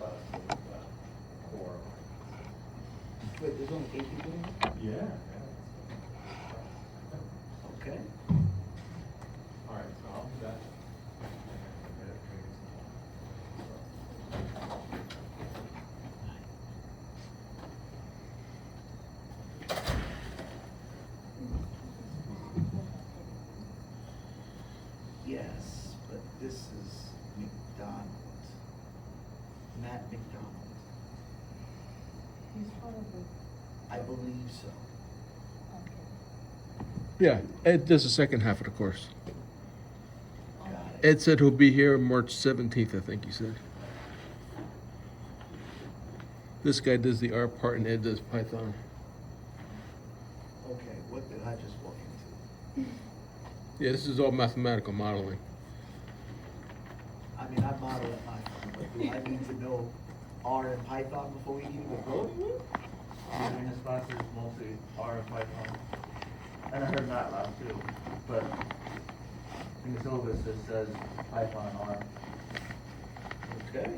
class of core. Wait, there's only 8 people in here? Yeah. Okay. All right, so I'll do that. Yes, but this is McDonald. Matt McDonald. He's part of the, I believe so. okay. Yeah, Ed does the second half of the course. Got it. Ed said he'll be here March 17th, I think he said. This guy does the R part and Ed does Python. Okay, what did I just walk into? Yeah, this is all mathematical modeling. I mean, I model at my firm, but do I need to know R and Python before we can even go anywhere? I mean, this class is mostly R and Python. And I heard MATLAB too, but in the syllabus it says Python and R. Okay.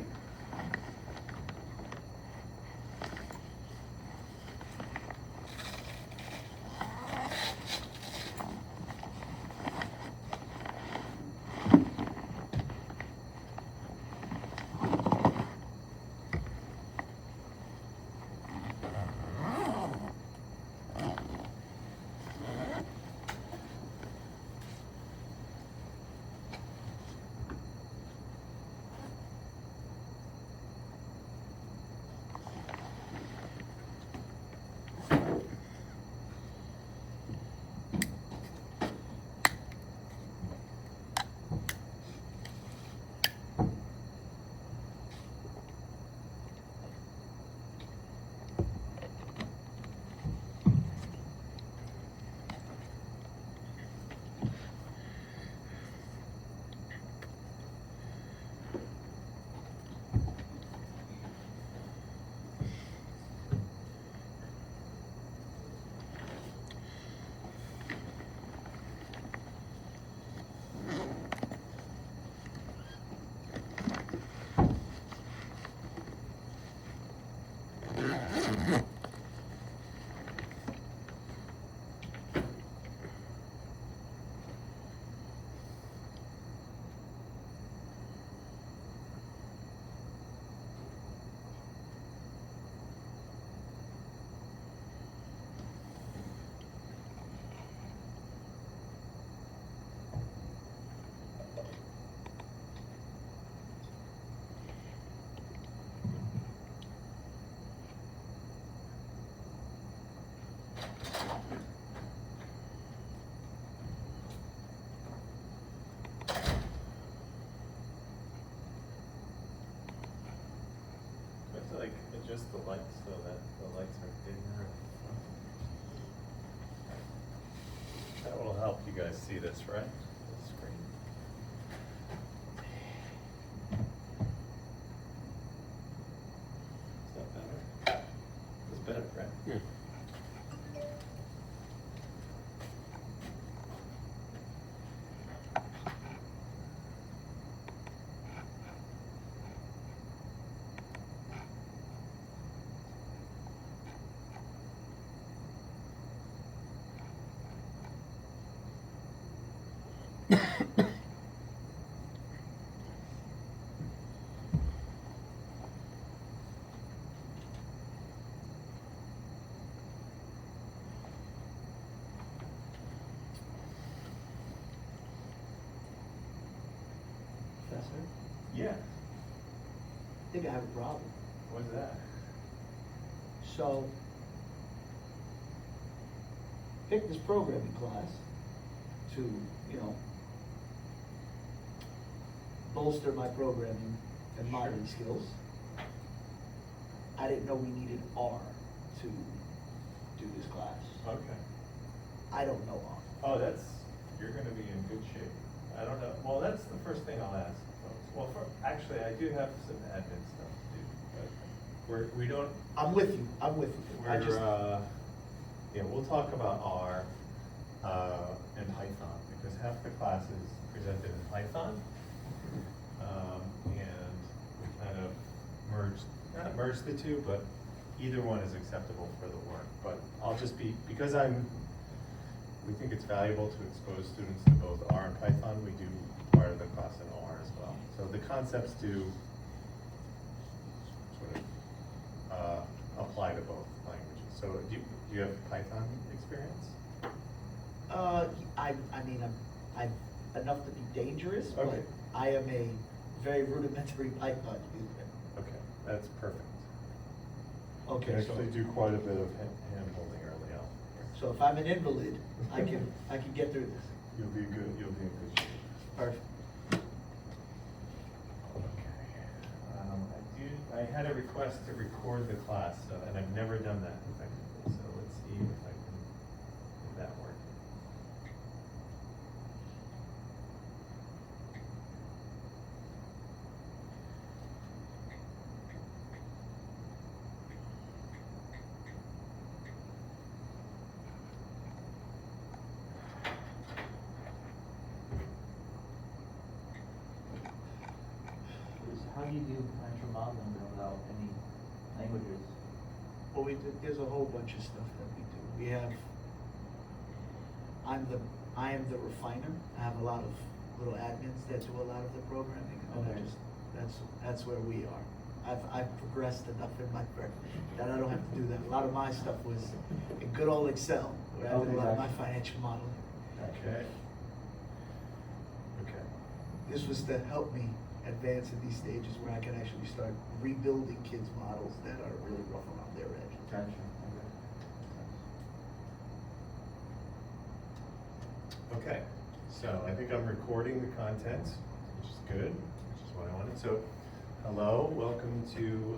I have to like adjust the lights so that the lights are dimmer in front. That will help you guys see this, right? The screen. Is that better? It's better, right? Yeah. Professor, Yeah. I think I have a problem. What's that? So, pick this programming class to, you know, bolster my programming and modeling skills. I didn't know we needed R to do this class. Okay. I don't know R. Oh, you're gonna be in good shape. I don't know, well, that's the first thing I'll ask folks. Well, actually, I do have some admin stuff to do, but we don't, I'm with you, I'm with you. I just, yeah, we'll talk about R, and Python, because half the class is presented in Python. And we kind of merged not merge the two, but either one is acceptable for the work. But I'll just be, because we think it's valuable to expose students to both R and Python, we do part of the class in R as well. So the concepts do sort of apply to both languages. So do you have Python experience? I mean, I'm enough to be dangerous, but Okay. I am a very rudimentary Python user. Okay, that's perfect. Okay, We so, actually do quite a bit of hand holding early on. so if I'm an invalid, I can get through this. You'll be in good shape. Perfect. I had a request to record the class, and I've never done that effectively, so let's see if I can get that working. How do you do financial modeling without any languages? Well, there's a whole bunch of stuff that we do. We have, I am the refiner. I have a lot of little admins that do a lot of the programming. And Okay. that's where we are. I've progressed enough in my career that I don't have to do that. A lot of my stuff was in good old Excel, where I did a lot of my Okay. financial modeling. Okay. Okay. This was to help me advance in these stages where I can actually start rebuilding kids' models that are really rough around their edge. Gotcha. Okay, so I think I'm recording the content, which is good, which is what I wanted. So, hello, welcome to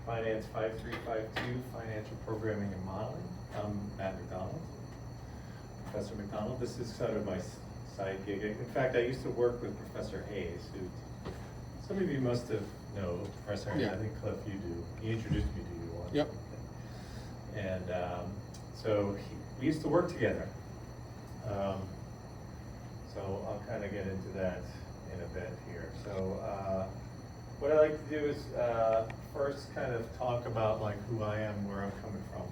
Finance 5352, Financial Programming and Modeling. I'm Matt McDonald, Professor McDonald. This is sort of my side gig. In fact, I used to work with Professor Hayes, who some of you must have know Professor Hayes. Yeah. I think Cliff, you do. He introduced me to you once. Yep. And so we used to work together. So I'll kind of get into that in a bit here. So what I like to do is first kind of talk about like who I am, where I'm coming from.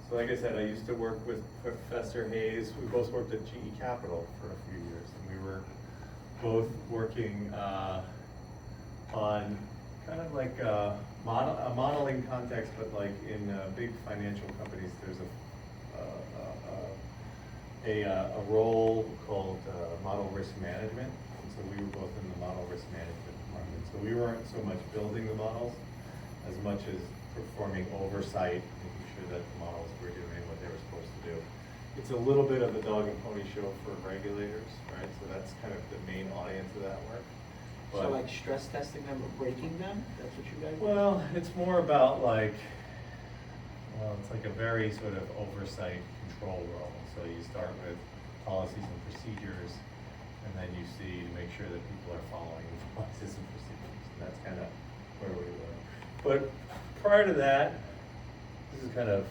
So like I said, I used to work with Professor Hayes. We both worked at GE Capital for a few years, and we were both working on kind of like a modeling context, but like in big financial companies, there's a role called model risk management. And so we were both in the model risk management department. So we weren't so much building the models as much as performing oversight, making sure that the models were doing what they were supposed to do. It's a little bit of a dog and pony show for regulators, right? So that's kind of the main audience of that work. So But- like stress testing them or breaking them, that's what you guys do? Well, it's more about like, well, it's like a very sort of oversight control role. So you start with policies and procedures, and then you see to make sure that people are following the policies and procedures. And that's kind of where we were. But prior to that, this is kind of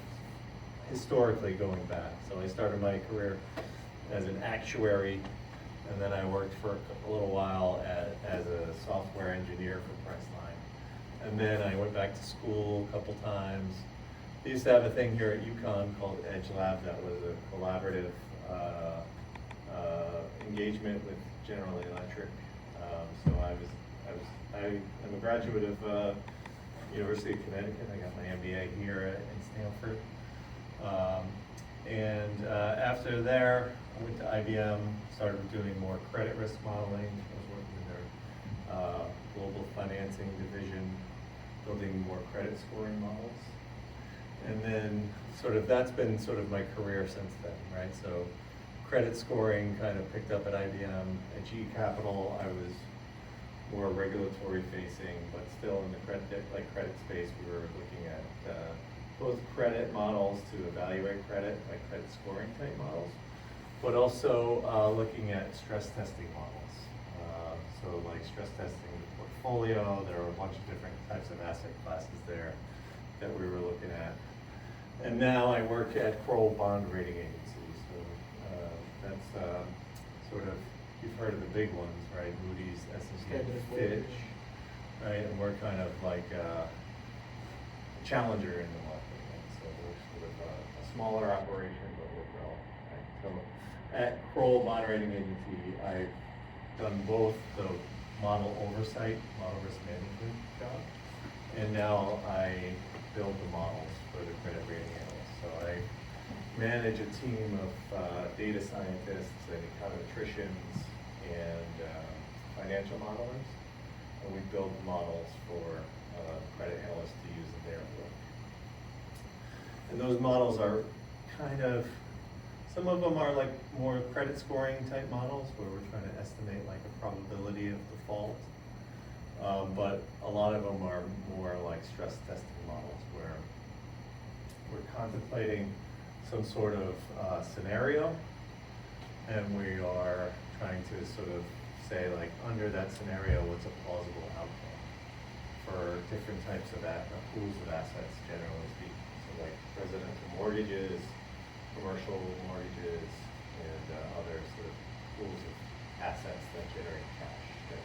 historically going back. So I started my career as an actuary, and then I worked for a little while as a software engineer for Priceline. And then I went back to school a couple times. They used to have a thing here at UConn called Edge Lab that was a collaborative engagement with General Electric. So I'm a graduate of University of Connecticut. I got my MBA here in Stanford. After there, I went to IBM, started doing more credit risk modeling. I was working in their global financing division, building more credit scoring models. And then that's been sort of my career since then, right? So credit scoring kind of picked up at IBM. At GE Capital, I was more regulatory facing, but still in the credit space, we were looking at both credit models to evaluate credit, like credit scoring type models, but also looking at stress testing models. So like stress testing the portfolio, there are a bunch of different types of asset classes there that we were looking at. And now I work at Kroll Bond Rating Agency, so that's sort of, you've heard of the big ones, right? Moody's, S&P, Standard & Poor's. Fitch. right? And we're kind of like a challenger in the market, right? So we're sort of a smaller operation, but we're growing, right? So at Kroll Bond Rating Agency, I've done both the model oversight, model risk management job, and now I build the models for the credit rating analysts. So I manage a team of data scientists and econometricians and financial modelers, and we build models for credit analysts to use in their work. And those models are kind of, some of them are like more credit scoring type models where we're trying to estimate like a probability of default. But a lot of them are more like stress testing models where we're contemplating some sort of scenario, and we are trying to sort of say like under that scenario, what's a plausible outcome for different types of pools of assets, generally speaking. So like residential mortgages, commercial mortgages, and other sort of pools of assets that generate cash that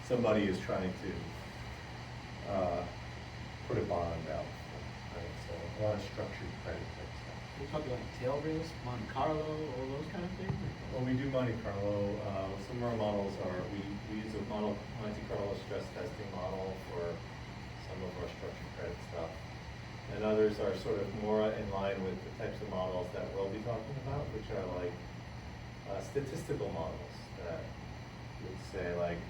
somebody is trying to put a bond out for, right? So a lot of structured credit type stuff. We're talking like tail risk, Monte Carlo, all those kind of things? Well, we do Monte Carlo. Some of our models are, we use a Monte Carlo stress testing model for some of our structured credit stuff. And others are sort of more in line with the types of models that we'll be talking about, which are like statistical models that would say like,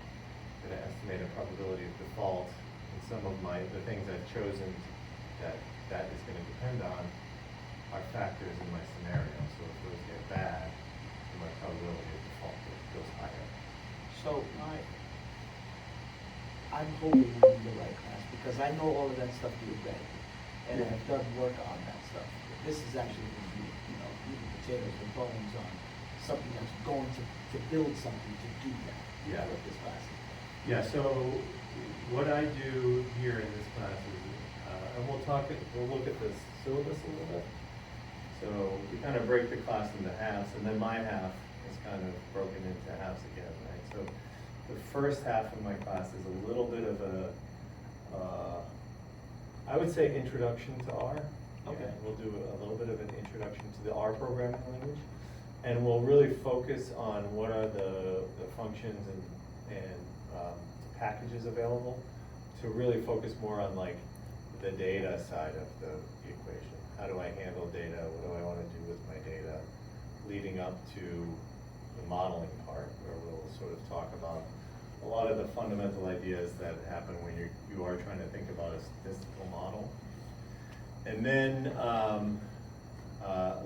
gonna estimate a probability of default. And some of the things I've chosen that is gonna depend on are factors in my scenario. So if those get bad, then my probability of default goes higher. So I'm hoping I'm in the right class, because I know all of that stuff you've read, and I've done work on that stuff. This is actually gonna be, even potatoes and bones on something that's going to build something to do that. Yeah. What this class is. Yeah, so what I do here in this class is, and we'll look at the syllabus a little bit. So we kind of break the class into halves, and then my half is kind of broken into halves again, right? So the first half of my class is a little bit of I would say introduction to R. Okay. Yeah, we'll do a little bit of an introduction to the R programming language. And we'll really focus on what are the functions and packages available to really focus more on like the data side of the equation. How do I handle data? What do I want to do with my data? Leading up to the modeling part, where we'll sort of talk about a lot of the fundamental ideas that happen when you are trying to think about a statistical model. And then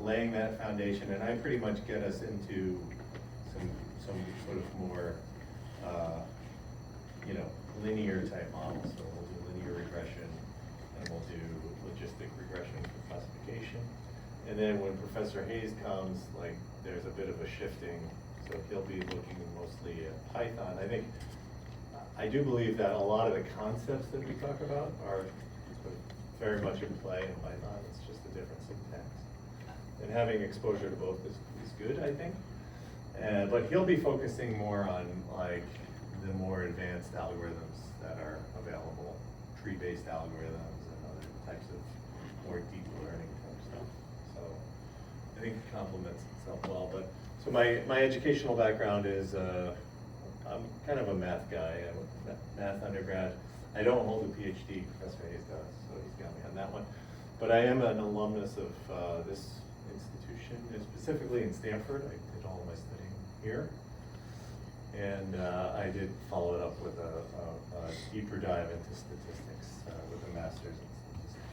laying that foundation, and I pretty much get us into some sort of more linear type models. So we'll do linear regression, and we'll do logistic regression for classification. And then when Professor Hayes comes, like there's a bit of a shifting, so he'll be looking mostly at Python. I do believe that a lot of the concepts that we talk about are very much in play in Python. It's just a different syntax. And having exposure to both is good, I think. But he'll be focusing more on like the more advanced algorithms that are available, tree-based algorithms and other types of more deep learning type stuff. So I think it complements itself well. But so my educational background is I'm kind of a math guy. I'm a math undergrad. I don't hold a PhD. Professor Hayes does, so he's got me on that one. But I am an alumnus of this institution, and specifically in Stanford. I did all of my studying here. And I did follow it up with a deeper dive into statistics with a master's in statistics.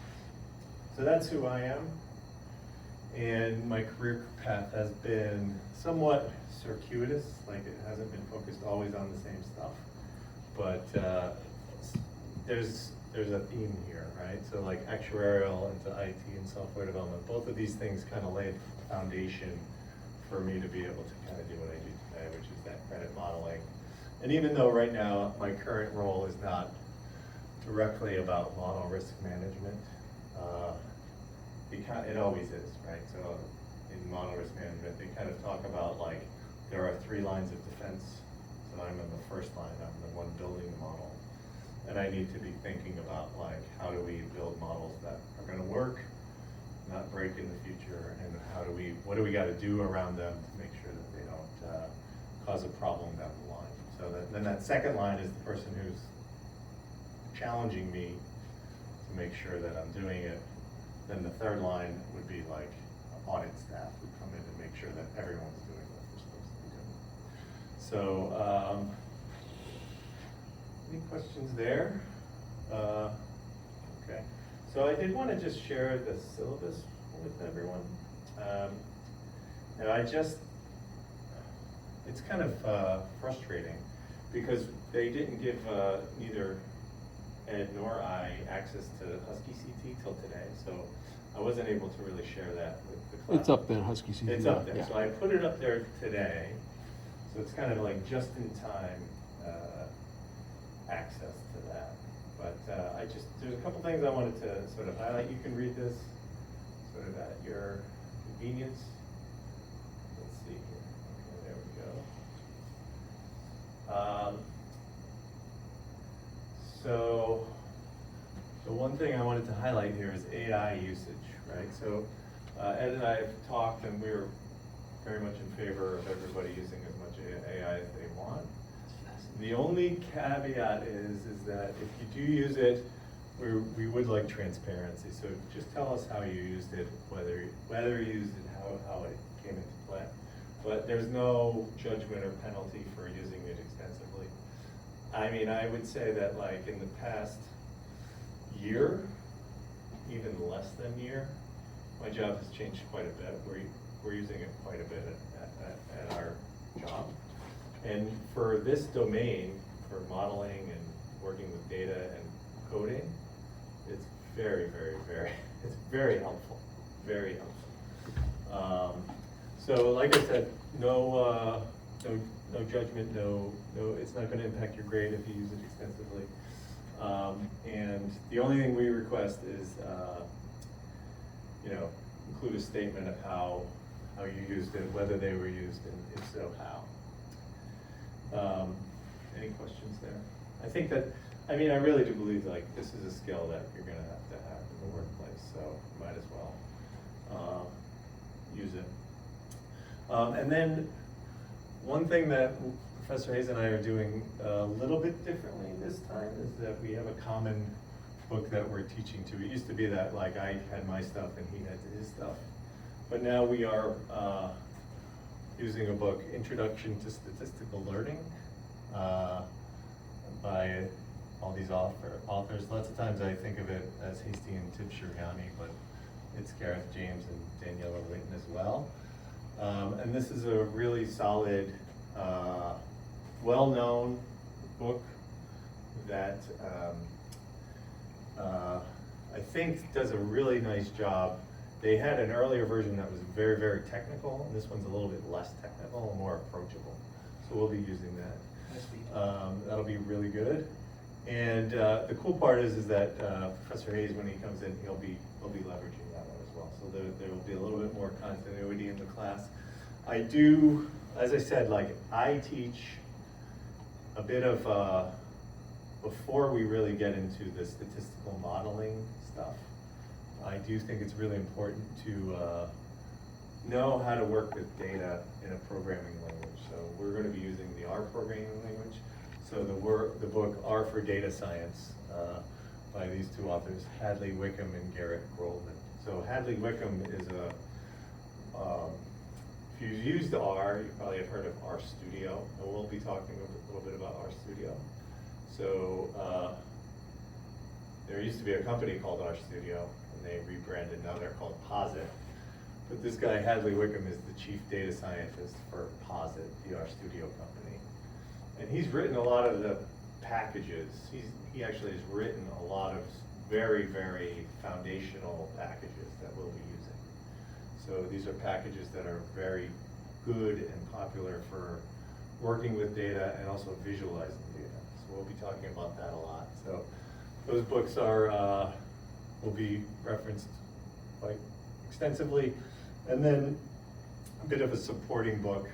So that's who I am. And my career path has been somewhat circuitous, like it hasn't been focused always on the same stuff. But there's a theme here, right? So like actuarial into IT and software development, both of these things kind of laid the foundation for me to be able to kind of do what I do today, which is that credit modeling. And even though right now my current role is not directly about model risk management, it always is, right? So in model risk management, they kind of talk about like, there are 3 lines of defense. So I'm in the first line, I'm the one building the model. And I need to be thinking about like, how do we build models that are gonna work, not break in the future, and what do we gotta do around them to make sure that they don't cause a problem down the line. So then that second line is the person who's challenging me to make sure that I'm doing it. Then the third line would be like audit staff who come in and make sure that everyone's doing what they're supposed to be doing. So, any questions there? Okay, so I did want to just share the syllabus with everyone. And it's kind of frustrating because they didn't give neither Ed nor I access to Husky CT till today, so I wasn't able to really share that with the class. It's up there, Husky CT. It's up there, yeah. so I put it up there today, so it's kind of like just in time access to that. But there's a couple things I wanted to sort of highlight. You can read this sort of at your convenience. Let's see here. Okay, there we go. So the one thing I wanted to highlight here is AI usage, right? So Ed and I have talked, and we're very much in favor of everybody using as much AI as they want. The only caveat is that if you do use it, we would like transparency. So just tell us how you used it, whether you used it, how it came into play. But there's no judgment or penalty for using it extensively. I mean, I would say that like in the past year, even less than year, my job has changed quite a bit. We're using it quite a bit at our job. And for this domain, for modeling and working with data and coding, it's very, very, very, it's very helpful, very helpful. So like I said, no judgment, it's not gonna impact your grade if you use it extensively. And the only thing we request is, include a statement of how you used it, whether they were used, and if so, how. Any questions there? I think that, I really do believe like this is a skill that you're gonna have to have in the workplace, so you might as well use it. And then one thing that Professor Hayes and I are doing a little bit differently this time is that we have a common book that we're teaching to. It used to be that like I had my stuff and he had his stuff, but now we are using a book, Introduction to Statistical Learning, by all these authors. Lots of times I think of it as Hasty and Tib Shirgani, but it's Gareth James and Daniela Winton as well. And this is a really solid, well-known book that I think does a really nice job. They had an earlier version that was very, very technical, and this one's a little bit less technical and more approachable. So we'll be using that. That'll be really good. And the cool part is that Professor Hayes, when he comes in, he'll be leveraging that one as well. So there will be a little bit more continuity in the class. I do, as I said, like I teach a bit of, before we really get into the statistical modeling stuff, I do think it's really important to know how to work with data in a programming language. So we're going to be using the R programming language. So the book R for Data Science by these two authors, Hadley Wickham and Garrett Groldman. So Hadley Wickham is if you've used R, you probably have heard of RStudio, and we'll be talking a little bit about RStudio. So there used to be a company called RStudio, and they rebranded, now they're called Posit. But this guy, Hadley Wickham, is the chief data scientist for Posit, the RStudio company. And he's written a lot of the packages. He actually has written a lot of very, very foundational packages that we'll be using. So these are packages that are very good and popular for working with data and also visualizing data. So we'll be talking about that a lot. So those books are will be referenced quite extensively. And then a bit of a supporting book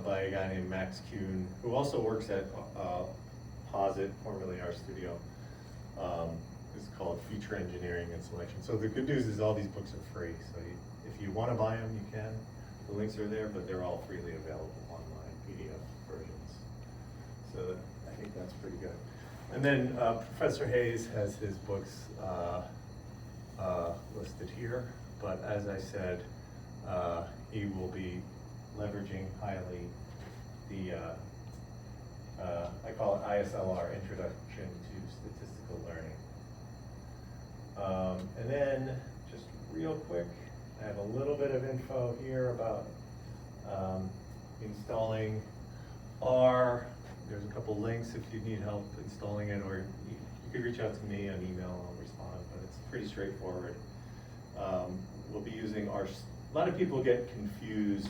by a guy named Max Kuhn, who also works at Composite, formerly RStudio, is called Feature Engineering and Selection. So the good news is all these books are free, so if you want to buy them, you can. The links are there, but they're all freely available online, PDF versions. So I think that's pretty good. And then Professor Hayes has his books listed here, but as I said, he will be leveraging highly the, I call it ISLR, Introduction to Statistical Learning. And then, just real quick, I have a little bit of info here about installing R. There's a couple links if you need help installing it, or you could reach out to me on email, I'll respond, but it's pretty straightforward. We'll be using R. A lot of people get confused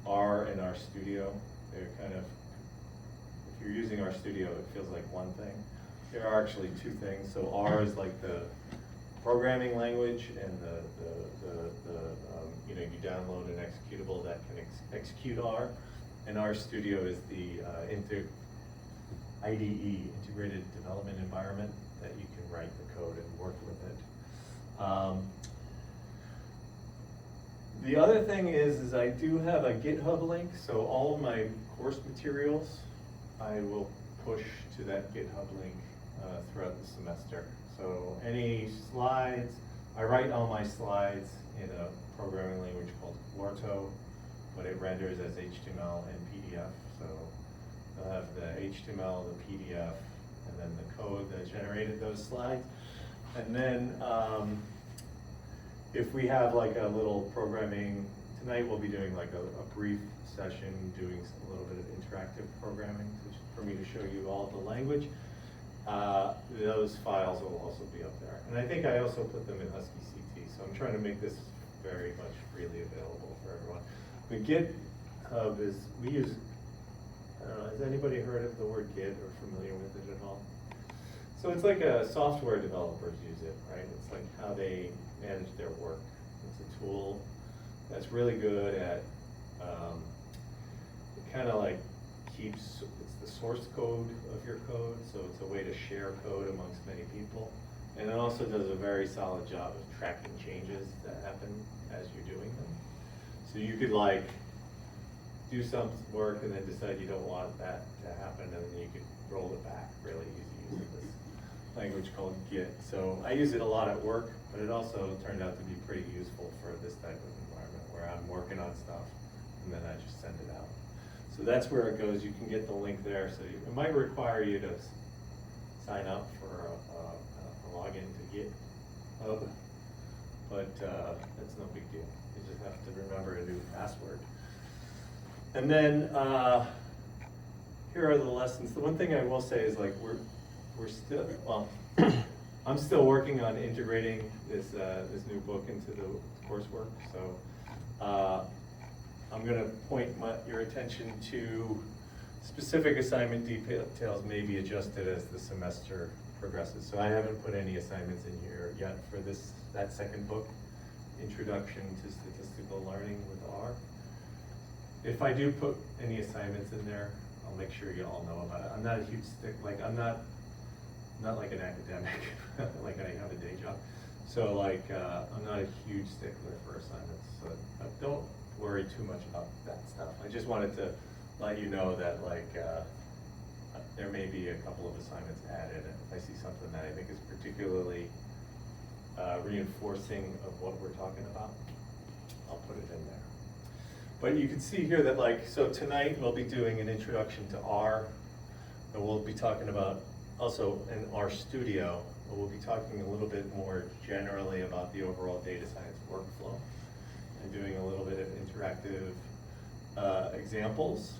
R and RStudio. They're kind of, if you're using RStudio, it feels like one thing. There are actually two things. So R is like the programming language, and you know, you download an executable that can execute R, and RStudio is the IDE, Integrated Development Environment, that you can write the code and work with it. The other thing is I do have a GitHub link, so all of my course materials, I will push to that GitHub link throughout the semester. So any slides, I write all my slides in a programming language called Quarto, but it renders as HTML and PDF. So they'll have the HTML, the PDF, and then the code that generated those slides. And then if we have like a little programming, tonight we'll be doing like a brief session doing a little bit of interactive programming for me to show you all the language. Those files will also be up there. And I think I also put them in Husky CT, so I'm trying to make this very much freely available for everyone. The GitHub is, we use, I don't know, has anybody heard of the word Git or familiar with it at all? So it's like software developers use it, right? It's like how they manage their work. It's a tool that's really good at, it kind of like keeps, it's the source code of your code, so it's a way to share code amongst many people. And it also does a very solid job of tracking changes that happen as you're doing them. So you could like do some work and then decide you don't want that to happen, and then you could roll it back really easy using this language called Git. So I use it a lot at work, but it also turned out to be pretty useful for this type of environment where I'm working on stuff and then I just send it out. So that's where it goes. You can get the link there. So it might require you to sign up for a login to GitHub, but that's no big deal. You just have to remember a new password. And then here are the lessons. The one thing I will say is like we're still, well, I'm still working on integrating this new book into the coursework. So I'm going to point your attention to specific assignment details may be adjusted as the semester progresses. So I haven't put any assignments in here yet for that second book, Introduction to Statistical Learning with R. If I do put any assignments in there, I'll make sure you all know about it. I'm not a huge I'm not like an academic, like I have a day job. So like, I'm not a huge stickler for assignments, so don't worry too much about that stuff. I just wanted to let you know that like, there may be a couple of assignments added, and if I see something that I think is particularly reinforcing of what we're talking about, I'll put it in there. But you can see here that like, so tonight we'll be doing an introduction to R, and we'll be talking about also in RStudio, but we'll be talking a little bit more generally about the overall data science workflow and doing a little bit of interactive examples.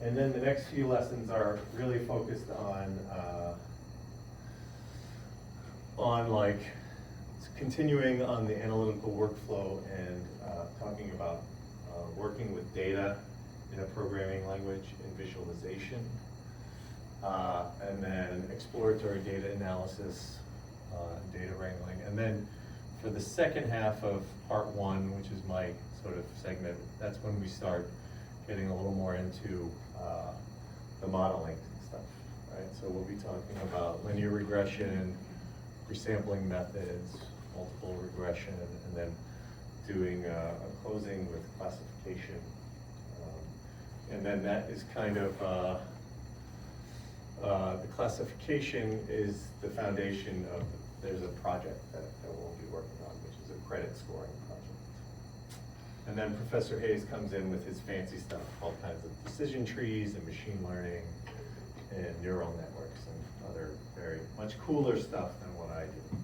And then the next few lessons are really focused on like continuing on the analytical workflow and talking about working with data in a programming language and visualization, and then exploratory data analysis, data wrangling. And then for the second half of part one, which is my sort of segment, that's when we start getting a little more into the modeling stuff. right? So we'll be talking about linear regression, resampling methods, multiple regression, and then doing a closing with classification. And then that is kind of, the classification is the foundation of, there's a project that we'll be working on, which is a credit scoring project. And then Professor Hayes comes in with his fancy stuff, all kinds of decision trees and machine learning and neural networks and other very much cooler stuff than what I do.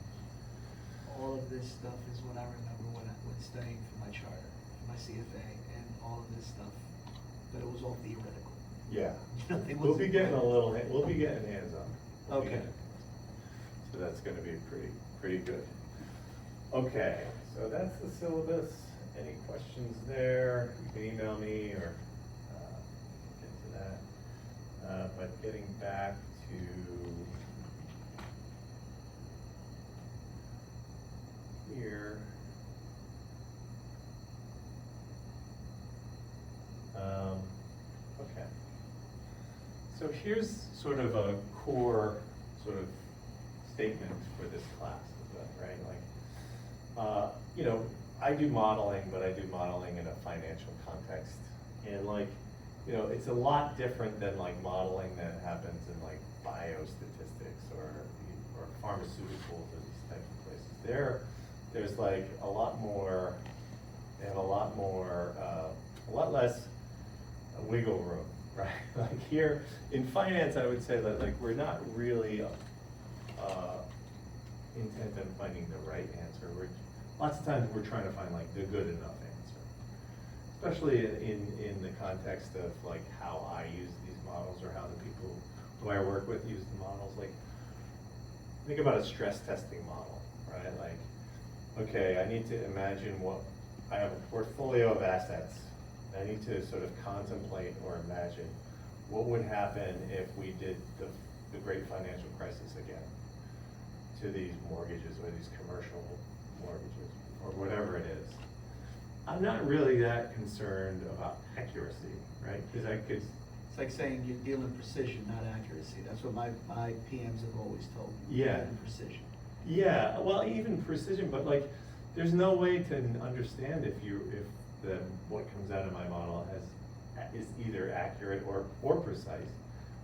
All of this stuff is what I remember when studying for my charter, for my CFA, and all of this stuff, but it was all theoretical. Yeah. Nothing We'll was be in getting a practice. little, we'll be getting hands-on. We'll be Okay. getting hands-on. So that's gonna be pretty good. Okay, so that's the syllabus. Any questions there? You can email me or, get to that. But getting back to here. Okay. So here's sort of a core sort of statement for this class, right? Like, you know, I do modeling, but I do modeling in a financial context. And like, you know, it's a lot different than like modeling that happens in like biostatistics or pharmaceuticals or these types of places. There's like a lot more, they have a lot more, a lot less wiggle room, right? Like here in finance, I would say that like we're not really intent on finding the right answer. Lots of times we're trying to find like the good enough answer, especially in the context of like how I use these models or how the people who I work with use the models. Like think about a stress testing model, right? Like, okay, I need to imagine I have a portfolio of assets. I need to sort of contemplate or imagine what would happen if we did the great financial crisis again to these mortgages or these commercial mortgages or whatever it is. I'm not really that concerned about accuracy, right? Because I could. It's like saying you're dealing precision, not accuracy. That's what my PMs have always told me. Yeah. Dealing precision. Yeah, well, even precision, but like, there's no way to understand if what comes out of my model is either accurate or precise,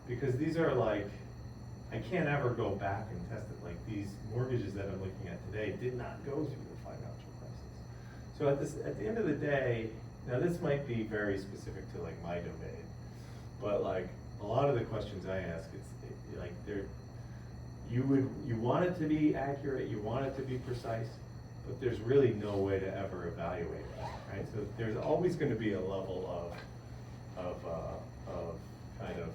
because these are like, I can't ever go back and test it. Like these mortgages that I'm looking at today did not go through the financial crisis. So at the end of the day, now this might be very specific to like my domain, but like a lot of the questions I ask, like you want it to be accurate, you want it to be precise, but there's really no way to ever evaluate that, right? So there's always going to be a level of kind of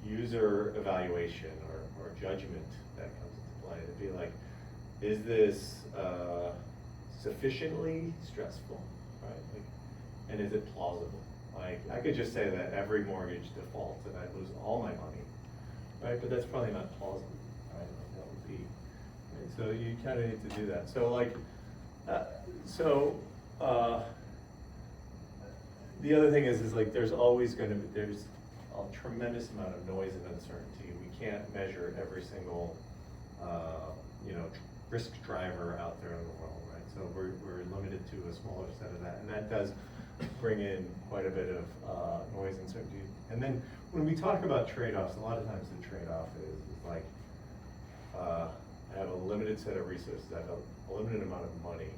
user evaluation or judgment that comes into play. To be like, is this sufficiently stressful, right? Like, and is it plausible? Like, I could just say that every mortgage defaults and I lose all my money, right? But that's probably not plausible, right? Like, that would be, right? So you kind of need to do that. So like, the other thing is like, there's always going to be, there's a tremendous amount of noise and uncertainty. We can't measure every single, you know, risk driver out there in the world, right? So we're limited to a smaller set of that, and that does bring in quite a bit of noise and uncertainty. And then when we talk about trade-offs, a lot of times the trade-off is like, I have a limited set of resources, I have a limited amount of money,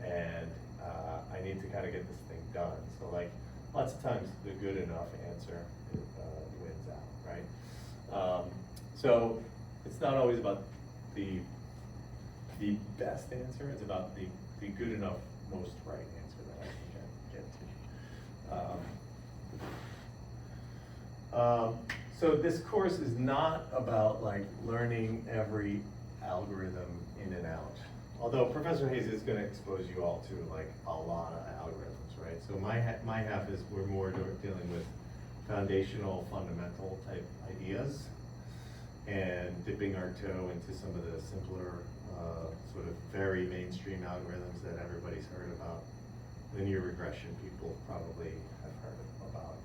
and I need to kind of get this thing done. So like, lots of times the good enough answer wins out, right? So it's not always about the best answer, it's about the good enough, most right answer that I can get to. So this course is not about like learning every algorithm in and out. Although Professor Hayes is going to expose you all to like a lot of algorithms, right? So my half is we're more dealing with foundational, fundamental type ideas and dipping our toe into some of the simpler, sort of very mainstream algorithms that everybody's heard about. Linear regression, people probably have heard about.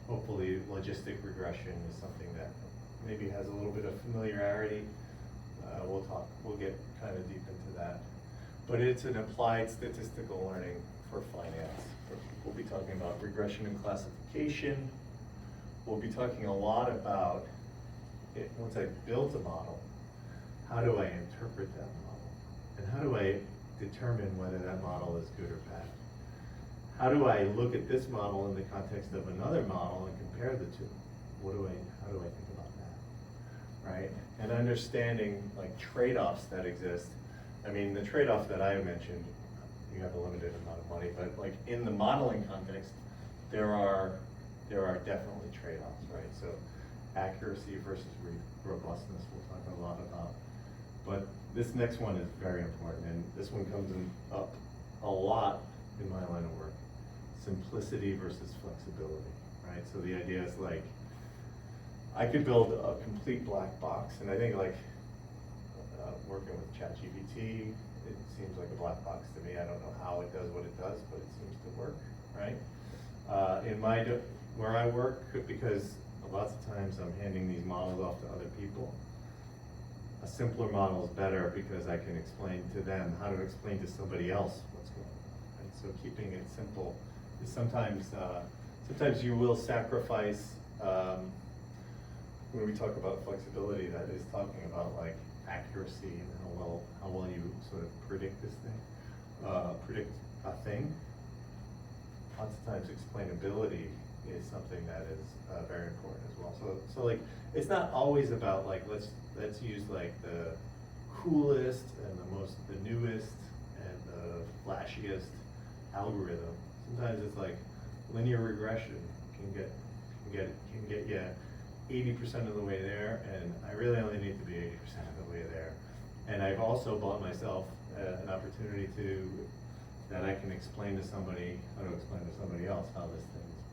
hopefully logistic regression is something that maybe has a little bit of familiarity. We'll get kind of deep into that. But it's an applied statistical learning for finance. We'll be talking about regression and classification. We'll be talking a lot about it, once I build a model, how do I interpret that model? And how do I determine whether that model is good or bad? How do I look at this model in the context of another model and compare the two? How do I think about that, right? And understanding like trade-offs that exist. I mean, the trade-off that I mentioned, you have a limited amount of money, but like in the modeling context, there are definitely trade-offs, right? So accuracy versus robustness, we'll talk a lot about. But this next one is very important, and this one comes up a lot in my line of work. Simplicity versus flexibility, right? So the idea is like, I could build a complete black box, and I think like working with ChatGPT, it seems like a black box to me. I don't know how it does what it does, but it seems to work, right? Where I work, because lots of times I'm handing these models off to other people, a simpler model is better because I can explain to them how to explain to somebody else what's going on. And so keeping it simple is sometimes you will sacrifice, when we talk about flexibility, that is talking about like accuracy and how well you sort of predict this thing, predict a thing. Lots of times explainability is something that is very important as well. So like, it's not always about like, let's use like the coolest and the newest and the flashiest algorithm. Sometimes it's like linear regression can get you 80% of the way there, and I really only need to be 80% of the way there. And I've also bought myself an opportunity that I can explain to somebody, how to explain to somebody else how this thing is,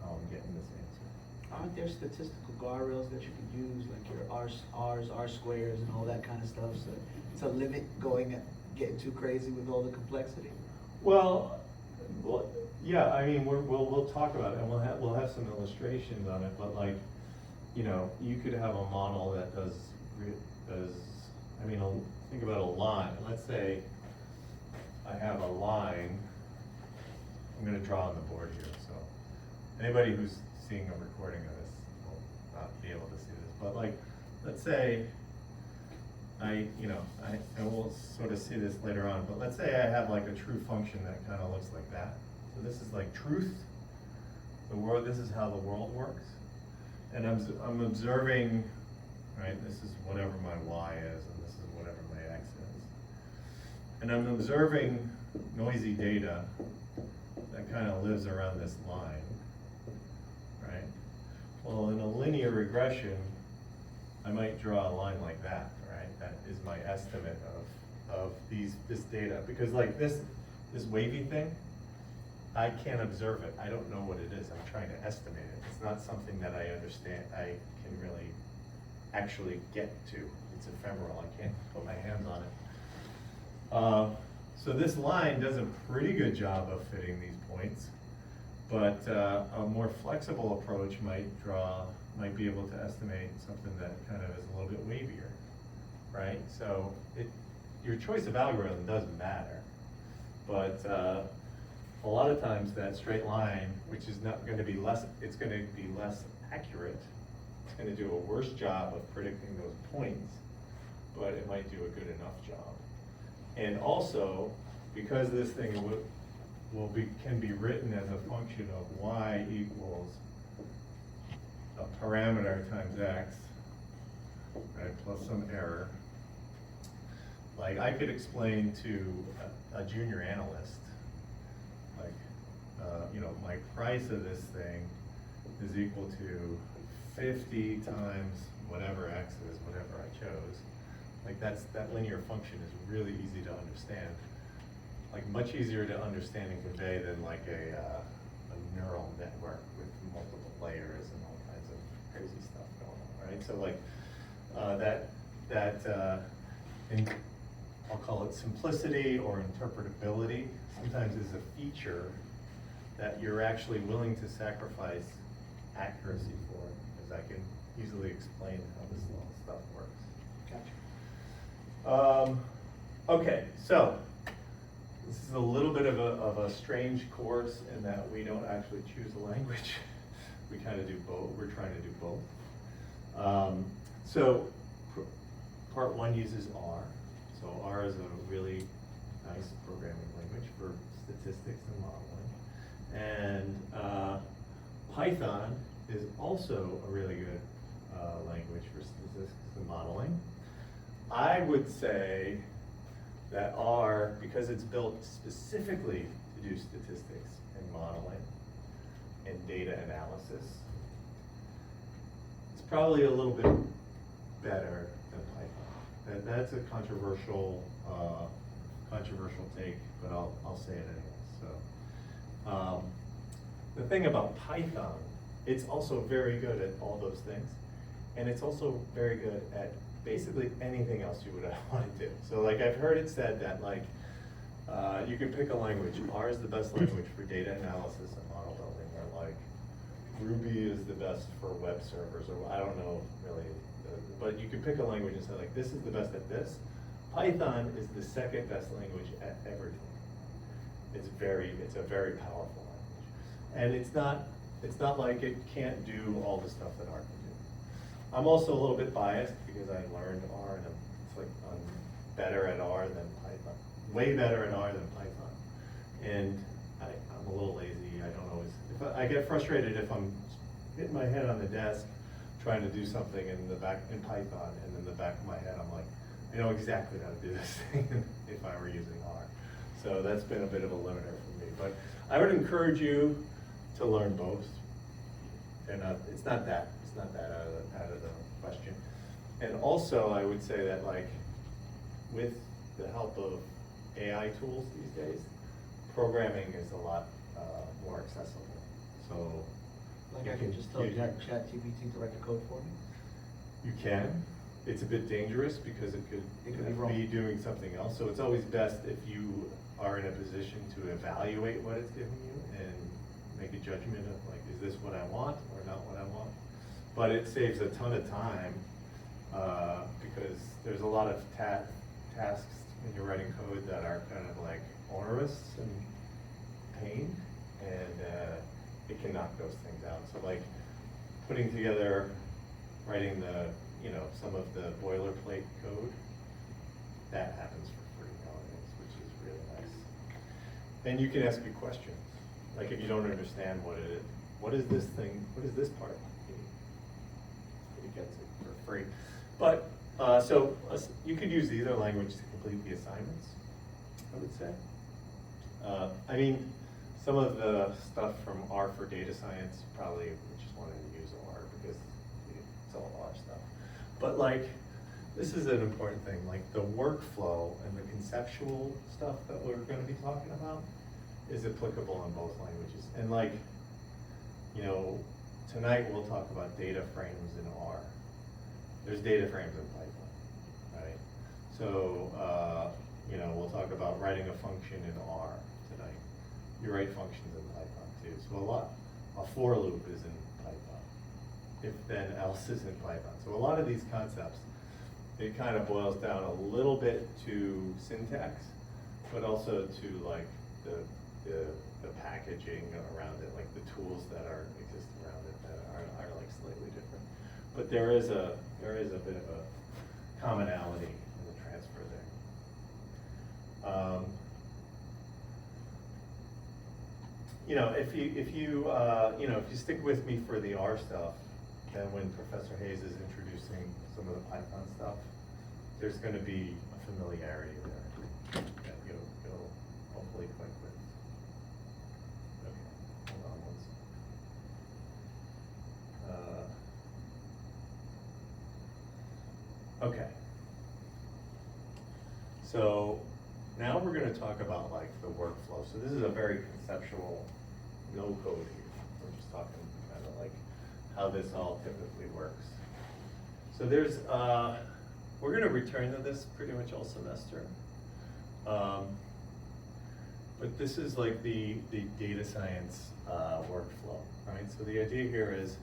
how I'm getting this answer. Aren't there statistical guardrails that you could use, like your R's, R squares, and all that kind of stuff, so to limit getting too crazy with all the complexity? Well, yeah. I mean, we'll talk about it, and we'll have some illustrations on it. But like, you know, you could have a model that does. I mean, think about a line. Let's say I have a line. I'm going to draw on the board here. So anybody who's seeing a recording of this will not be able to see this. But like, let's say and we'll sort of see this later on, but let's say I have like a true function that kind of looks like that. So this is like truth, this is how the world works. And I'm observing, right, this is whatever my y is, and this is whatever my x is. And I'm observing noisy data that kind of lives around this line, right? Well, in a linear regression, I might draw a line like that, right? That is my estimate of this data. Because like this wavy thing, I can't observe it. I don't know what it is. I'm trying to estimate it. It's not something that I understand. I can really actually get to. It's ephemeral. I can't put my hands on it. So this line does a pretty good job of fitting these points, but a more flexible approach might be able to estimate something that kind of is a little bit wavier, right? So your choice of algorithm doesn't matter, but a lot of times that straight line, which is not going to be it's going to be less accurate. It's going to do a worse job of predicting those points, but it might do a good enough job. And also, because this thing can be written as a function of y equals a parameter times x, right, plus some error. Like I could explain to a junior analyst, like, my price of this thing is equal to 50 times whatever x is, whatever I chose. Like that linear function is really easy to understand. Like much easier to understand and convey than like a neural network with multiple layers and all kinds of crazy stuff going on, right? So like I'll call it simplicity or interpretability, sometimes is a feature that you're actually willing to sacrifice accuracy for it, because I can easily explain how this little stuff works. Gotcha. Okay, so this is a little bit of a strange course in that we don't actually choose a language. We kind of do both. We're trying to do both. So part one uses R. So R is a really nice programming language for statistics and modeling. And Python is also a really good language for statistics and modeling. I would say that R, because it's built specifically to do statistics and modeling and data analysis, it's probably a little bit better than Python. That's a controversial take, but I'll say it anyway. So the thing about Python, it's also very good at all those things, and it's also very good at basically anything else you would want to do. So like I've heard it said that like you can pick a language. R is the best language for data analysis and model building, or like Ruby is the best for web servers, or I don't know really, but you can pick a language and say like this is the best at this. Python is the second best language at everything. It's a very powerful language, and it's not like it can't do all the stuff that R can do. I'm also a little bit biased because I learned R, and I'm better at R than Python. Way better at R than Python. And I'm a little lazy. I don't always. I get frustrated if I'm hitting my head on the desk trying to do something in Python, and in the back of my head I'm like, I know exactly how to do this thing if I were using R. So that's been a bit of a limiter for me. But I would encourage you to learn both. It's not that out of the question. And also, I would say that like with the help of AI tools these days, programming is a lot more accessible. So Like you I can just tell you- ChatGPT to write the code for me? You can. It's a bit dangerous because it could be wrong. be doing something else. So it's always best if you are in a position to evaluate what it's giving you and make a judgment of like, is this what I want or not what I want? But it saves a ton of time because there's a lot of tasks when you're writing code that are kind of like onerous and pain, and it can knock those things out. So like putting together, writing some of the boilerplate code, that happens for free nowadays, which is really nice. And you can ask it questions. Like if you don't understand what is this thing, what is this part? It gets it for free. But, so you could use either language to complete the assignments, I would say. I mean, some of the stuff from R for data science, probably just wanted to use R because it's all R stuff. But like, this is an important thing, like the workflow and the conceptual stuff that we're gonna be talking about is applicable in both languages. And like, tonight we'll talk about data frames in R. There's data frames in Python, right? So, we'll talk about writing a function in R tonight. You write functions in Python too. So a for loop is in Python. If then else is in Python. So a lot of these concepts, it kind of boils down a little bit to syntax, but also to like the packaging around it, like the tools that exist around it that are like slightly different. But there is a bit of a commonality in the transfer there. If you stick with me for the R stuff, then when Professor Hayes is introducing some of the Python stuff, there's going to be a familiarity there that you'll hopefully click with. Okay, hold on one second. Okay. So now we're going to talk about like the workflow. So this is a very conceptual, no code here. We're just talking kind of like how this all typically works. So there's, we're going to return to this pretty much all semester. But this is like the data science workflow, right? So the idea here is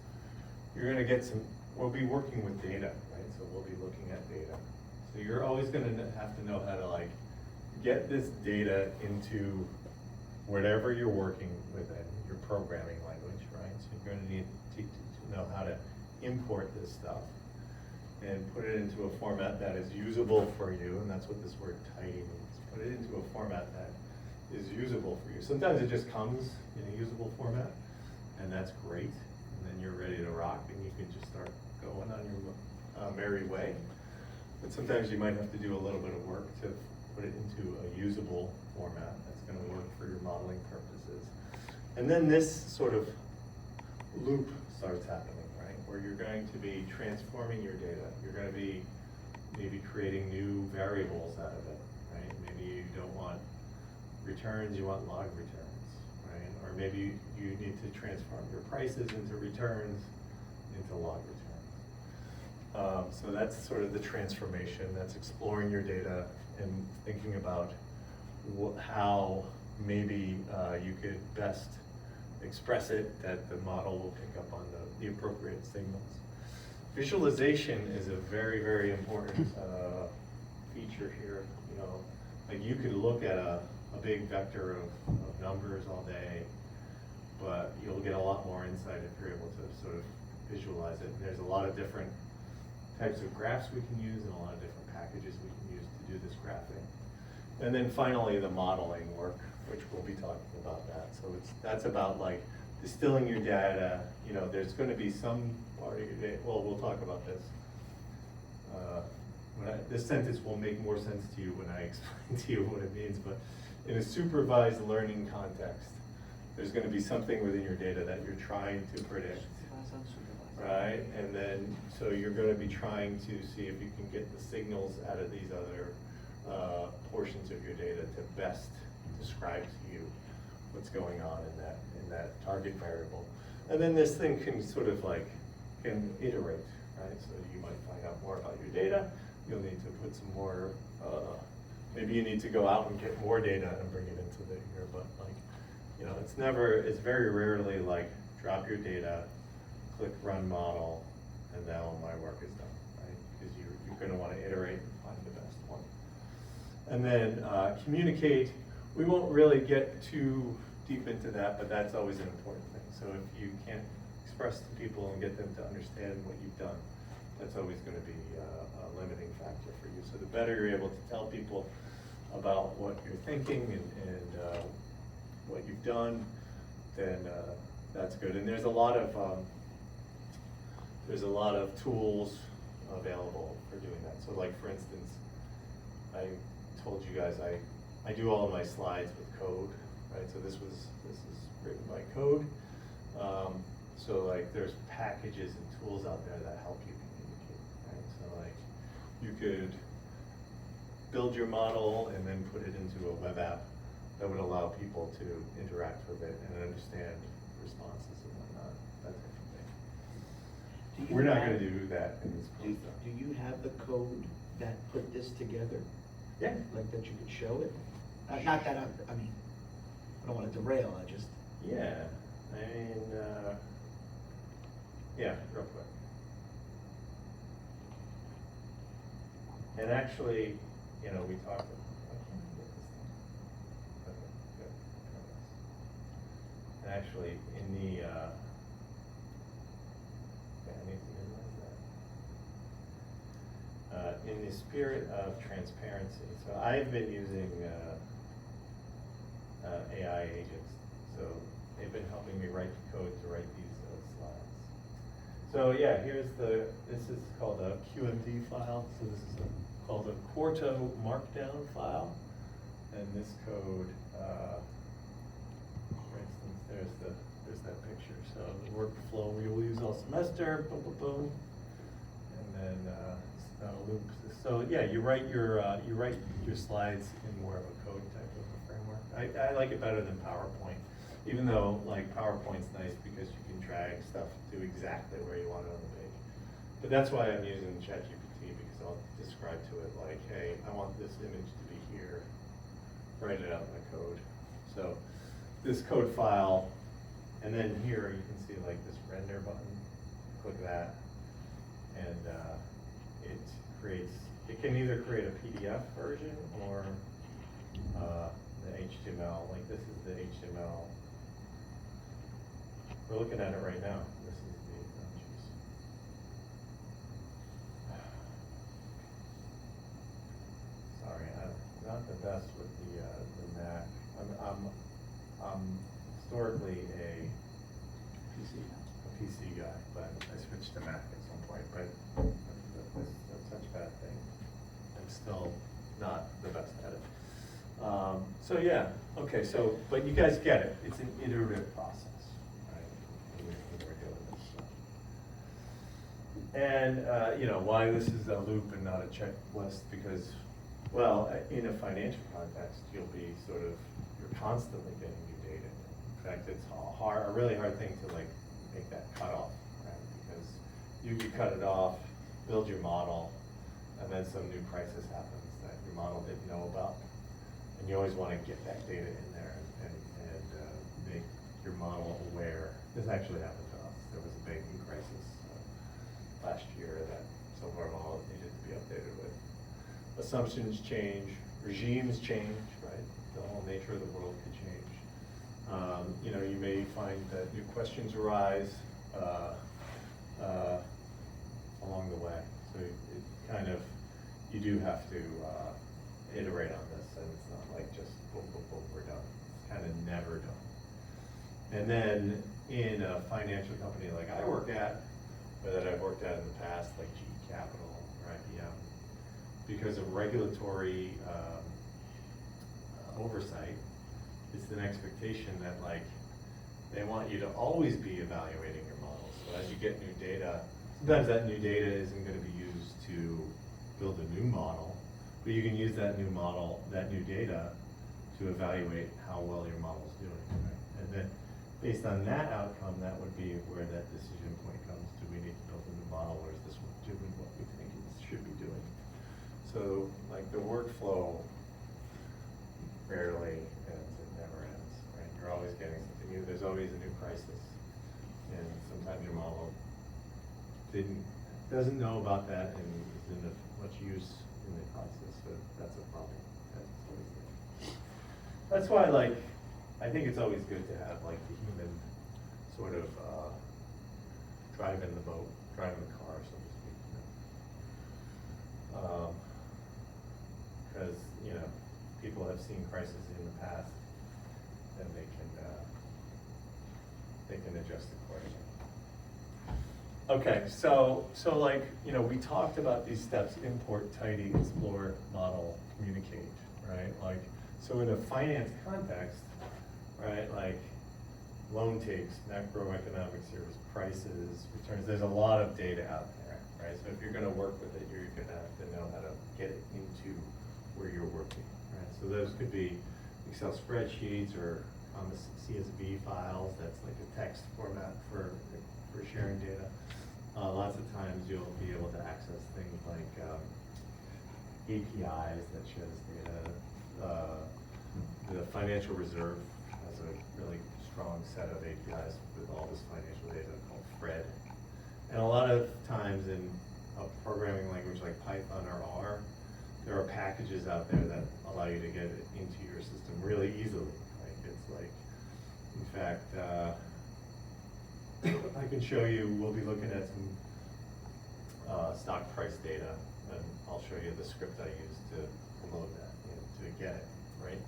you're gonna get some, we'll be working with data, right? So we'll be looking at data. So you're always gonna have to know how to like get this data into whatever you're working within your programming language, right? So you're gonna need to know how to import this stuff and put it into a format that is usable for you, and that's what this word tidy means. Put it into a format that is usable for you. Sometimes it just comes in a usable format, and that's great. And then you're ready to rock, and you can just start going on your merry way. But sometimes you might have to do a little bit of work to put it into a usable format that's gonna work for your modeling purposes. And then this sort of loop starts happening, right? Where you're going to be transforming your data. You're gonna be maybe creating new variables out of it, right? Maybe you don't want returns, you want log returns, right? Or maybe you need to transform your prices into returns, into log returns. So that's sort of the transformation. That's exploring your data and thinking about how maybe you could best express it, that the model will pick up on the appropriate signals. Visualization is a very, very important feature here. You know, like you could look at a big vector of numbers all day, but you'll get a lot more insight if you're able to sort of visualize it. And there's a lot of different types of graphs we can use and a lot of different packages we can use to do this graphing. And then finally, the modeling work, which we'll be talking about that. So that's about like distilling your data. You know, there's going to be some part of your data. Well, we'll talk about this. This sentence will make more sense to you when I explain to you what it means. But in a supervised learning context, there's going to be something within your data that you're trying to predict. Right, and then, so you're gonna be trying to see if you can get the signals out of these other portions of your data to best describe to you what's going on in that target variable. And then this thing can sort of like, can iterate, right? So you might find out more about your data, you'll need to put some more, maybe you need to go out and get more data and bring it into here, but like, you know, it's very rarely like, drop your data, click run model, and now my work is done, right? Because you're gonna wanna iterate and find the best one. And then communicate, we won't really get too deep into that, but that's always an important thing. So if you can't express to people and get them to understand what you've done, that's always gonna be a limiting factor for you. So the better you're able to tell people about what you're thinking and what you've done, then that's good. And there's a lot of tools available for doing that. So like for instance, I told you guys I do all of my slides with code, right? So this is written by code. So like there's packages and tools out there that help you communicate, right? So like you could build your model and then put it into a web app that would allow people to interact with it and understand responses and whatnot, that type of thing. We're not gonna do that in this course. Do you have the code that put this together? Yeah. Like that you could show it? Not that I mean, I don't wanna derail, I just. Yeah, I mean, yeah, real quick. And actually, you know, we talked, why can't I get this thing? Okay, good. And actually, in the, yeah, I need to minimize that. In the spirit of transparency, so I've been using AI agents, so they've been helping me write the code to write these slides. So yeah, this is called a QMD file, so this is called a Quarto Markdown file, and this code, for instance, there's that picture. So the workflow we will use all semester, boom, boom, boom, and then it's not a loop. So yeah, you write your slides in more of a code type of a framework. I like it better than PowerPoint, even though like PowerPoint's nice because you can drag stuff to exactly where you want it on the page. But that's why I'm using ChatGPT, because I'll describe to it like, hey, I want this image to be here, write it out in the code. So this code file, and then here you can see like this render button. Of click that, and it can either create a PDF version or the HTML, like this is the HTML. We're looking at it right now. This is the, oh jeez. Sorry, I'm not the best with the Mac. I'm historically a PC now. PC guy, but I switched to Mac at some point, but that's such a bad thing. I'm still not the best at it. So yeah, okay, so, but you guys get it, it's an iterative process, right? When we're doing this stuff. And, you know, why this is a loop and not a checklist, because, well, in a financial context, you'll be you're constantly getting new data. In fact, it's a really hard thing to like make that cutoff, right? Because you could cut it off, build your model, and then some new crisis happens that your model didn't know about. And you always want to get that data in there and make your model aware. This actually happened to us. There was a banking crisis last year that some of our models needed to be updated with. Assumptions change, regimes change, right? The whole nature of the world could change. You know, you may find that new questions arise along the way. So it kind of, you do have to iterate on this, and it's not like just boom, boom, boom, we're done. It's kind of never done. And then in a financial company like I work at, or that I've worked at in the past, like GE Capital or IBM, because of regulatory oversight, it's an expectation that like they want you to always be evaluating your models. So as you get new data, sometimes that new data isn't going to be used to build a new model, but you can use that new model, that new data, to evaluate how well your model is doing. Right? And then based on that outcome, that would be where that decision point comes. Do we need to build a new model, or is this one doing what we think it should be doing? So like the workflow rarely ends, it never ends, right? You're always getting something new, there's always a new crisis. And sometimes your model doesn't know about that and isn't of much use in the crisis, so that's a problem. That's always there. That's why, like, I think it's always good to have like the human sort of driving the boat, driving the car, so to speak. Because you know, people have seen crises in the past, and they can adjust accordingly. Okay, so like, you know, we talked about these steps: import, tidy, explore, model, communicate, right? Like, so in a finance context, right, like loan takes, macroeconomic service prices, returns, there's a lot of data out there, right? So if you're gonna work with it, you're gonna have to know how to get it into where you're working, right? So those could be Excel spreadsheets or CSV files, that's like a text format for sharing data. Lots of times you'll be able to access things like APIs that shows data. The Financial Reserve has a really strong set of APIs with all this financial data called FRED. And a lot of times in a programming language like Python or R, there are packages out there that allow you to get it into your system really easily. Like it's like, in fact, I can show you, we'll be looking at some stock price data, and I'll show you the script I used to load that, to get it, right?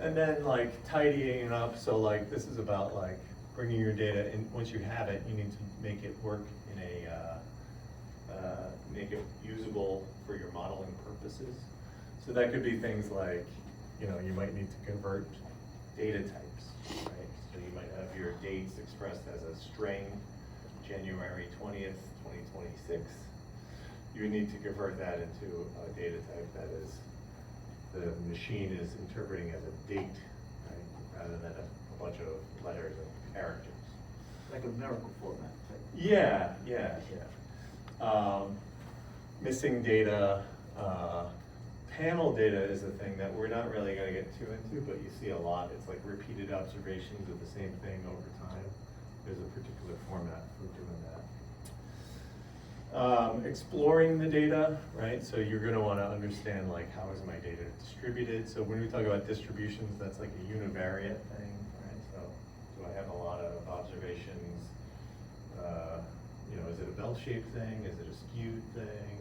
And then like tidying it up, so like this is about like bringing your data in. Once you have it, you need to make it work in make it usable for your modeling purposes. So that could be things like, you know, you might need to convert data types, right? So you might have your dates expressed as a string, January 20th, 2026. You need to convert that into a data type that is, the machine is interpreting as a date, right? Rather than a bunch of letters and characters. Like a numerical format type. Yeah. Missing data, panel data is a thing that we're not really gonna get too into, but you see a lot. It's like repeated observations of the same thing over time. there's a particular format for doing that. Exploring the data, right? So you're gonna wanna understand like, how is my data distributed? So when we talk about distributions, that's like a univariate thing, right? So do I have a lot of observations? You know, is it a bell-shaped thing? Is it a skewed thing?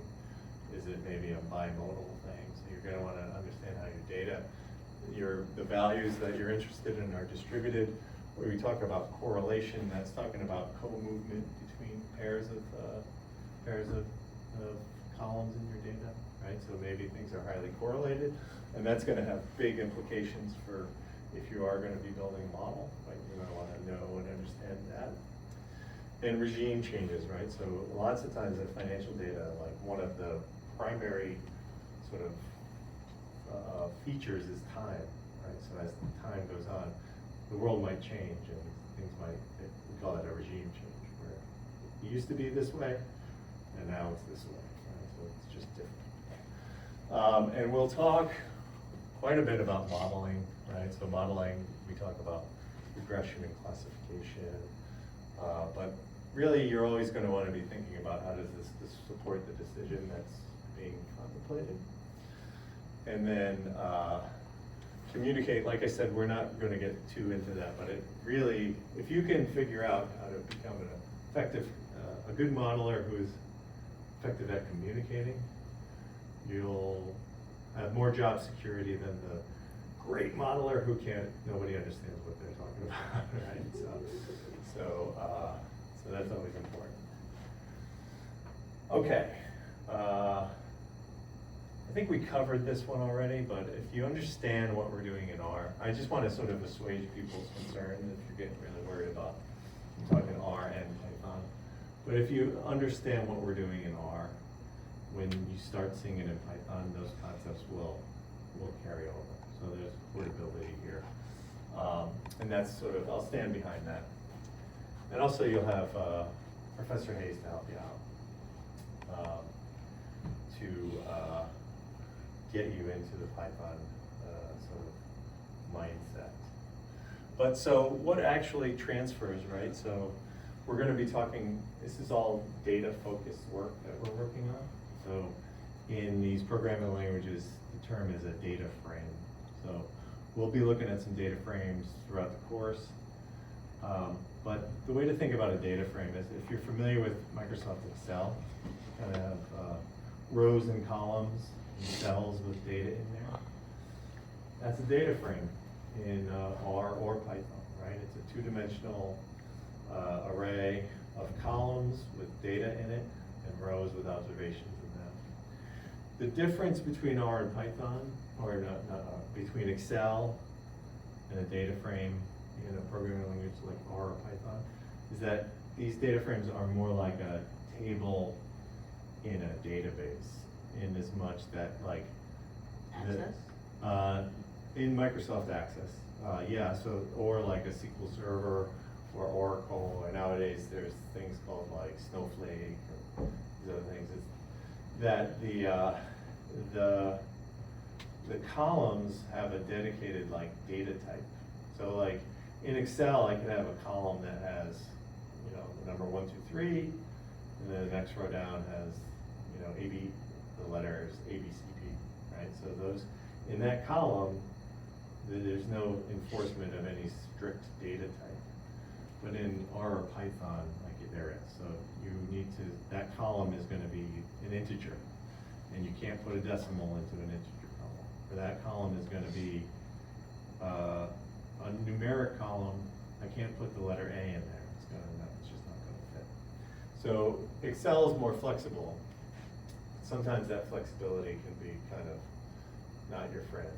Is it maybe a bimodal thing? So you're gonna wanna understand how your data, the values that you're interested in are distributed. When we talk about correlation, that's talking about co-movement between pairs of columns in your data, right? So maybe things are highly correlated, and that's gonna have big implications for if you are gonna be building a model, right? You're gonna wanna know and understand that. And regime changes, right? So lots of times in financial data, like one of the primary sort of features is time, right? So as time goes on, the world might change and things might, we call that a regime change, where it used to be this way and now it's this way, right? So it's just different. And we'll talk quite a bit about modeling, right? So modeling, we talk about regression and classification, but really you're always going to want to be thinking about how does this support the decision that's being contemplated. And then communicate, like I said, we're not going to get too into that, but it really, if you can figure out how to become an effective, a good modeler who is effective at communicating, you'll have more job security than the great modeler who nobody understands what they're talking about, right? So that's always important. Okay. I think we covered this one already, but if you understand what we're doing in R, I just want to sort of assuage people's concern if you're getting really worried about talking R and Python. But if you understand what we're doing in R, when you start seeing it in Python, those concepts will carry over. So there's portability here. And that's sort of, I'll stand behind that. And also you'll have Professor Hayes to help you out to get you into the Python sort of mindset. But so what actually transfers, right? So we're going to be talking, this is all data focused work that we're working on. So in these programming languages, the term is a data frame. So we'll be looking at some data frames throughout the course. But the way to think about a data frame is, if you're familiar with Microsoft Excel, you kind of have rows and columns and cells with data in there. That's a data frame in R or Python, right? It's a two-dimensional array of columns with data in it and rows with observations in them. The difference between R and Python, or not between Excel and a data frame in a programming language like R or Python, is that these data frames are more like a table in a database, in as much that like Access? In Microsoft Access, yeah. So or like a SQL Server or Oracle, or nowadays there's things called like Snowflake or these other things. It's that the columns have a dedicated like data type. So like in Excel, I can have a column that has, you know, the number 1, 2, 3, and then the next row down has, you know, the letters ABCD, right? So those, in that column, there's no enforcement of any strict data type. But in R or Python, like there is. So you need to, that column is going to be an integer, and you can't put a decimal into an integer column. Or that column is going to be a numeric column. I can't put the letter A in there. It's just not going to fit. So Excel is more flexible. Sometimes that flexibility can be kind of not your friend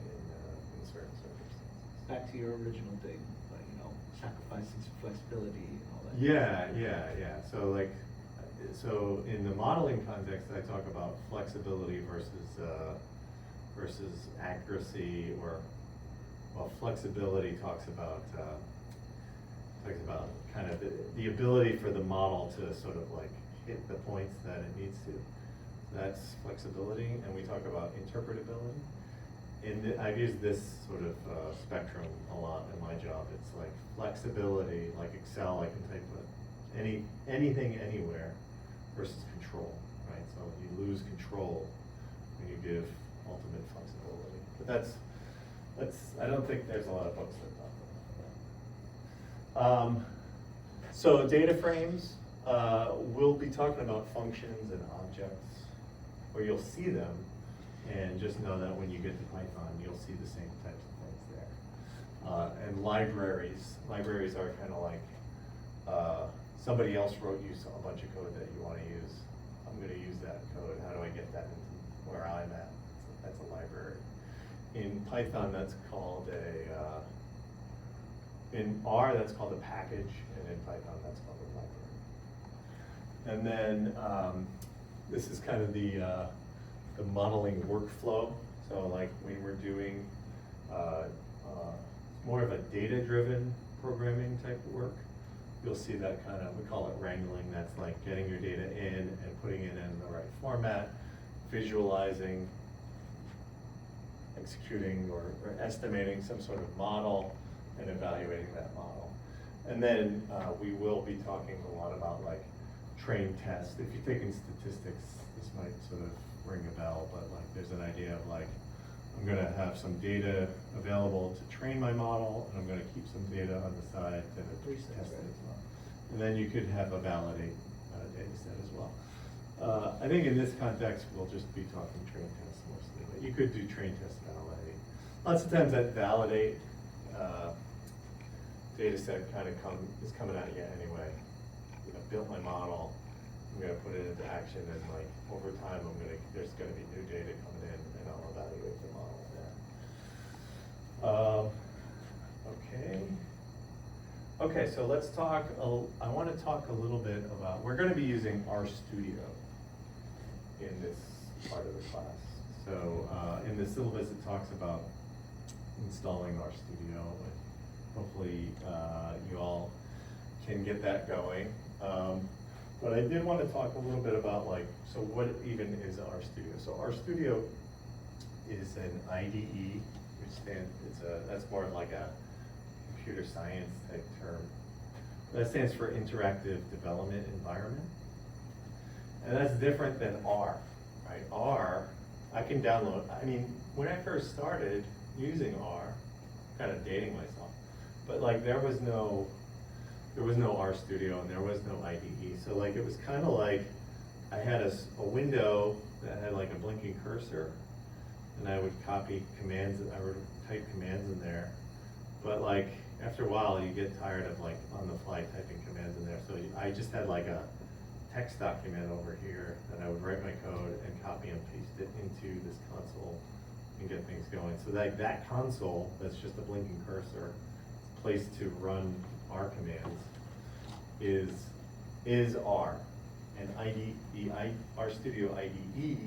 in certain circumstances. Back to your original thing, but sacrificing some flexibility and all that. Yeah. So in the modeling context, I talk about flexibility versus accuracy, or flexibility talks about kind of the ability for the model to sort of like hit the points that it needs to. That's flexibility, and we talk about interpretability. I've used this sort of spectrum a lot in my job. It's like flexibility, like Excel, I can type anything anywhere versus control, right? So you lose control when you give ultimate flexibility. But that's I don't think there's a lot of books that talk about that. So data frames, we'll be talking about functions and objects, where you'll see them, and just know that when you get to Python, you'll see the same types of things there. And libraries are kind of like, somebody else wrote you a bunch of code that you want to use. I'm going to use that code. How do I get that into where I'm at? So that's a library. In Python, that's called in R, that's called a package, and in Python, that's called a library. And then this is kind of the modeling workflow. So like when we're doing more of a data-driven programming type of work, you'll see that kind of, we call it wrangling. That's like getting your data in and putting it in the right format, visualizing, executing or estimating some sort of model, and evaluating that model. And then we will be talking a lot about like train tests. If you're taking statistics, this might sort of ring a bell, but like there's an idea of like, I'm gonna have some data available to train my model, and I'm gonna keep some data on the side to test it as well. And then you could have a validate data set as well. I think in this context, we'll just be talking train tests mostly, but you could do train test validate. Lots of times that validate data set kind of is coming at you anyway. I've built my model, I'm gonna put it into action, and like over time, there's gonna be new data coming in, and I'll evaluate the model there. Okay, so let's talk, I wanna talk a little bit about, we're gonna be using RStudio in this part of the class. So in the syllabus, it talks about installing RStudio, and hopefully you all can get that going. But I did want to talk a little bit about like, so what even is RStudio? So RStudio is an IDE, which that's more like a computer science type term. That stands for Interactive Development Environment. And that's different than R, right? R, I can download, I mean, when I first started using R, kind of dating myself, but like there was no RStudio and there was no IDE. So like it was kind of like I had a window that had like a blinking cursor, and I would copy commands, I would type commands in there. But like after a while you get tired of like on the fly typing commands in there. So I just had like a text document over here that I would write my code and copy and paste it into this console and get things going. So that console, that's just a blinking cursor, place to run R commands, is R. And the RStudio IDE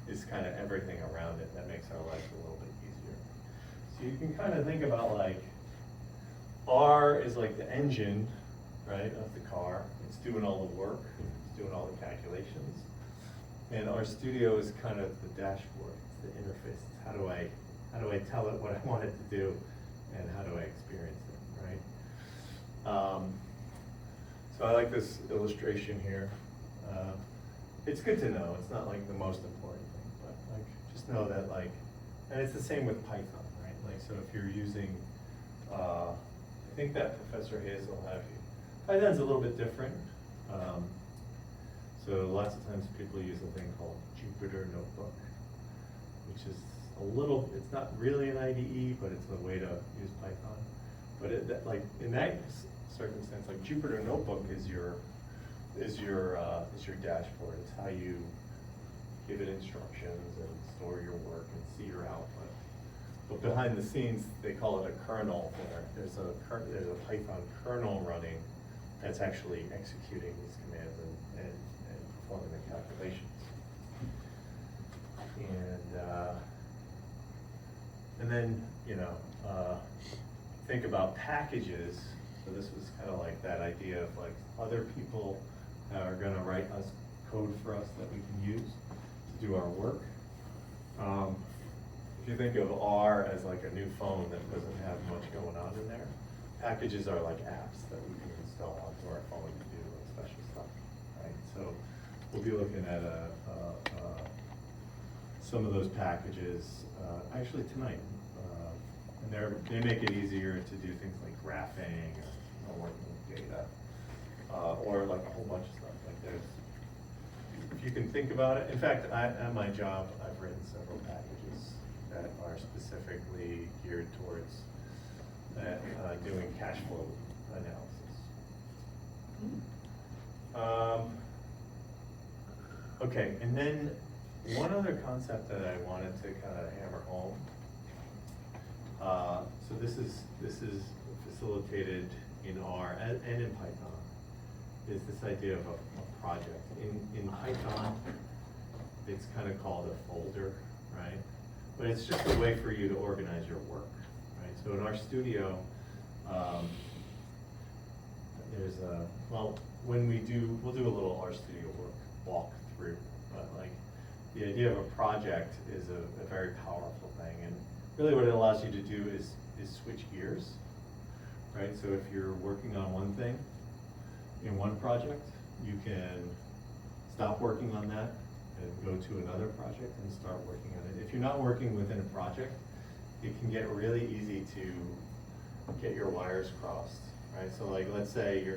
is kind of everything around it that makes our life a little bit easier. So you can kind of think about like, R is like the engine, right, of the car. It's doing all the work, it's doing all the calculations. And RStudio is kind of the dashboard, it's the interface. It's how do I tell it what I want it to do, and how do I experience it, right? So I like this illustration here. It's good to know. It's not like the most important thing, but like just know that like, and it's the same with Python, right? Like so if you're using, I think that Professor Hayes will have you. Python's a little bit different. So lots of times people use a thing called Jupyter Notebook, which is it's not really an IDE, but it's a way to use Python. But like in that circumstance, like Jupyter Notebook is your dashboard. It's how you give it instructions and store your work and see your output. But behind the scenes, they call it a kernel. There's a Python kernel running that's actually executing these commands and performing the calculations. And then, think about packages. So this was kind of like that idea of like other people are going to write us code for us that we can use to do our work. if you think of R as like a new phone that doesn't have much going on in there, packages are like apps that we can install onto our phone to do special stuff, right? So we'll be looking at some of those packages, actually tonight. And they make it easier to do things like graphing, or working with data, or like a whole bunch of stuff. Like if you can think about it, in fact, at my job, I've written several packages that are specifically geared towards doing cash flow analysis. Okay, and then one other concept that I wanted to kind of hammer home. So this is facilitated in R and in Python, is this idea of a project. In Python, it's kind of called a folder, right? But it's just a way for you to organize your work, right? So in RStudio, we'll do a little RStudio walk through, but like the idea of a project is a very powerful thing, and really what it allows you to do is switch gears, right? So if you're working on one thing in one project, you can stop working on that and go to another project and start working on it. If you're not working within a project, it can get really easy to get your wires crossed, right? So like, let's say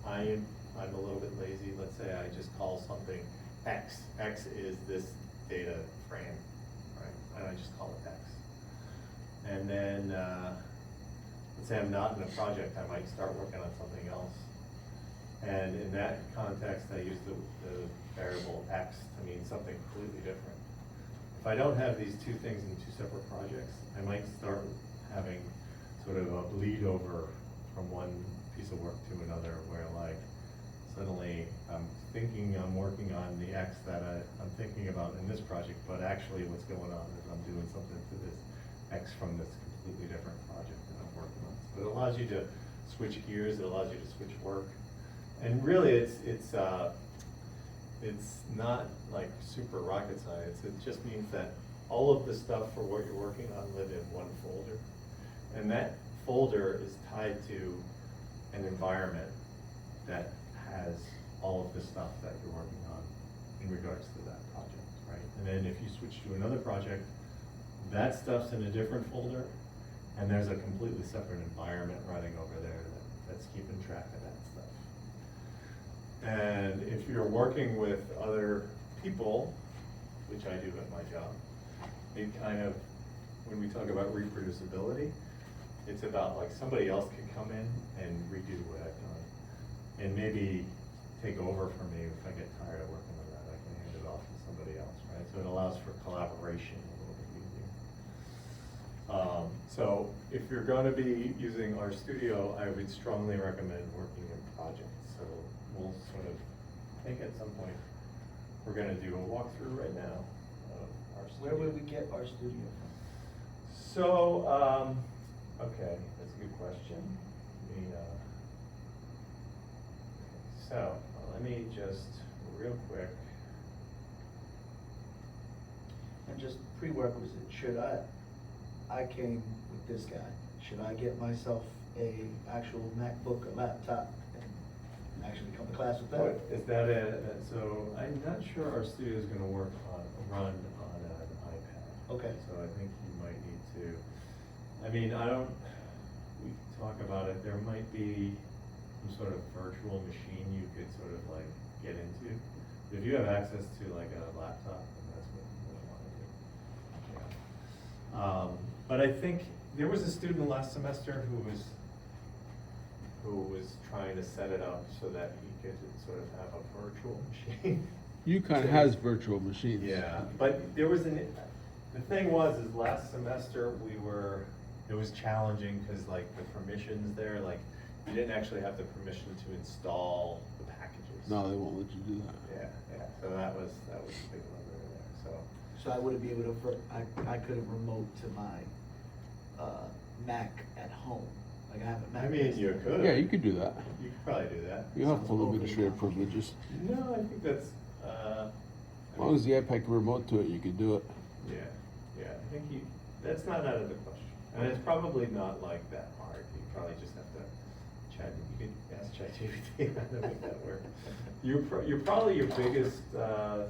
I'm a little bit lazy. Let's say I just call something X. X is this data frame, right? And I just call it X. And then, let's say I'm not in a project, I might start working on something else. And in that context, I use the variable X to mean something completely different. If I don't have these two things in two separate projects, I might start having sort of a bleed over from one piece of work to another, where like suddenly I'm thinking I'm working on the X that I'm thinking about in this project, but actually what's going on is I'm doing something to this X from this completely different project that I'm working on. So it allows you to switch gears, it allows you to switch work. And really it's not like super rocket science. It just means that all of the stuff for what you're working on live in one folder. And that folder is tied to an environment that has all of the stuff that you're working on in regards to that project, right? And then if you switch to another project, that stuff's in a different folder, and there's a completely separate environment running over there that's keeping track of that stuff. And if you're working with other people, which I do at my job, it kind of, when we talk about reproducibility, it's about like somebody else can come in and redo what I've done, and maybe take over for me if I get tired of working on that. I can hand it off to somebody else, right? So it allows for collaboration a little bit easier. So if you're going to be using RStudio, I would strongly recommend working in projects. So we'll sort of, I think at some point, we're going to do a walkthrough right now of RStudio. Where would we get RStudio from? So, okay, that's a good question. Let me just, real quick. And just pre-requisite, I came with this guy, should I get myself a actual MacBook or laptop and actually come to class with that? Is that so I'm not sure RStudio is going to run on an iPad. Okay. So I think you might need to, we can talk about it, there might be some sort of virtual machine you could sort of like get into. If you have access to like a laptop, then that's what you really want to do. Yeah. But I think there was a student last semester who was trying to set it up so that he could sort of have a virtual machine. UConn has virtual machines. Yeah, but the thing is last semester it was challenging because like the permissions there, like you didn't actually have the permission to install the packages. No, they won't let you do that. Yeah, so that was a big one there, So I wouldn't be able to, I couldn't remote to my Mac at home, like I have a Mac. I mean, you could. Yeah, you could do that. You could probably do that. You have Sounds full overly administrative complicated. privileges. No, I think that's, As long as the iPad can remote to it, you could do it. yeah, think that's not out of the question. And it's probably not like that hard. You probably just have to chat, you could ask ChatGPT how to make that work. You're probably your biggest,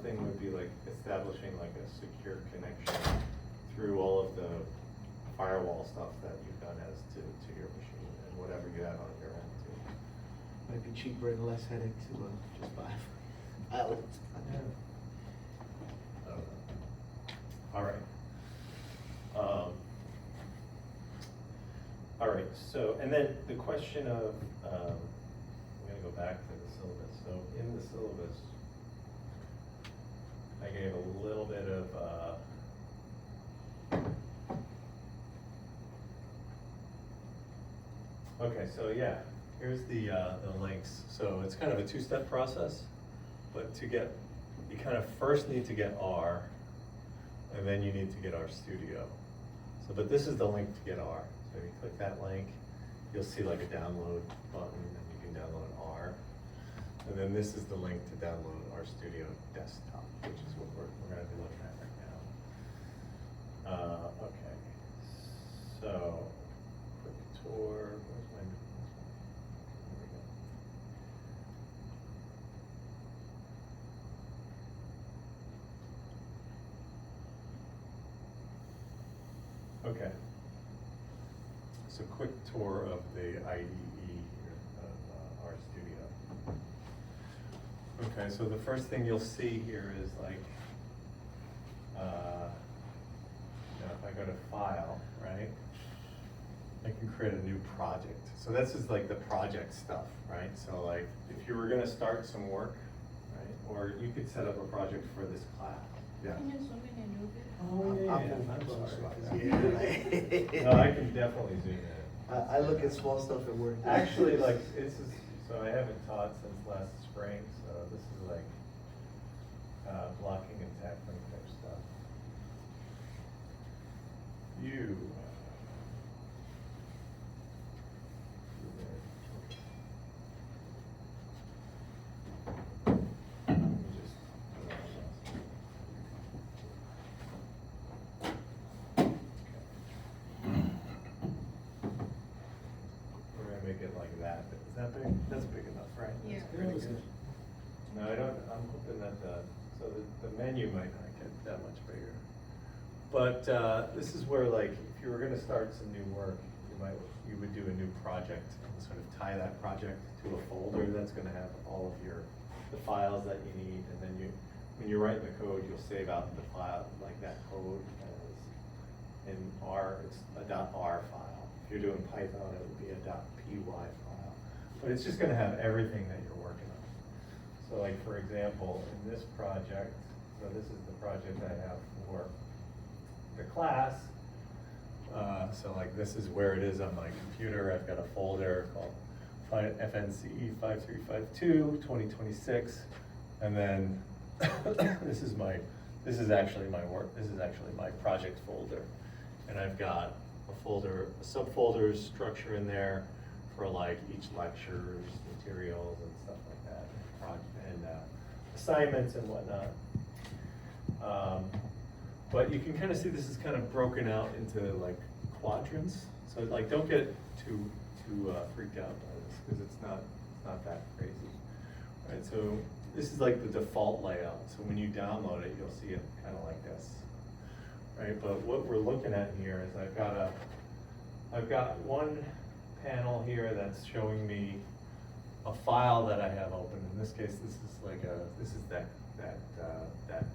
thing would be like establishing like a secure connection through all of the firewall stuff that you've done as to your machine and whatever you have on your end too. Might be cheaper and less headache to just buy Island. I don't know. All right. All right, so, and then the question of, I'm gonna go back to the syllabus. So in the syllabus, I gave a little bit of, okay, so yeah, here's the links. So it's kind of a two-step process, but you kind of first need to get R, and then you need to get RStudio. So, but this is the link to get R. So you click that link, you'll see like a download button, and you can download R. And then this is the link to download RStudio Desktop, which is what we're gonna be looking at right now. Okay, so, quick tour, where's my, here we go. Okay. So quick tour of the IDE here of RStudio. Okay, so the first thing you'll see here is like, if I go to File, right? I can create a new project. So this is like the project stuff, right? So like, if you were gonna start some work, right? Or you could set up a project for this class. Yeah. Can you zoom in a little bit? Oh, yeah, I'll yeah, move I'm closer, sorry about 'cause that. you- No, I can definitely zoom in. I look at small stuff at work. Actually, like, this is, so I haven't taught since last spring, so this is like, blocking and tackling type stuff. You. Let me just- We're gonna make it like that. Is that big? That's big enough, right? Yeah. That's pretty good. No, I don't, I'm hoping that so the menu might not get that much bigger. But, this is where like, if you were gonna start some new work, you would do a new project and sort of tie that project to a folder that's gonna have all of the files that you need, and then when you write the code, you'll save out the file, like that code as in R, it's a .r file. If you're doing Python, it would be a .py file. But it's just gonna have everything that you're working on. So like, for example, in this project, so this is the project I have for the class. So like, this is where it is on my computer. I've got a folder called FNCE 5352 2026, and then this is actually my work. This is actually my project folder, and I've got a subfolders structure in there for like each lecture's materials and stuff like that, and assignments and whatnot. But you can kind of see this is kind of broken out into like quadrants. So like, don't get too freaked out by this, because it's not that crazy, right? So this is like the default layout. So when you download it, you'll see it kind of like this, right? But what we're looking at here is I've got one panel here that's showing me a file that I have open. In this case, this is that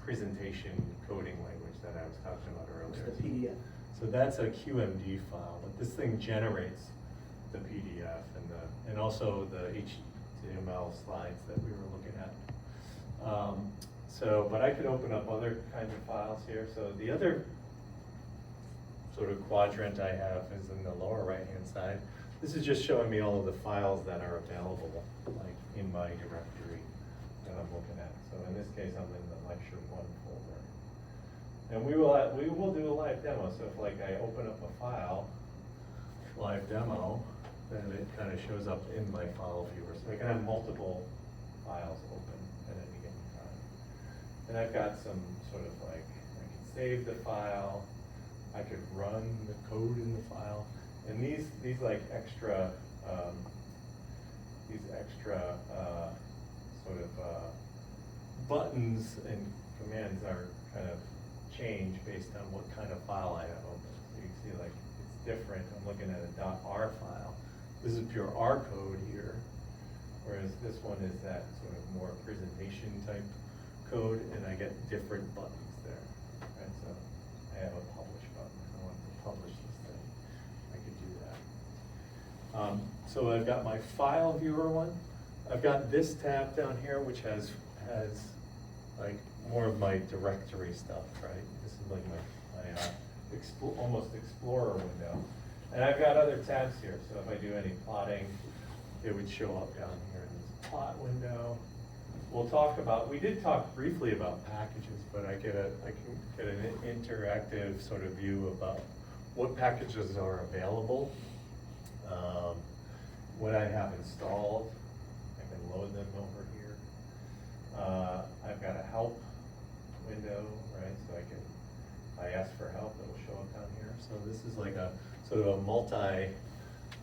presentation coding language that I was talking about earlier. It's the PDF. So that's a QMD file, but this thing generates the PDF and also the HTML slides that we were looking at. But I could open up other kinds of files here. So the other sort of quadrant I have is in the lower right-hand side. This is just showing me all of the files that are available, like in my directory that I'm looking at. So in this case, I'm in the lecture 1 folder. And we will do a live demo. So if like I open up a file, live demo, then it kind of shows up in my file viewer. So I can have multiple files open at any given time. And I've got some sort of like, I can save the file, I could run the code in the file. And these like extra, sort of, buttons and commands are kind of change based on what kind of file I have open. So you can see like it's different. I'm looking at a .r file. This is pure R code here, whereas this one is that sort of more presentation type code, and I get different buttons there. Right? So I have a publish button. If I want to publish this thing, I could do that. So I've got my file viewer one. I've got this tab down here, which has like more of my directory stuff, right? This is like my almost Explorer window. And I've got other tabs here, so if I do any plotting, it would show up down here in this plot window. We did talk briefly about packages, but I can get an interactive sort of view about what packages are available, what I have installed. I can load them over here. I've got a help window, right? So if I ask for help, it will show up down here. So this is like a sort of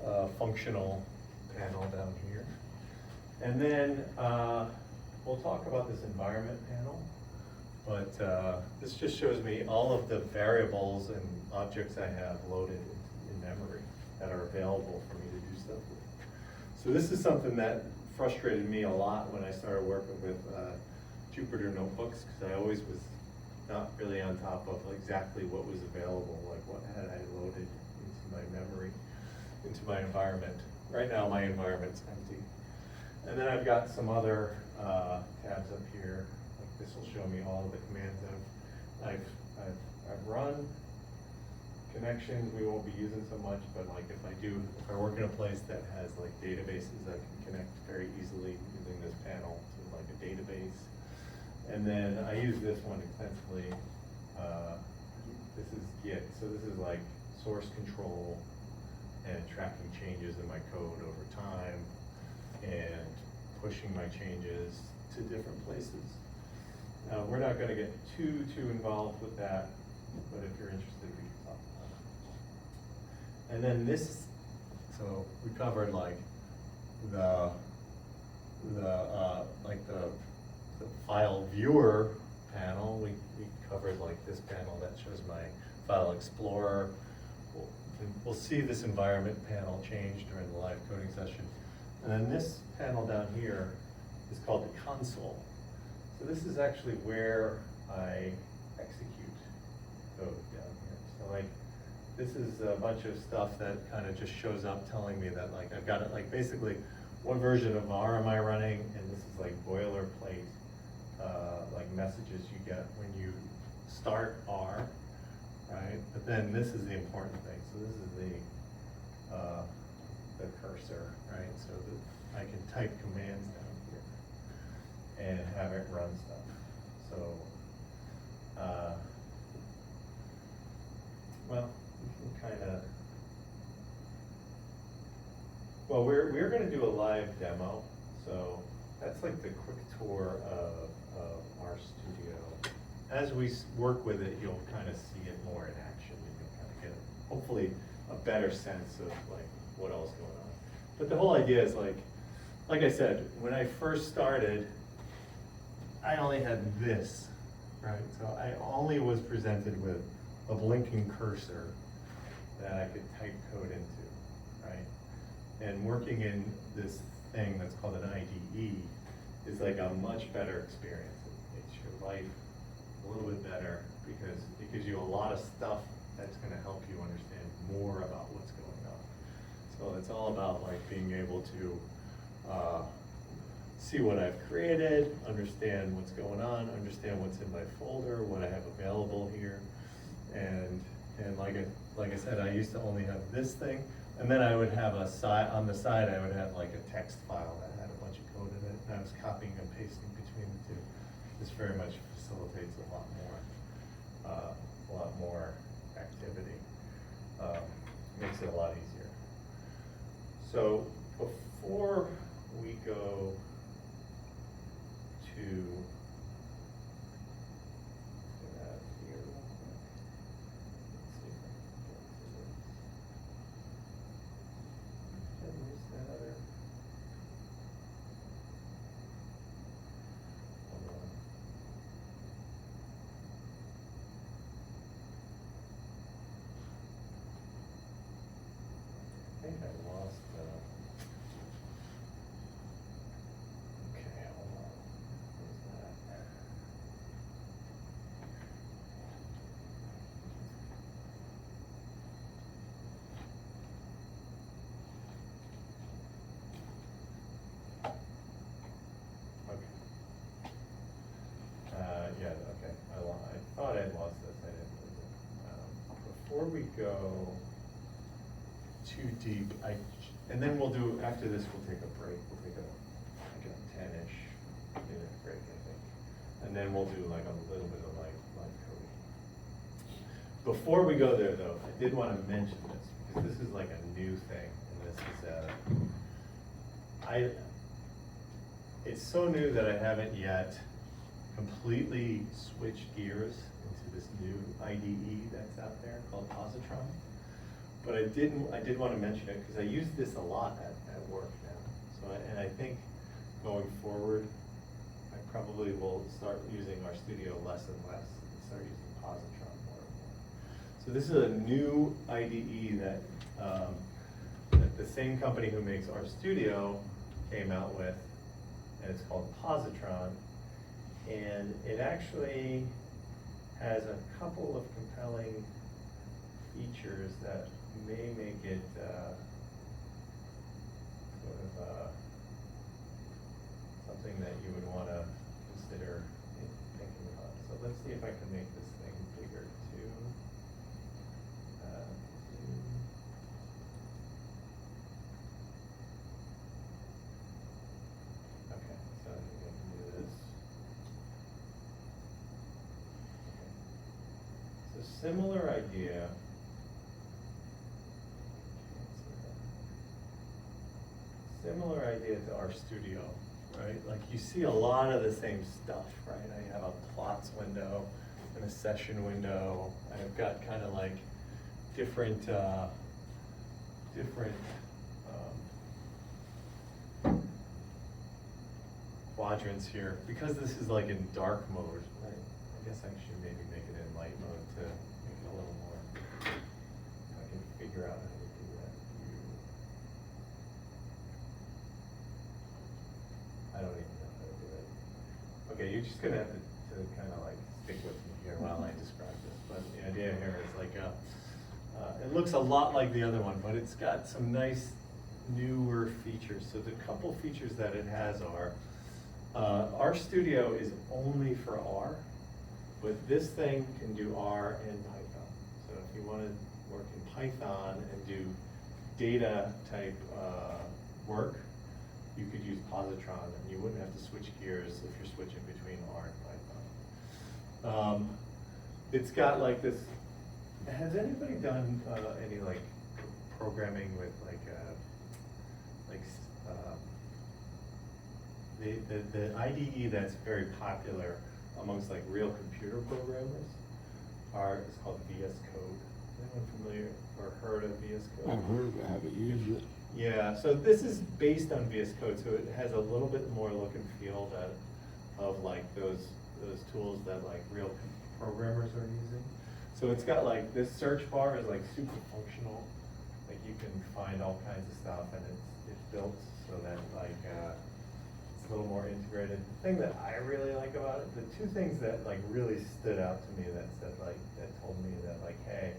a functional panel down here. And then we'll talk about this environment panel, but this just shows me all of the variables and objects I have loaded in memory that are available for me to do stuff with. So this is something that frustrated me a lot when I started working with Jupyter Notebooks, because I always was not really on top of exactly what was available, like what had I loaded into my memory, into my environment. Right now my environment's empty. And then I've got some other tabs up here. Like this will show me all of the commands I've run. Connections we won't be using so much, but like if I work in a place that has like databases, I can connect very easily using this panel to like a database. And then I use this one extensively. This is Git, so this is like source control and tracking changes in my code over time and pushing my changes to different places. Now, we're not going to get too involved with that, but if you're interested, we can talk about it. And then this, so we covered like the file viewer panel. We covered like this panel that shows my file explorer. We'll see this environment panel change during the live coding session. And then this panel down here is called the console. So this is actually where I execute code down here. So like, this is a bunch of stuff that kind of just shows up telling me that like, I've got it like basically one version of R am I running, and this is like boilerplate, like messages you get when you start R, right? But then this is the important thing. So this is the cursor, right? So that I can type commands down here and have it run stuff. So, well, we can kind of, well, we're going to do a live demo. So that's like the quick tour of RStudio. As we work with it, you'll kind of see it more in action, and you'll kind of get hopefully a better sense of like what else is going on. But the whole idea is like I said, when I first started, I only had this, right? So I only was presented with a blinking cursor that I could type code into, right? And working in this thing that's called an IDE is like a much better experience. It makes your life a little bit better because it gives you a lot of stuff that's going to help you understand more about what's going on. So it's all about like being able to see what I've created, understand what's going on, understand what's in my folder, what I have available here, and like I said, I used to only have this thing, and then I would have on the side I would have like a text file that had a bunch of code in it, and I was copying and pasting between the two. This very much facilitates a lot more activity. Makes it a lot easier. So before we go to get out of here real quick. Let's see if had lost this, I didn't lose it. Before we go too deep, and then we'll do, after this, we'll take a break, we'll take like a 10-ish minute break, I think. And then we'll do like a little bit of like live coding. Before we go there though, I did want to mention this, because this is like a new thing, and this is, it's so new that I haven't yet completely switched gears into this new IDE that's out there called Positron. But I did want to mention it because I use this a lot at work now. So, and I think going forward, I probably will start using RStudio less and less and start using Positron more and more. So this is a new IDE that the same company who makes RStudio came out with, and it's called Positron. And it actually has a couple of compelling features that may make it something that you would want to consider thinking about. So let's see if I can make this thing bigger too. Okay, so I think I can do this. Okay. So similar idea. Similar idea to RStudio, right? Like you see a lot of the same stuff, right? I have a plots window and a session window. I've got kind of like different quadrants here. Because this is like in dark mode, right? I guess I should maybe make it in light mode to make it a little more, if I can figure out how to do that. I don't even know how to do it. Okay, you're just gonna have to kind of like stick with me here while I describe this. But the idea here is like, it looks a lot like the other one, but it's got some nice newer features. So the couple features that it has are, RStudio is only for R, but this thing can do R and Python. So if you want to work in Python and do data type work, you could use Positron, and you wouldn't have to switch gears if you're switching between R and Python. It's got like this. Has anybody done any like programming with like the IDE that's very popular amongst like real computer programmers is called VS Code. Anyone familiar or heard of VS Code? I've heard of it, I haven't used it. Yeah, so this is based on VS Code, so it has a little bit more look and feel of like those tools that like real programmers are using. So it's got like this search bar is like super functional, like you can find all kinds of stuff, and it's built so that like it's a little more integrated. The thing that I really like about it, the two things that like really stood out to me that told me that like, hey,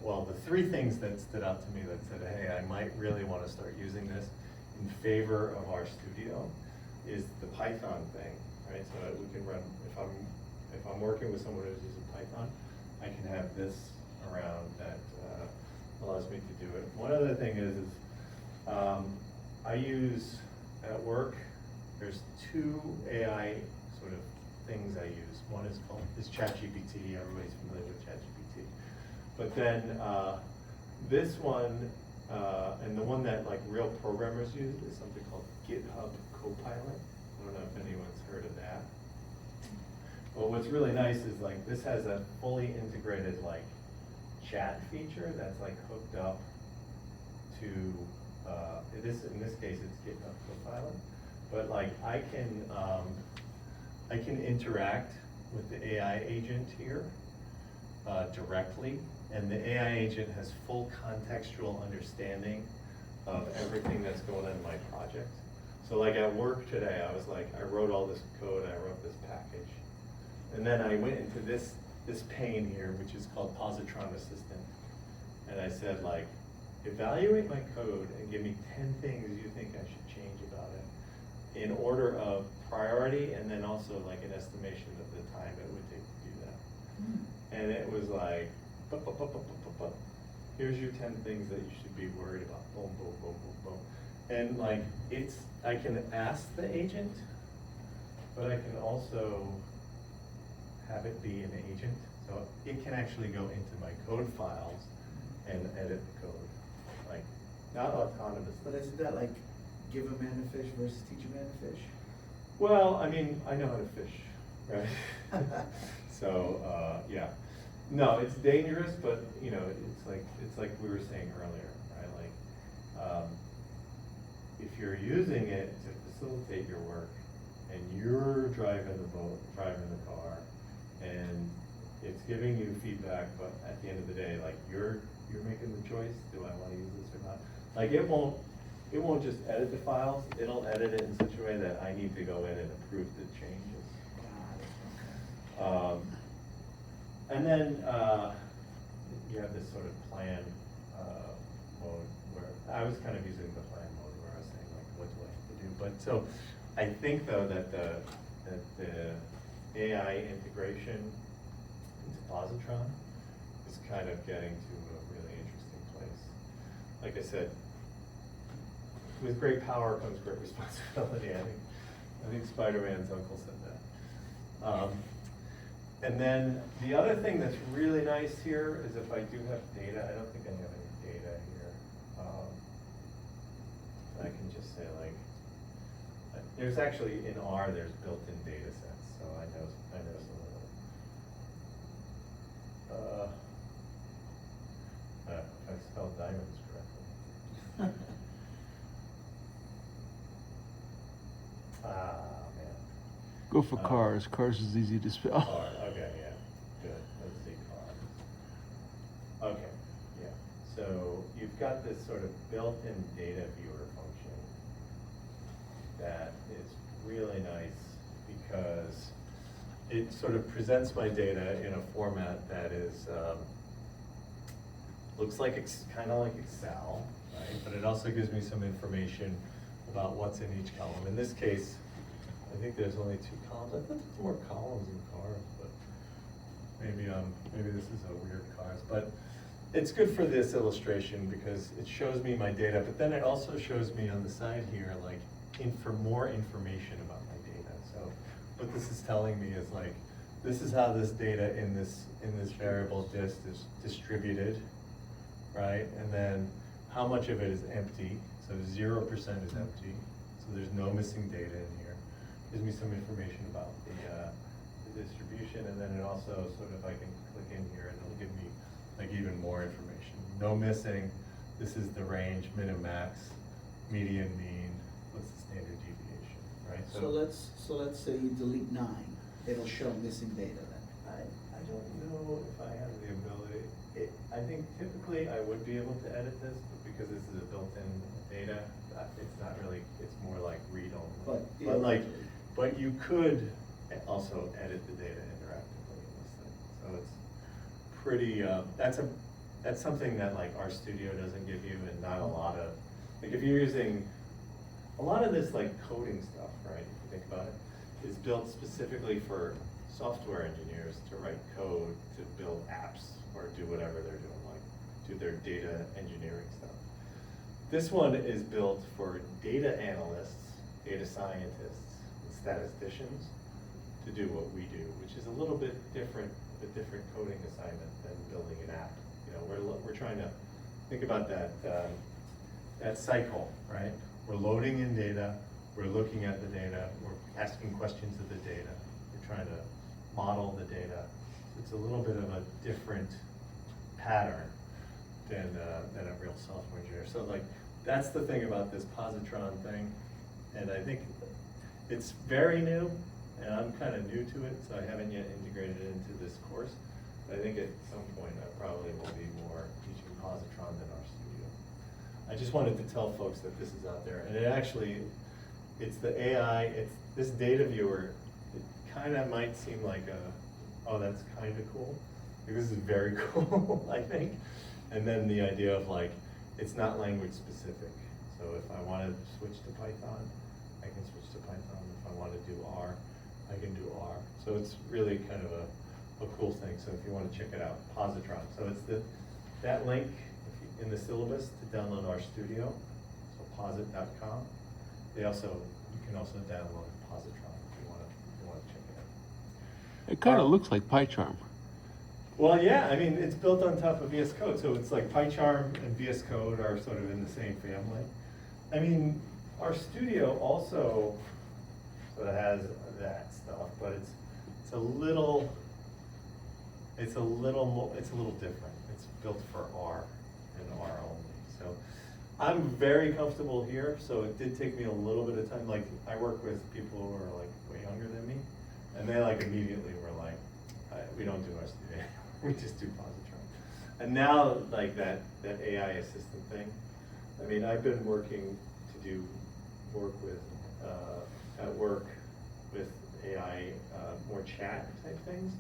well, the three things that stood out to me that said, hey, I might really want to start using this in favor of RStudio is the Python thing, right? So that we can run, if I'm working with someone who's using Python, I can have this around that allows me to do it. One other thing is I use at work, there's two AI sort of things I use. One is ChatGPT, everybody's familiar with ChatGPT. But then this one, and the one that like real programmers use is something called GitHub Copilot. I don't know if anyone's heard of that. Well, what's really nice is like this has a fully integrated like chat feature that's like hooked up to in this case it's GitHub Copilot, but like I can interact with the AI agent here directly, and the AI agent has full contextual understanding of everything that's going on in my project. So like at work today, I was like, I wrote all this code, I wrote this package. And then I went into this pane here, which is called Positron Assistant. And I said like, evaluate my code and give me 10 things you think I should change about it in order of priority, and then also like an estimation of the time it would take to do that. and it was like, bup, bup, bup, bup, bup, bup, bup. Here's your 10 things that you should be worried about, boom, boom, boom, boom, boom. And like, I can ask the agent, but I can also have it be an agent. So it can actually go into my code files and edit the code, like, not autonomous. But isn't that like give a man a fish versus teach a man to fish? Well, I mean, I know how to fish, right? So, yeah. No, it's dangerous, but, you know, it's like we were saying earlier, right? Like, if you're using it to facilitate your work, and you're driving the boat, driving the car, and it's giving you feedback, but at the end of the day, like, you're making the choice, do I wanna use this or not? Like, it won't just edit the files, it'll edit it in such a way that I need to go in and approve the changes. Got it, And then, you have this sort of plan, mode where, I was kind of using the plan mode where I was saying like, what do I have to do? But, so, I think though that the AI integration into Positron is kind of getting to a really interesting place. Like I said, with great power comes great responsibility. I think Spider-Man's uncle said that. And then the other thing that's really nice here is if I do have data, I don't think I have any data here. I can just say like, there's actually in R, there's built-in data sets, so I know some of them. If I spelled diamonds correctly. Ah, man. Go for cars. Cars is easy to spell. Car, okay, yeah, good, let's see, cars. Okay, yeah, so you've got this sort of built-in data viewer function that is really nice because it sort of presents my data in a format that is, looks like, kind of like Excel, right? But it also gives me some information about what's in each column. In this case, I think there's only 2 columns. I thought there's more columns in cars, but maybe this is a weird cars. But it's good for this illustration because it shows me my data, but then it also shows me on the side here, like, for more information about my data. So what this is telling me is like, this is how this data in this variable dist is distributed, right? And then how much of it is empty. So 0% is empty. So there's no missing data in here. Gives me some information about the distribution, and then it also sort of, I can click in here and it'll give me like even more information. No missing, this is the range, min and max, median, mean, what's the standard deviation, right? So let's say you delete 9, it'll show missing data then. I don't know if I have the ability. I think typically I would be able to edit this, but because this is a built-in data, it's not really, it's more like read-only. But you could also edit the data interactively in this thing. So it's pretty, that's something that like RStudio doesn't give you, and not a lot of, like if you're using, a lot of this like coding stuff, right, if you think about it, is built specifically for software engineers to write code to build apps or do whatever they're doing, like do their data engineering stuff. This one is built for data analysts, data scientists, and statisticians to do what we do, which is a little bit different, a different coding assignment than building an app. You know, we're trying to think about that cycle, right? We're loading in data, we're looking at the data, we're asking questions of the data, we're trying to model the data. So it's a little bit of a different pattern than a real software engineer. So like, that's the thing about this positron thing, and I think it's very new, and I'm kind of new to it, so I haven't yet integrated it into this course. But I think at some point I probably will be more teaching positron than RStudio. I just wanted to tell folks that this is out there, and it actually, it's the AI, it's this data viewer. It kind of might seem like oh, that's kind of cool. Like, this is very cool, I think. And then the idea of like, it's not language specific. So if I want to switch to Python, I can switch to Python. If I want to do R, I can do R. So it's really kind of a a cool thing, so if you wanna check it out, Positron. So it's that link in the syllabus to download our studio, so posit.com. You can also download Positron if you wanna check it out. It kind of looks like PyCharm. Well, yeah, I mean, it's built on top of VS Code, so it's like PyCharm and VS Code are sort of in the same family. I mean, our studio also sort of has that stuff, but it's a little different. It's built for R and R only. So I'm very comfortable here, so it did take me a little bit of time. Like, I work with people who are like way younger than me, and they like immediately were like, we don't do our studio, we just do Positron. And now, like that AI assistant thing, I mean, I've been working to do work with, at work with AI, more chat type things.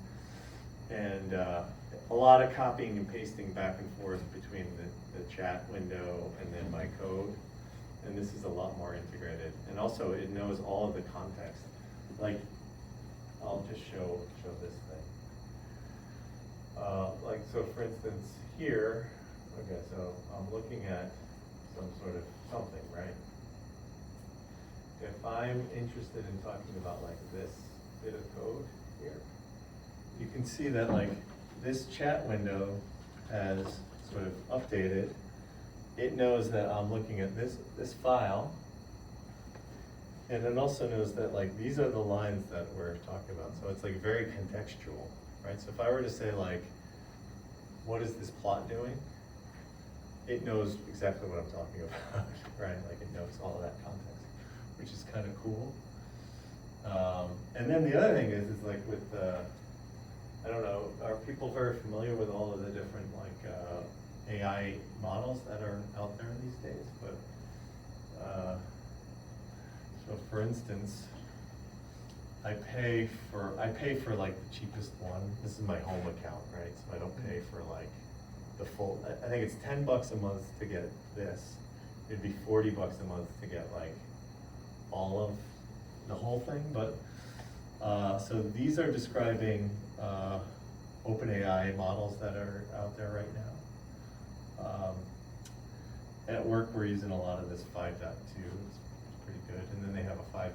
And a lot of copying and pasting back and forth between the chat window and then my code. And this is a lot more integrated. And also it knows all of the context. Like, I'll just show this thing. Like, so for instance, here, okay, so I'm looking at some sort of something, right? If I'm interested in talking about like this bit of code here, you can see that like this chat window has sort of updated. It knows that I'm looking at this file, and it also knows that like these are the lines that we're talking about. So it's like very contextual, right? So if I were to say like, what is this plot doing? It knows exactly what I'm talking about, right? Like it knows all of that context, which is kind of cool. And then the other thing is like with, I don't know, are people very familiar with all of the different like AI models that are out there these days? But so for instance, I pay for like the cheapest one. This is my home account, right? So I don't pay for like the full. I think it's $10 a month to get this. It'd be $40 a month to get like all of the whole thing. But so these are describing OpenAI models that are out there right now. At work, we're using a lot of this 5.2. It's pretty good. And then they have a 5.2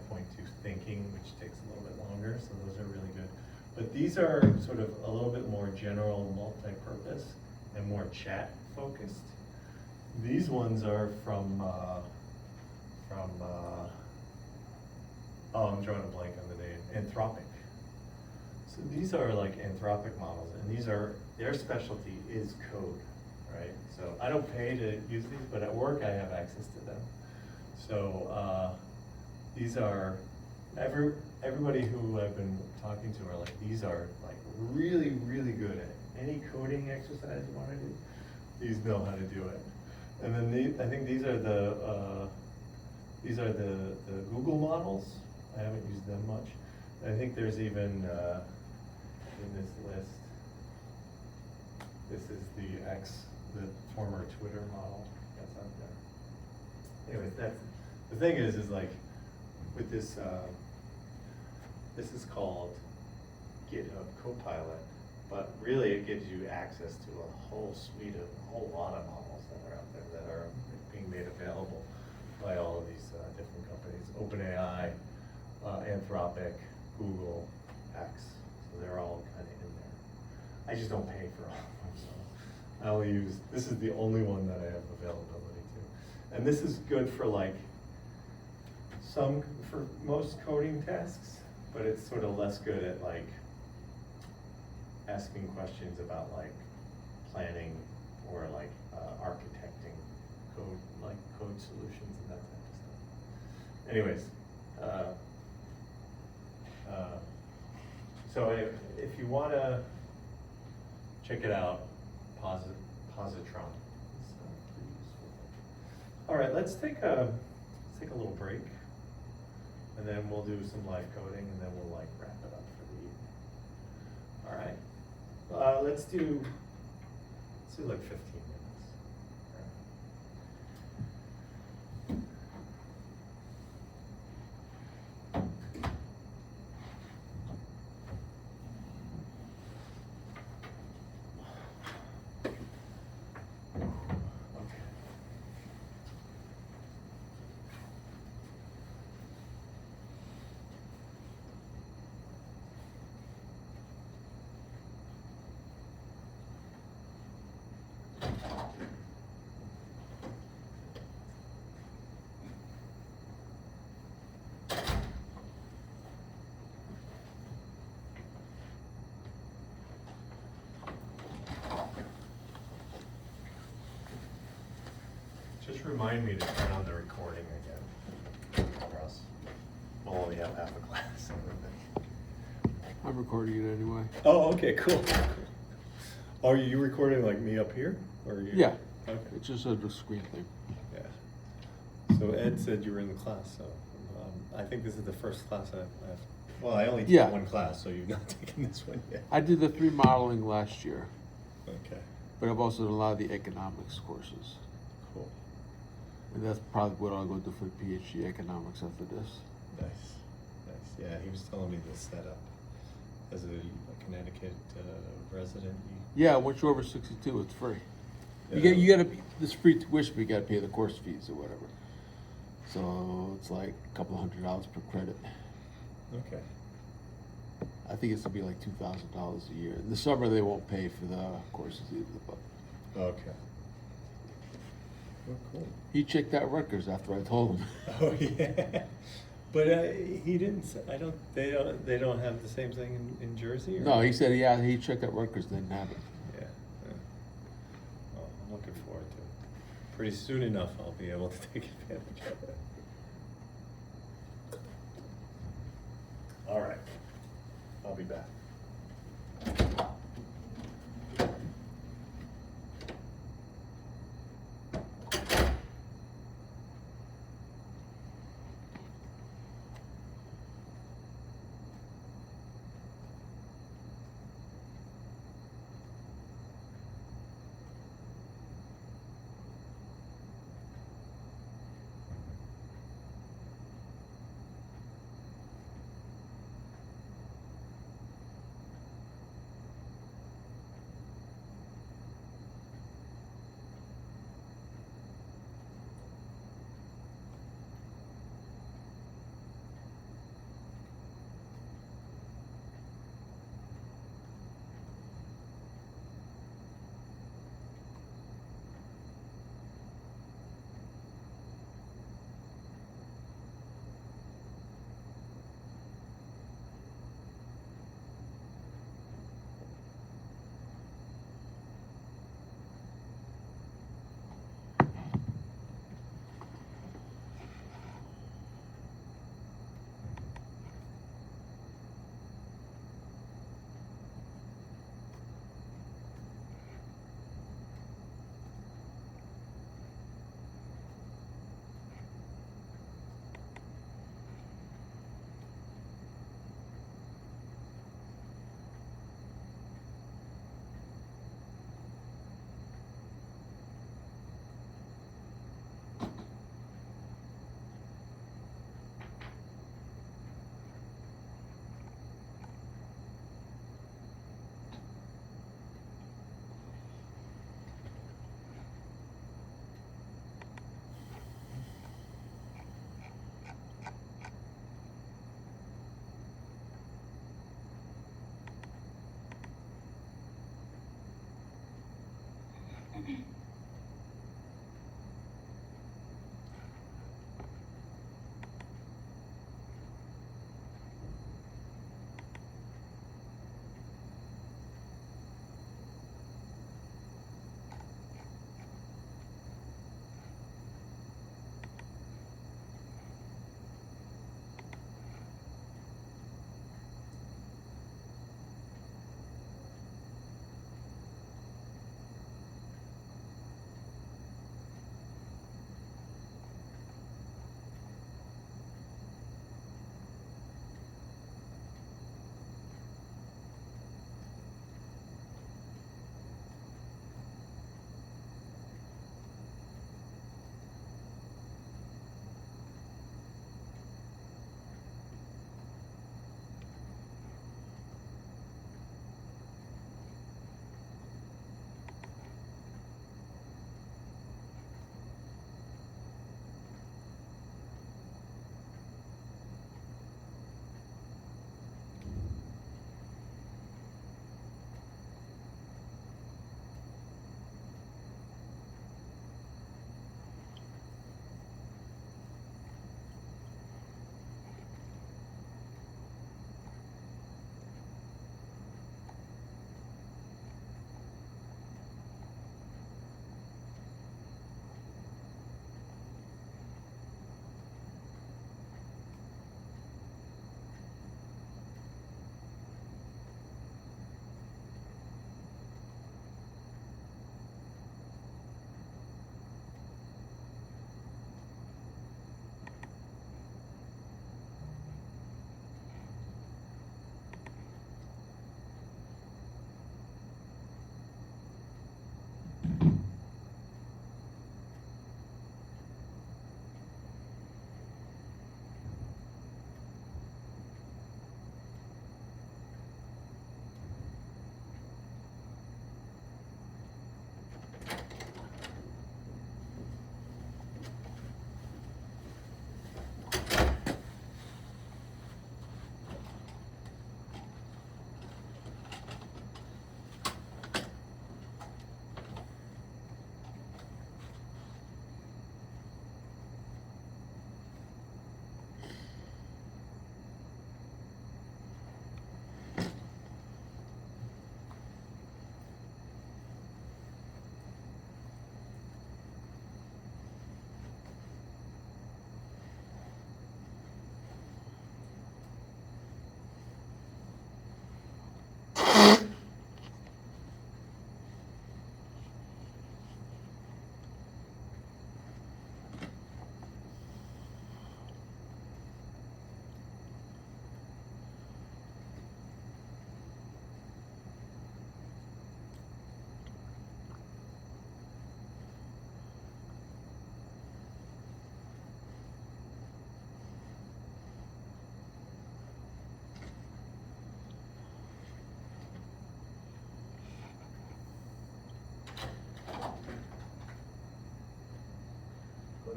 thinking, which takes a little bit longer. So those are really good. But these are sort of a little bit more general, multi-purpose, and more chat focused. These ones are from oh, I'm drawing a blank on the name, Anthropic. So these are like Anthropic models, and these are, their specialty is code, right? So I don't pay to use these, but at work I have access to them. So these are, everybody who I've been talking to are like, these are like really, really good at any coding exercise you want to do. These know how to do it. And then I think these are the Google models. I haven't used them much. I think there's even in this list. This is the former Twitter model that's out there. Anyways, the thing is like with this. This is called GitHub Copilot, but really it gives you access to a whole lot of models that are out there that are being made available by all of these different companies. OpenAI, Anthropic, Google, X, so they're all kind of in there. I just don't pay for all of them, so I only use, this is the only one that I have availability to. And this is good for like for most coding tasks, but it's sort of less good at like asking questions about like planning or like architecting code solutions and that type of stuff. Anyways, so if you want to check it out, Positron. It's pretty useful. All right, let's take a little break, and then we'll do some live coding, and then we'll like wrap it up for the evening. All right, let's do like 15 minutes. remind me to turn on the recording again, Russ. We'll only have half a class. I'm recording it anyway. Oh, okay, cool. Are you recording like me up here, or are you? Yeah, Okay. it's just a screen thing. Yeah. So Ed said you were in the class, so I think this is the first class I've well, I only took Yeah. one class, so you've not taken this one yet. I did the 3 modeling last year, Okay, but I've also done a lot of the economics courses. cool. And that's probably what I'll go do for PhD economics after this. Nice, nice. Yeah, he was telling me the setup. As a Connecticut resident, Yeah, once you're over 62, it's free. Yeah. You gotta, this free tuition, but you gotta pay the course fees or whatever. So it's like a couple $100 per credit. Okay. I think it's gonna be like $2,000 a year. In the summer, they won't pay for the courses either, but Okay. Oh, cool. he checked out Rutgers after I told him. Oh yeah. But he didn't. I don't. They don't. They don't have the same thing in Jersey. Or? No, he said, yeah, he checked out Rutgers, didn't have it. Yeah. Yeah. Well, I'm looking forward to it. Pretty soon enough, I'll be able to take advantage of it. All right. I'll be back.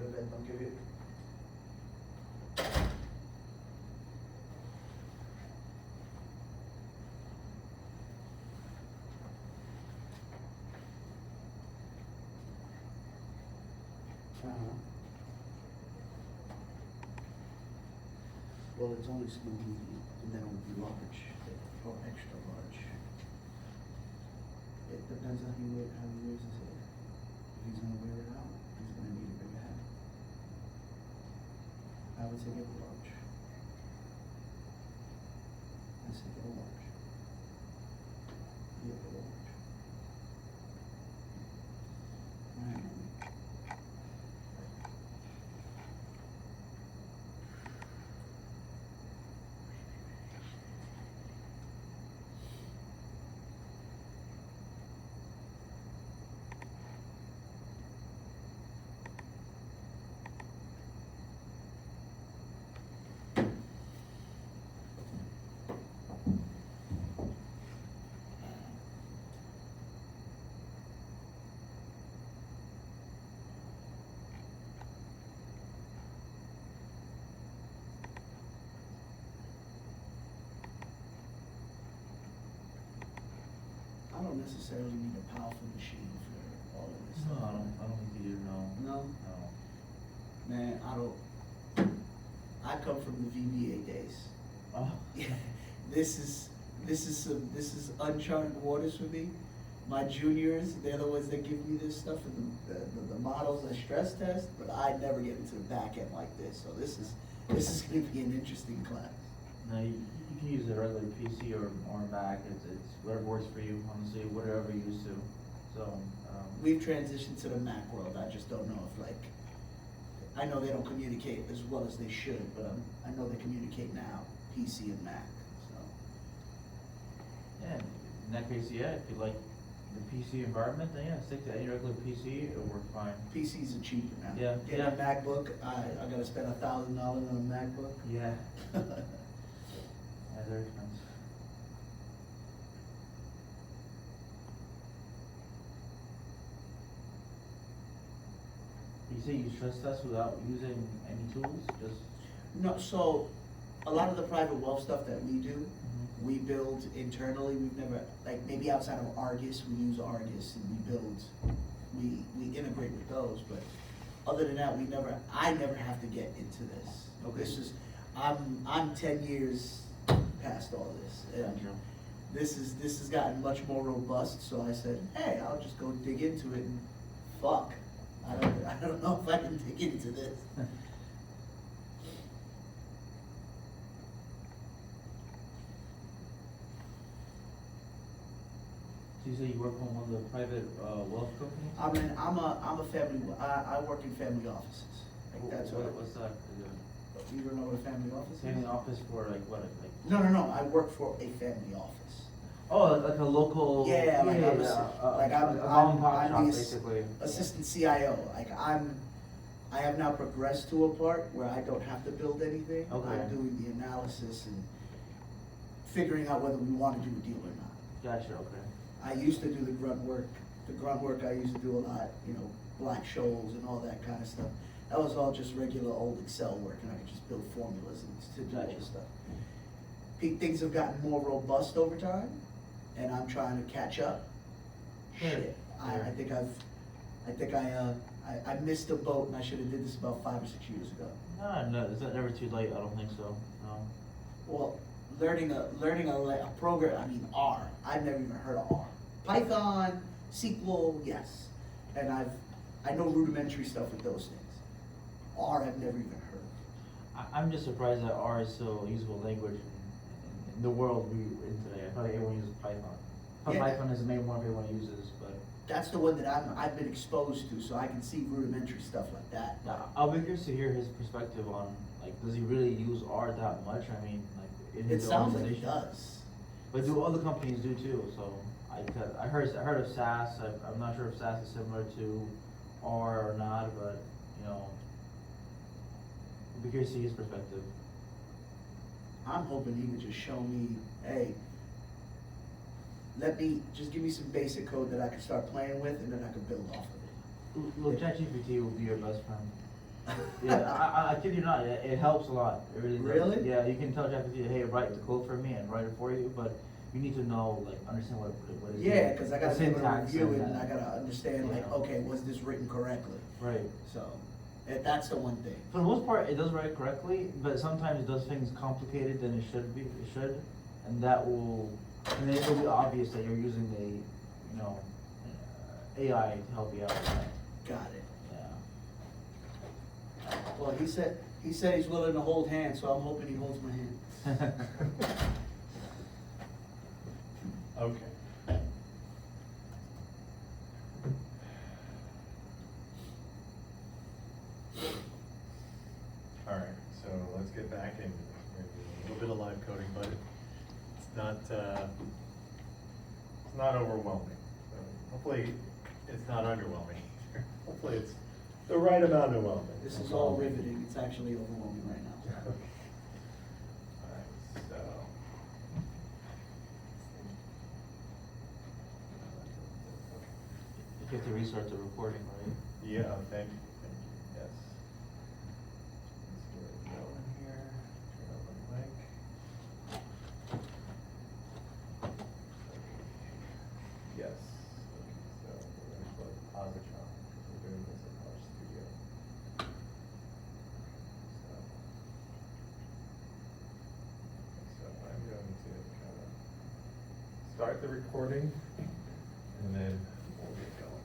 event don't give you? Uh-huh. Well, it's only small, medium, and then it'll be large, or extra large. It depends on how he wears his hair. If he's gonna wear it out, he's gonna need a bigger hat. I would say get a large. I say get a large. Yeah, get a large. Alright, man. I don't necessarily need a powerful machine for all of this No, stuff. I don't think you do, no. No? No. Man, I come from the VBA days. Oh. This is uncharted waters for me. My juniors, they're the ones that give me this stuff and the models and stress test, but I never get into the back end like this. So this is gonna be an interesting class. No, you can use a regular PC or Mac, it's whatever works for you, honestly, whatever you're used to, so, We've transitioned to the Mac world. I just don't know if I know they don't communicate as well as they should, but I know they communicate now, PC and Mac, so. yeah, in that case, yeah, if you like the PC environment, then yeah, stick to any regular PC, it'll work fine. PCs are cheaper now. Yeah, Getting yeah. a MacBook, I gotta spend $1,000 on a MacBook. Yeah. Yeah, they're expensive. You say you stress test without using any tools, just? No, so, a lot of the private wealth stuff that we do, we build internally. We've never, like, maybe outside of Argus, we use Argus and we integrate with those, but other than that, I never have to get into this. Okay. This is, I'm 10 years past all this, and Gotcha. this has gotten much more robust, so I said, hey, I'll just go dig into it and fuck. I don't know if I can dig into this. So you say you work on one of the private, wealth companies? I'm a family, I work in family offices. Like, that's what, What's that? you don't know what a family office is? Family office for like what, like? No, I work for a family office. Oh, like a local. Yeah, like I'm a mom and pop I'm shop, the basically. assistant CIO, like I have now progressed to a part where I don't have to build anything. Okay. I'm doing the analysis and figuring out whether we wanna do a deal or not. Gotcha, okay. I used to do the grunt work. The grunt work I used to do a lot, Black Scholes and all that kind of stuff. That was all just regular old Excel work, and I could just build formulas and to do all Gotcha. this stuff. Things have gotten more robust over time, and I'm trying to catch up. Sure. Shit, I Sure. think I missed a boat, and I should have did this about 5 or 6 years ago. No, it's never too late, I don't think so, no. Well, learning a program, I mean R. I've never even heard of R. Python, SQL, yes, and I know rudimentary stuff with those things. R, I've never even heard of. I'm just surprised that R is still a usable language in the world we're in today. I thought everyone uses Python. But Yeah. Python is the main one everyone uses, but That's the one that I've been exposed to, so I can see rudimentary stuff like that. I'll be curious to hear his perspective on, like, does he really use R that much? I mean, like, in It his sounds like he organization. does. But do other companies do too, so I heard of SAS, I'm not sure if SAS is similar to R or not, but, I'd be curious to see his perspective. I'm hoping he would just show me, hey, just give me some basic code that I can start playing with, and then I can build off of it. Look, ChatGPT will be your best friend. Yeah, I kid you not, it helps a lot, it really does. Really? Yeah, you can tell ChatGPT, hey, write the code for me and write it for you, but you need to know, like, understand what it is. Yeah, cause I gotta The be able to syntax review it and I that. gotta understand like, Yeah. okay, was this written correctly? Right. So, that's the one thing. For the most part, it does write correctly, but sometimes it does things complicated than it should be, and that will, and then it'll be obvious that you're using AI to help you out with that, Got it. yeah. Well, he said he's willing to hold hands, so I'm hoping he holds my hand. Okay. All right, so let's get back into this. We're gonna do a little bit of live coding, but it's not overwhelming. So hopefully, it's not underwhelming. Hopefully, it's the right amount of overwhelming. This is all riveting, it's actually overwhelming right now. Alright, so. You have to restart the recording, right? Yeah, thank you, yes. Let's get it going here, turn on the mic. Yes, so we're gonna put Positron, because we're doing this in our studio. So I'm going to kind of start the recording, and then we'll get going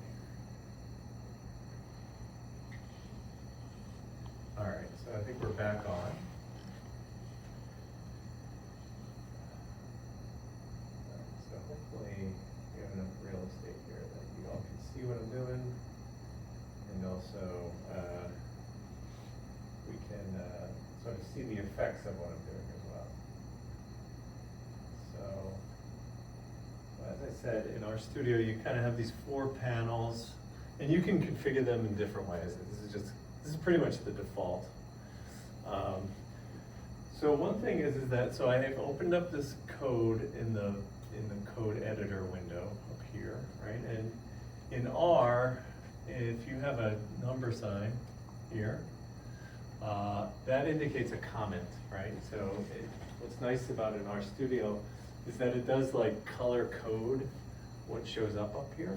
here. All right, so I think we're back on. So hopefully we have enough real estate here that you all can see what I'm doing. And also, we can sort of see the effects of what I'm doing as well. So, as I said, in our studio, you kind of have these 4 panels, and you can configure them in different ways. This is pretty much the default. So one thing is that, so I have opened up this code in the code editor window up here, right? And in R, if you have a number sign here, that indicates a comment, right? So what's nice about an RStudio is that it does like color code what shows up here,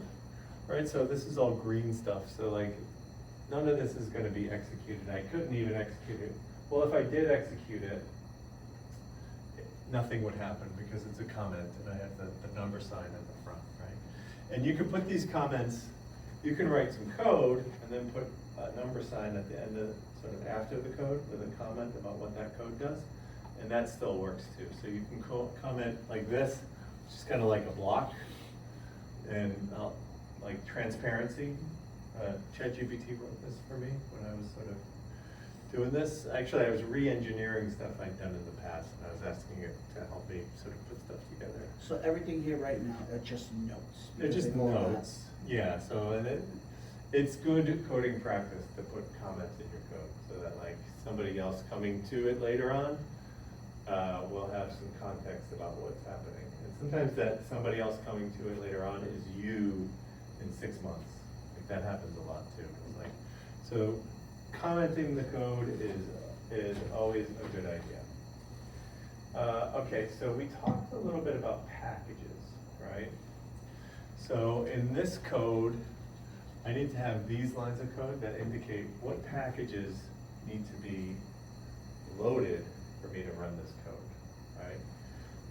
right? So this is all green stuff, so like none of this is gonna be executed. I couldn't even execute it. Well, if I did execute it, nothing would happen because it's a comment and I have the number sign at the front, right? And you can put these comments, you can write some code and then put a number sign at the end of, sort of after the code with a comment about what that code does. And that still works too. So you can comment like this, which is kind of like a block. And like transparency, ChatGPT wrote this for me when I was sort of doing this. Actually, I was re-engineering stuff I'd done in the past, and I was asking it to help me sort of put stuff together. So everything here right now are just notes. They're because just they've all got- notes, yeah, so, and it's good coding practice to put comments in your code, so that like somebody else coming to it later on, will have some context about what's happening. And sometimes that somebody else coming to it later on is you in 6 months, like that happens a lot too, it's like, so commenting the code is always a good idea. Okay, so we talked a little bit about packages, right? So in this code, I need to have these lines of code that indicate what packages need to be loaded for me to run this code, right?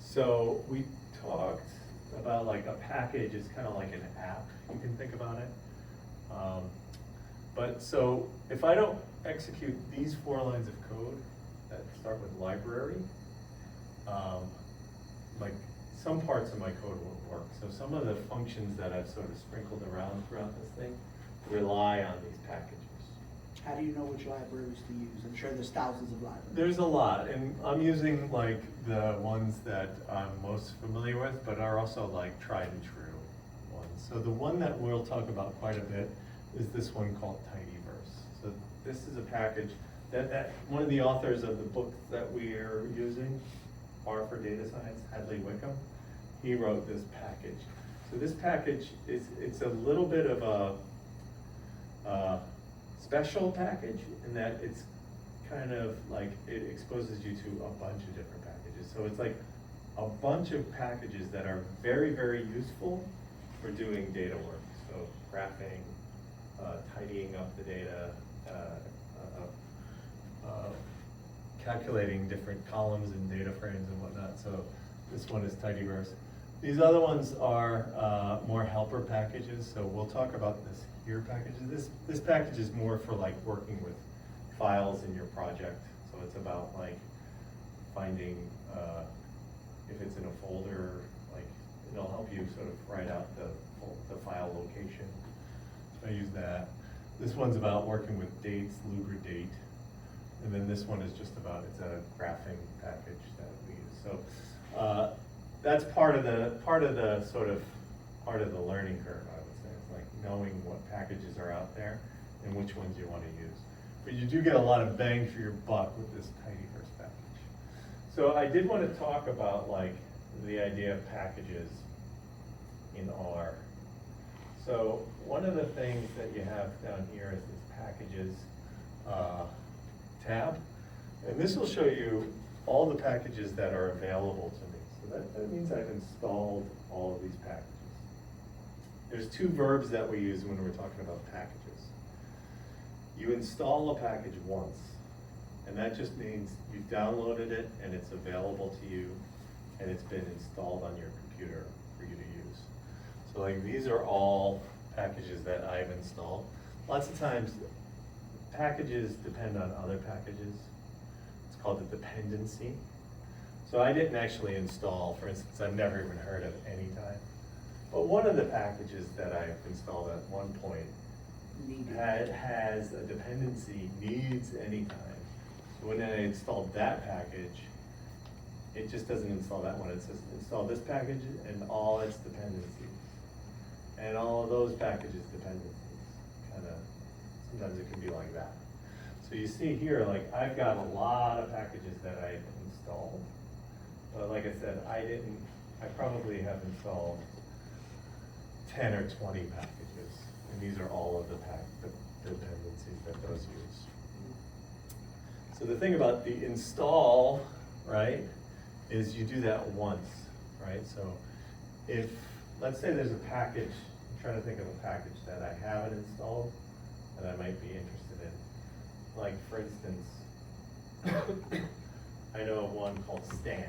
So we talked about like a package is kind of like an app, you can think about it. But so if I don't execute these 4 lines of code that start with library, like some parts of my code won't work. So some of the functions that I've sort of sprinkled around throughout this thing rely on these packages. How do you know which libraries to use? I'm sure there's thousands of libraries. There's a lot, and I'm using like the ones that I'm most familiar with, but are also like tried and true ones. So the one that we'll talk about quite a bit is this one called Tidyverse. So this is a package that one of the authors of the book that we are using, R for Data Science, Hadley Wickham, he wrote this package. So this package it's a little bit of a special package in that it's kind of like, it exposes you to a bunch of different packages. So it's like a bunch of packages that are very, very useful for doing data work. So graphing, tidying up the data, calculating different columns and data frames and whatnot. So this one is Tidyverse. These other ones are more helper packages. So we'll talk about this here packages. This package is more for like working with files in your project. So it's about like finding, if it's in a folder, like it'll help you sort of write out the file location. So I use that. This one's about working with dates, Lubridate. And then this one is just about, it's a graphing package that we use. So that's part of the learning curve, I would say. It's like knowing what packages are out there and which ones you want to use. But you do get a lot of bang for your buck with this Tidyverse package. So I did want to talk about like the idea of packages in R. So one of the things that you have down here is this packages tab. And this will show you all the packages that are available to me. So that means I've installed all of these packages. There's two verbs that we use when we're talking about packages. You install a package once, and that just means you've downloaded it and it's available to you and it's been installed on your computer for you to use. So like these are all packages that I've installed. Lots of times packages depend on other packages. It's called a dependency. So I didn't actually install, for instance, I've never even heard of Anytime. But one of the packages that I've installed at one point has a dependency, needs Anytime. So when I installed that package, it just doesn't install that one. It says install this package and all its dependencies. And all of those packages dependencies. Sometimes it can be like that. So you see here, like I've got a lot of packages that I've installed. But like I said, I probably have installed 10 or 20 packages. And these are all of the dependencies that those use. So the thing about the install, right, is you do that once, right? So if, let's say there's a package, I'm trying to think of a package that I haven't installed that I might be interested in. Like for instance, I know of one called Stan,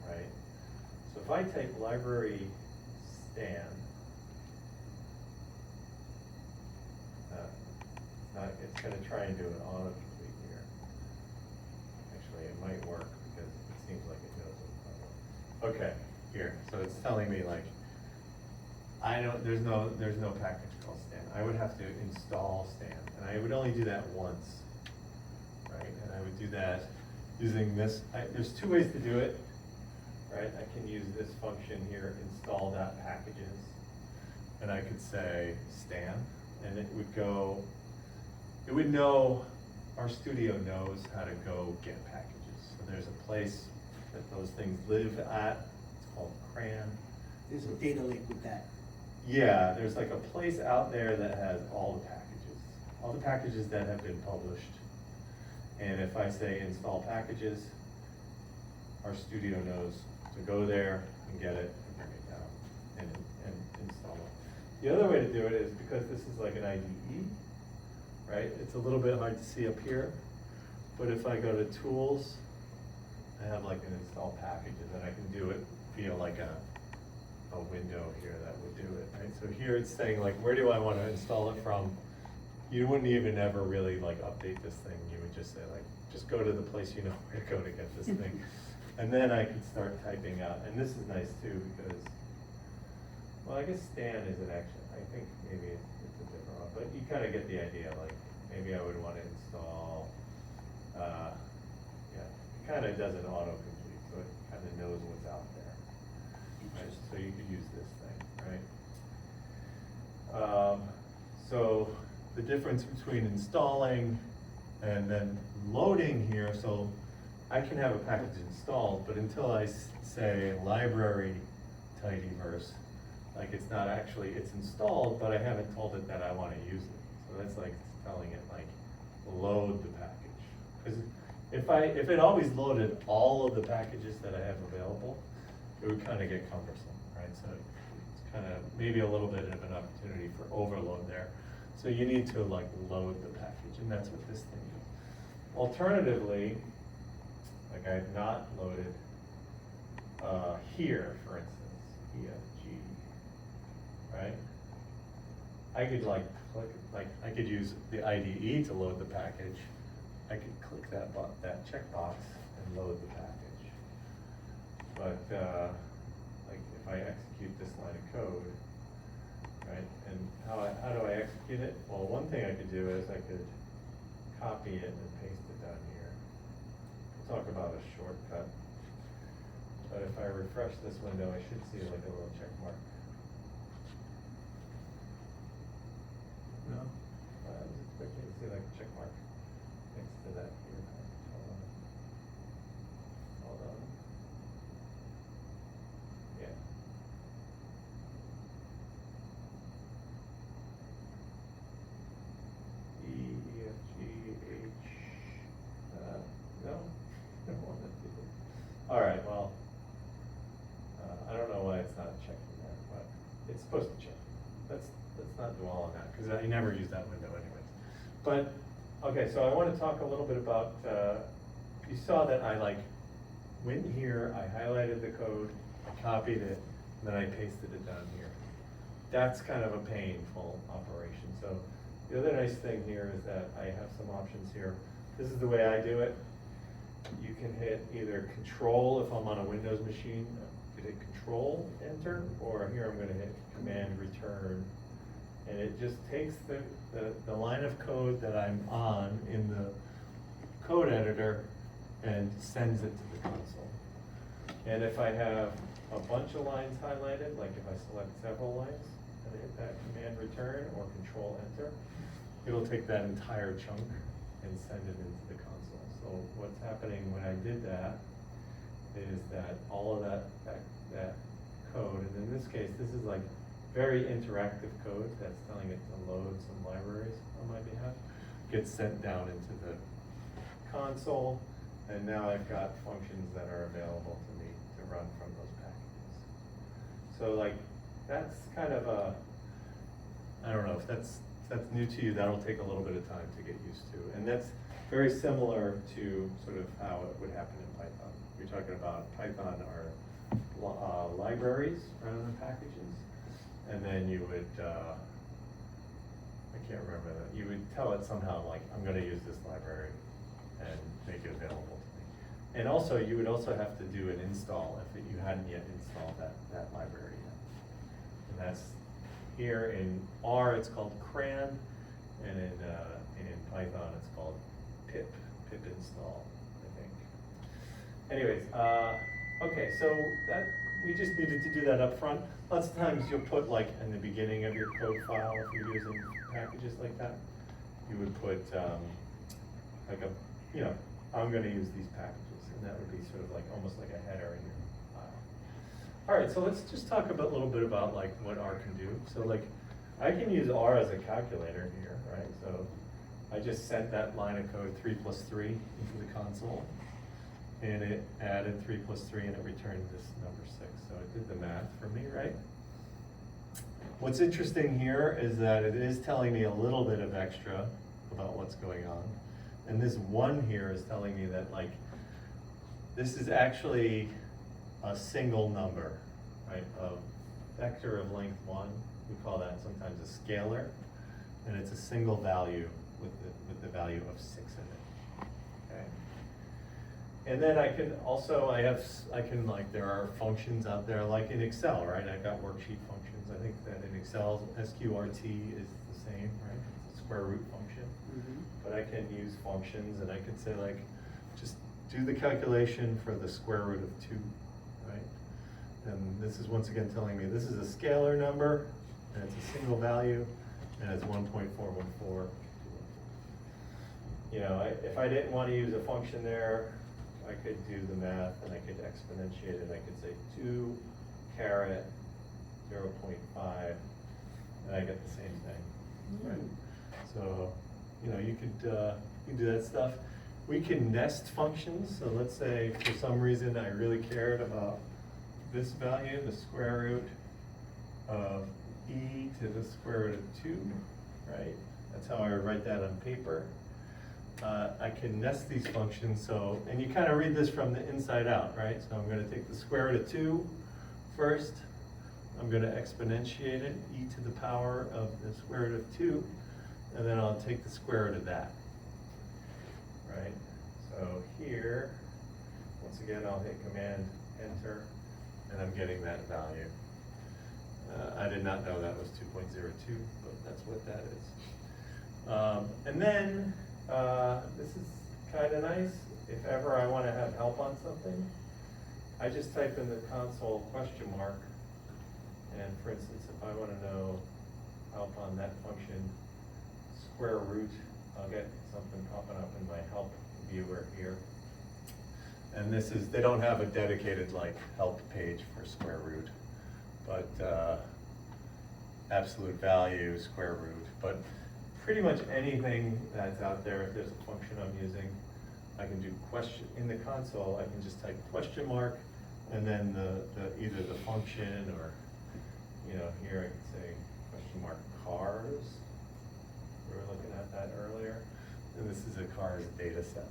right? So if I type library Stan, it's gonna try and do an autocomplete here. Actually, it might work because it seems like it knows what's going on. Okay, here, so it's telling me like, there's no package called Stan. I would have to install Stan, and I would only do that once, right? And I would do that using this, there's two ways to do it, right? I can use this function here, install.packages, and I could say Stan, and it would know, RStudio knows how to go get packages. So there's a place that those things live at, it's called CRAN. There's a data link with that. Yeah, there's like a place out there that has all the packages that have been published. And if I say install packages, RStudio knows to go there and get it and bring it down and install it. The other way to do it is because this is like an IDE, right? It's a little bit hard to see up here, but if I go to tools, I have like an install packages and I can do it via like a window here that would do it, right? So here it's saying like, where do I want to install it from? You wouldn't even ever really like update this thing. You would just say like, just go to the place you know where to go to get this thing. And then I could start typing out, and this is nice too because, well, I guess Stan isn't actually, I think maybe it's a different one, but you kind of get the idea, like maybe I would want to install, yeah, it kind of does an autocomplete, so it kind of knows what's out there. Right? So you could use this thing, right? So the difference between installing and then loading here, so I can have a package installed, but until I say library tidyverse, like it's not actually, it's installed, but I haven't told it that I want to use it. So that's like telling it like, load the package. Cause if it always loaded all of the packages that I have available, it would kinda get cumbersome, right? So it's kinda, maybe a little bit of an opportunity for overload there. So you need to like load the package, and that's what this thing is. Alternatively, like I've not loaded, here, for instance, EFG, right? I could like click, like, I could use the IDE to load the package. I could click that that checkbox and load the package. But, like, if I execute this line of code, right, and how do I execute it? Well, one thing I could do is I could copy it and paste it down here. We'll talk about a shortcut. But if I refresh this window, I should see like a little check mark. No? I was expecting to see like a check mark next to that here. Hold on. Hold on. Yeah. E, F, G, H, no, I don't want to do it. All right, well, I don't know why it's not checking that, but it's supposed to check. Let's not dwell on that, because I never use that window anyways. But, okay, so I want to talk a little bit about, you saw that I like went here, I highlighted the code, I copied it, and then I pasted it down here. That's kind of a painful operation. So the other nice thing here is that I have some options here. This is the way I do it. You can hit either Control if I'm on a Windows machine, you hit Control, Enter, or here I'm gonna hit Command Return. And it just takes the line of code that I'm on in the code editor and sends it to the console. And if I have a bunch of lines highlighted, like if I select several lines, and hit that Command Return or Control Enter, it'll take that entire chunk and send it into the console. So what's happening when I did that is that all of that code, and in this case, this is like very interactive code that's telling it to load some libraries on my behalf, gets sent down into the console, and now I've got functions that are available to me to run from those packages. So like, that's kind of a, I don't know if that's new to you, that'll take a little bit of time to get used to. And that's very similar to sort of how it would happen in Python. You're talking about Python are libraries rather than packages. And then you would, I can't remember that, you would tell it somehow like, I'm gonna use this library and make it available to me. And also, you would also have to do an install if you hadn't yet installed that library yet. And that's here in R, it's called cran, and in Python, it's called pip install, I think. Anyways, okay, so that, we just needed to do that up front. Lots of times you'll put like in the beginning of your code file, if you're using packages like that, you would put like a, you know, I'm gonna use these packages, and that would be sort of like, almost like a header in your file. All right, so let's just talk a little bit about like what R can do. So like, I can use R as a calculator here, right? So I just sent that line of code 3 plus 3 into the console, and it added 3 plus 3 and it returned this number 6. So it did the math for me, right? What's interesting here is that it is telling me a little bit of extra about what's going on. And this 1 here is telling me that like, this is actually a single number, right? A vector of length 1, we call that sometimes a scalar, and it's a single value with the value of 6 in it, okay? And then I can also, like, there are functions out there, like in Excel, right? I've got worksheet functions. I think that in Excel, SQRT is the same, right? It's a square root function. Mm-hmm. But I can use functions, and I can say like, just do the calculation for the square root of 2, right? And this is once again telling me this is a scalar number, and it's a single value, and it's 1.414. You know, if I didn't want to use a function there, I could do the math and I could exponentiate it. I could say 2 caret 0.5, and I get the same thing, right? So, you know, you can do that stuff. We can nest functions, so let's say for some reason I really cared about this value, the square root of e to the square root of 2, right? That's how I would write that on paper. I can nest these functions, so, and you kind of read this from the inside out, right? So I'm going to take the square root of 2 first. I'm going to exponentiate it, e to the power of the square root of 2, and then I'll take the square root of that, right? So here, once again, I'll hit Command Enter, and I'm getting that value. I did not know that was 2.02, but that's what that is. And then, this is kind of nice. If ever I want to have help on something, I just type in the console question mark. And for instance, if I want to know help on that function, square root, I'll get something popping up in my help viewer here. And this is, they don't have a dedicated like help page for square root, but absolute value, square root. But pretty much anything that's out there, if there's a function I'm using, I can do question, in the console, I can just type question mark, and then the either the function or, you know, here I can say question mark cars. We were looking at that earlier. And this is a cars data set.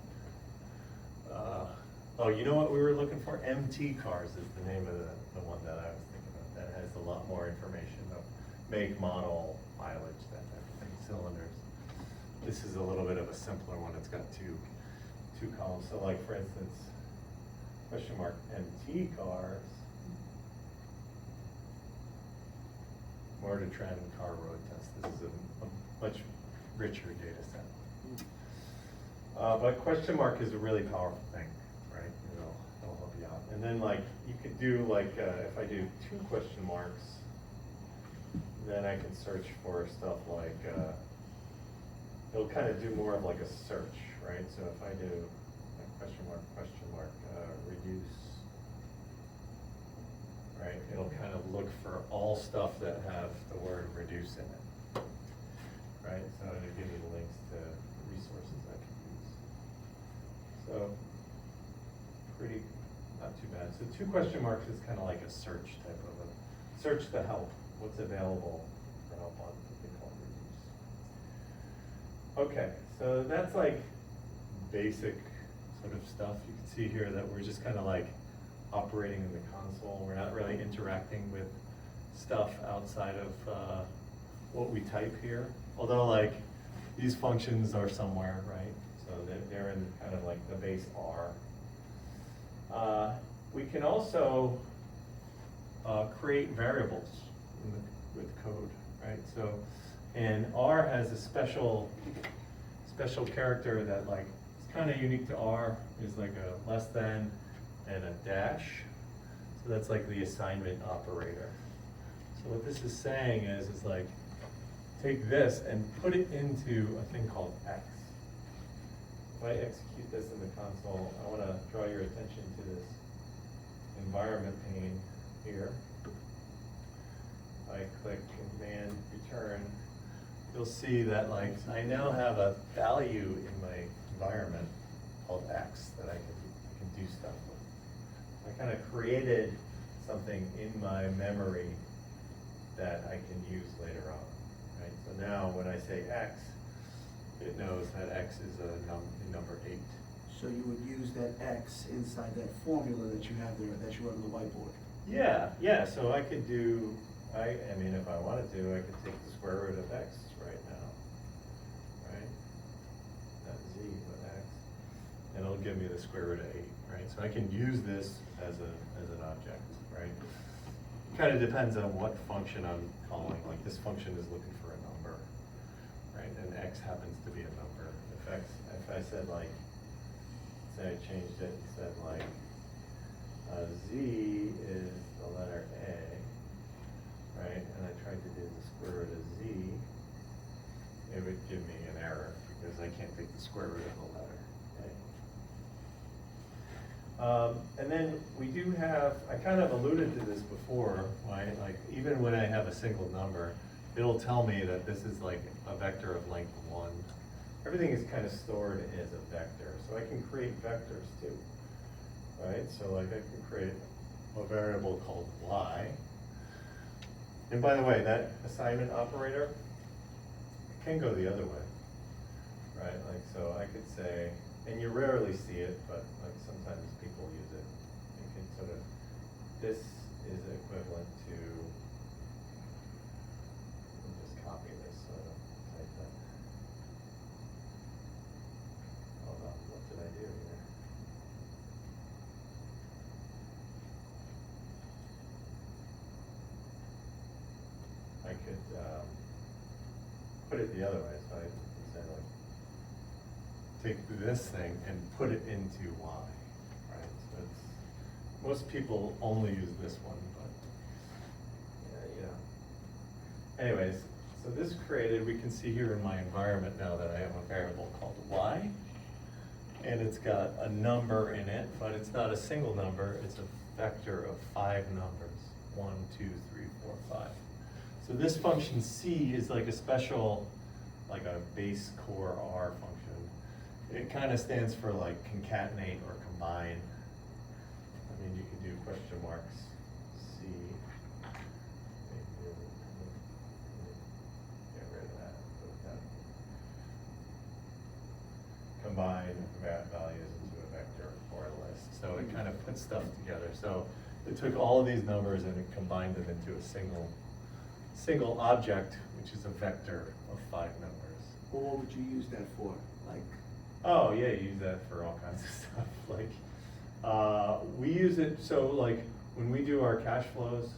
Oh, you know what we were looking for? MT cars is the name of the one that I was thinking of. That has a lot more information of make, model, mileage, that type of thing, cylinders. This is a little bit of a simpler one. It's got two columns. So like for instance, question mark MT cars, Motor Trend car road test. This is a much richer data set. But question mark is a really powerful thing, right? It'll help you out. And then like, you could do like, if I do 2 question marks, then I can search for stuff like, it'll kind of do more of like a search, right? So if I do like question mark, reduce, right? It'll kind of look for all stuff that have the word reduce in it, right? So it'll give me links to resources I can use. So, pretty, not too bad. So 2 question marks is kind of like a search type of a, search the help, what's available for help on something called reduce. Okay, so that's like basic sort of stuff. You can see here that we're just kind of like operating in the console. We're not really interacting with stuff outside of what we type here. Although like these functions are somewhere, right? So they're in kind of like the base R. We can also create variables with code, right? So, and R has a special character that like, it's kind of unique to R, is like a less than and a dash. So that's like the assignment operator. So what this is saying is like, take this and put it into a thing called X. If I execute this in the console, I want to draw your attention to this environment pane here. If I click Command Return, you'll see that like I now have a value in my environment called X that I can do stuff with. I kind of created something in my memory that I can use later on. Right? So now when I say X, it knows that X is a number 8. So you would use that X inside that formula that you have there, that you wrote on the whiteboard. Yeah, so I could do, I mean, if I wanted to, I could take the square root of X right now, right? Not Z, but X. And it'll give me the square root of 8, right? So I can use this as an object, right? It kind of depends on what function I'm calling. Like this function is looking for a number, right? And X happens to be a number. If I said like, say I changed it and said like, Z is the letter A, right? And I tried to do the square root of Z, it would give me an error because I can't take the square root of the letter, right? And then we do have, I kind of alluded to this before, right? Like even when I have a single number, it'll tell me that this is like a vector of length 1. Everything is kind of stored as a vector, so I can create vectors too, right? So like I can create a variable called y. And by the way, that assignment operator can go the other way, right? Like, so I could say, and you rarely see it, but like sometimes people use it. You can sort of, this is equivalent to, let me just copy this so I don't type that. Hold on, what did I do here? I could put it the other way, so I could say like, take this thing and put it into y, right? So it's, most people only use this one, but, yeah. Anyways, so this created, we can see here in my environment now that I have a variable called y, and it's got a number in it, but it's not a single number, it's a vector of 5 numbers, 1, 2, 3, 4, 5. So this function C is like a special, like a base core R function. It kind of stands for like concatenate or combine. I mean, you can do question marks, C. Get rid of that, put that. Combine values into a vector or a list. So it kind of puts stuff together. So it took all of these numbers and it combined them into a single object, which is a vector of 5 numbers. Well, what would you use that for? Like, Oh, yeah, you use that for all kinds of stuff. Like, we use it, so like, when we do our cash flows,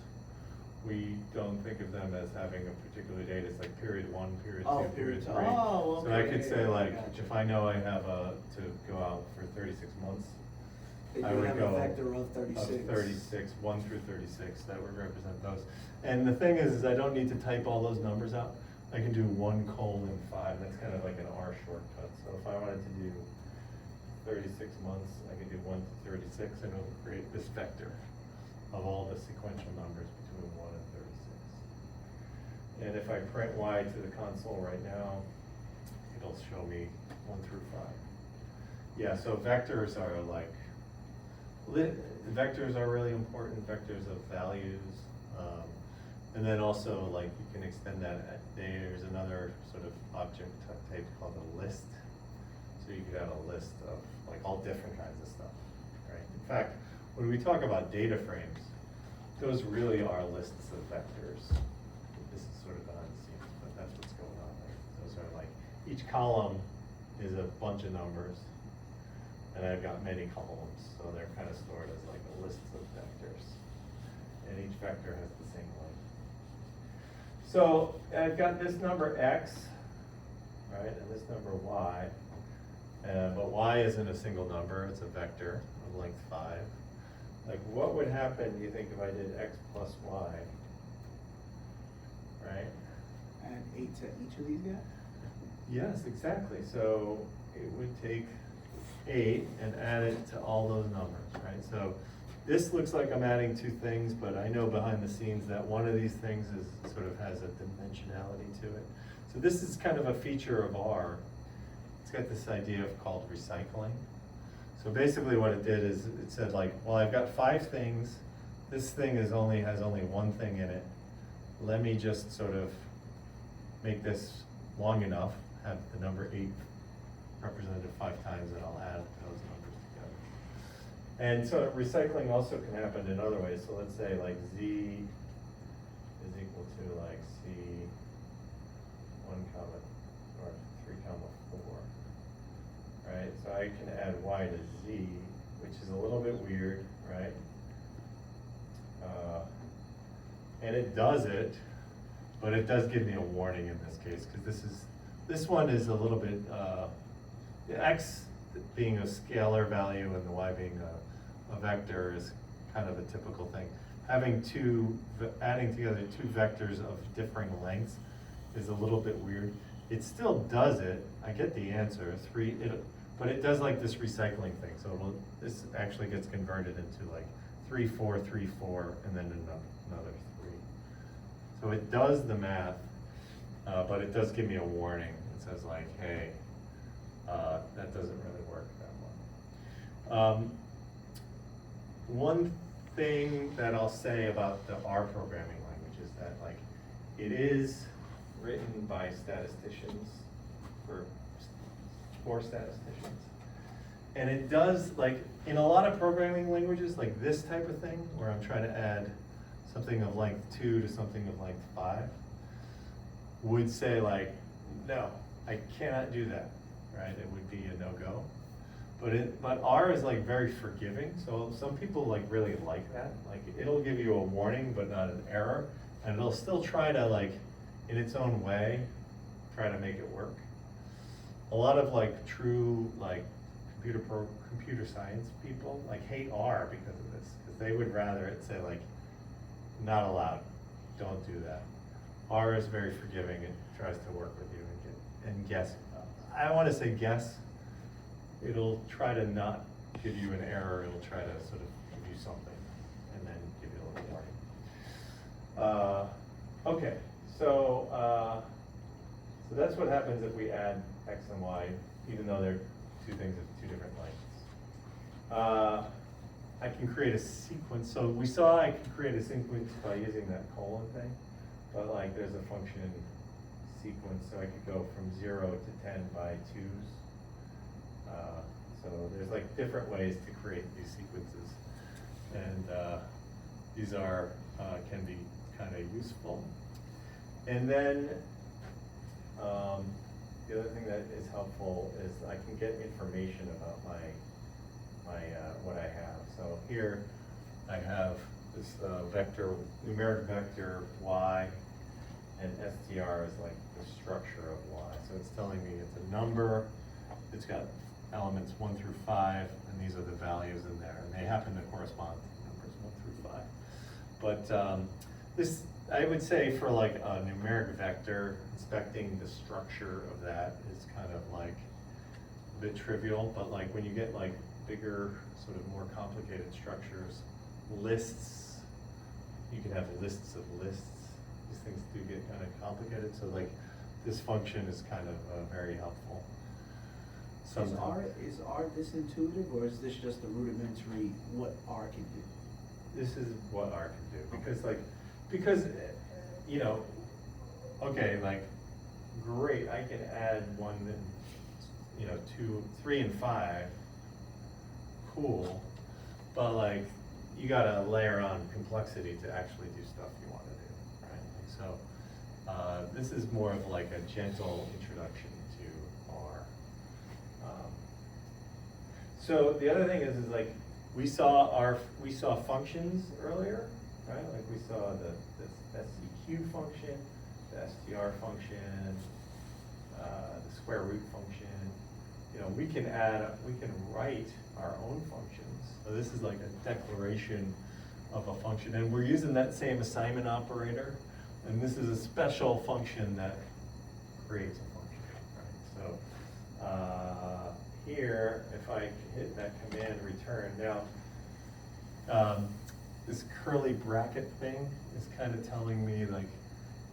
we don't think of them as having a particular date. It's like period 1, period 2, Oh, period period 3. two. Oh, So I okay, could say yeah, like, gotcha. if I know I have to go out for 36 months, then I you would have go a vector of 36. Of 36, 1 through 36, that would represent those. And the thing is I don't need to type all those numbers out. I can do 1:5, that's kind of like an R shortcut. So if I wanted to do 36 months, I could do 1 to 36, and it'll create this vector of all the sequential numbers between 1 and 36. And if I print Y to the console right now, it'll show me 1 through 5. Yeah, so vectors are like, vectors are really important, vectors of values. And then also, like, you can extend that, there's another sort of object type called a list. So you could have a list of, like, all different kinds of stuff, right? In fact, when we talk about data frames, those really are lists of vectors. This is sort of behind the scenes, but that's what's going on there. Those are like, each column is a bunch of numbers, and I've got many columns, so they're kind of stored as like a list of vectors. And each vector has the same length. So I've got this number x, right, and this number y. But y isn't a single number, it's a vector of length 5. Like, what would happen, do you think, if I did x plus y? Right? Add 8 to each of these guys? Yes, exactly. So it would take 8 and add it to all those numbers, right? So this looks like I'm adding 2 things, but I know behind the scenes that one of these things is sort of has a dimensionality to it. So this is kind of a feature of R. It's got this idea of called recycling. So basically what it did is it said like, well, I've got 5 things. This thing has only one thing in it. Let me just sort of make this long enough, have the number 8 represented 5 times, and I'll add those numbers together. And so recycling also can happen in other ways. So let's say like Z is equal to like C 1 comma or 3 comma 4, right? So I can add Y to Z, which is a little bit weird, right? And it does it, but it does give me a warning in this case, because this one is a little bit, the X being a scalar value and the Y being a vector is kind of a typical thing. Adding together 2 vectors of differing lengths is a little bit weird. It still does it, I get the answer, but it does like this recycling thing. So this actually gets converted into like 3, 4, 3, 4, and then another 3. So it does the math, But it does give me a warning. It says like, hey, that doesn't really work that well. One thing that I'll say about the R programming language is that like, it is written by statisticians for statisticians. And it does, like, in a lot of programming languages, like this type of thing, where I'm trying to add something of length 2 to something of length 5, would say like, no, I cannot do that, right? It would be a no-go. But R is like very forgiving, so some people like really like that. Like, it'll give you a warning, but not an error, and it'll still try to, like, in its own way, try to make it work. A lot of like true like computer science people like hate R because of this, because they would rather it say like, not allowed, don't do that. R is very forgiving. It tries to work with you and guess. I want to say guess. It'll try to not give you an error. It'll try to sort of give you something and then give you a little warning. Okay, so that's what happens if we add X and Y, even though they're two things of two different lengths. I can create a sequence. So we saw I could create a sequence by using that colon thing, but like there's a function sequence, so I could go from 0 to 10 by 2s. So there's like different ways to create these sequences, and these are can be kind of useful. And then the other thing that is helpful is I can get information about my what I have. So here I have this vector, numeric vector y, and str is like the structure of y. So it's telling me it's a number. It's got elements 1 through 5, and these are the values in there, and they happen to correspond to numbers 1 through 5. But this, I would say, for like a numeric vector, inspecting the structure of that is kind of like a bit trivial. But like when you get like bigger, sort of more complicated structures, lists, you can have lists of lists. These things do get kind of complicated. So like this function is kind of very helpful. Is R this intuitive, or is this just a rudimentary what R can do? This is what R can do, because you know, okay, like great, I can add 1 and, you know, 2, 3 and 5, cool, but like you gotta layer on complexity to actually do stuff you want to do, right? So this is more of like a gentle introduction to R. So the other thing is like we saw functions earlier, right? Like we saw this SEQ function, the str function, the square root function. You know, we can write our own functions. So this is like a declaration of a function, and we're using that same assignment operator, and this is a special function that creates a function, right? So here, if I hit that command return, now this curly bracket thing is kind of telling me, like,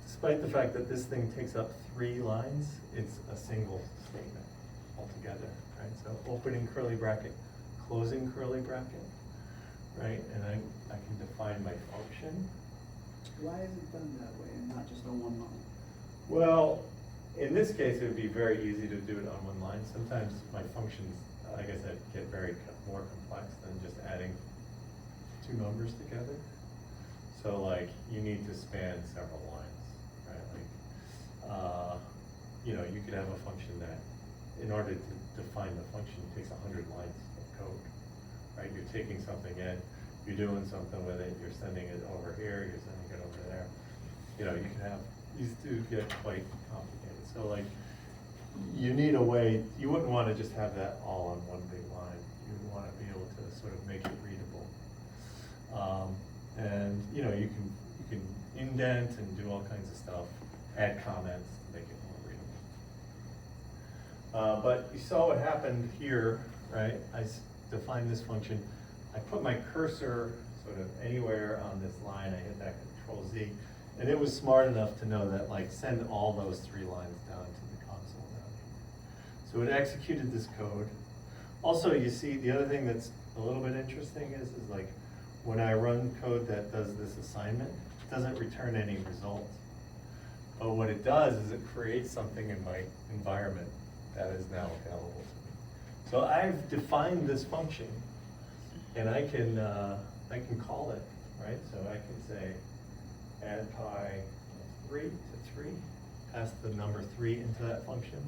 despite the fact that this thing takes up 3 lines, it's a single statement altogether, right? So opening curly bracket, closing curly bracket, right? And I can define my function. Why is it done that way and not just on one line? Well, in this case, it would be very easy to do it on one line. Sometimes my functions, like I said, get more complex than just adding 2 numbers together. So like, you need to span several lines, right? Like, you know, you could have a function that, in order to define the function, takes 100 lines of code, right? You're taking something in, you're doing something with it, you're sending it over here, you're sending it over there. You know, you can have, these do get quite complicated. So like, you need a way, you wouldn't want to just have that all on one big line. You would want to be able to sort of make it readable. And you know, you can indent and do all kinds of stuff, add comments to make it more readable. But you saw what happened here, right? I defined this function. I put my cursor sort of anywhere on this line. I hit that Control Z, And it was smart enough to know that, like, send all those 3 lines down to the console down here. So it executed this code. Also, you see, the other thing that's a little bit interesting is like, when I run code that does this assignment, it doesn't return any results. But what it does is it creates something in my environment that is now available to me. So I've defined this function, and I can call it, right? So I can say, add pi 3 to 3, pass the number 3 into that function,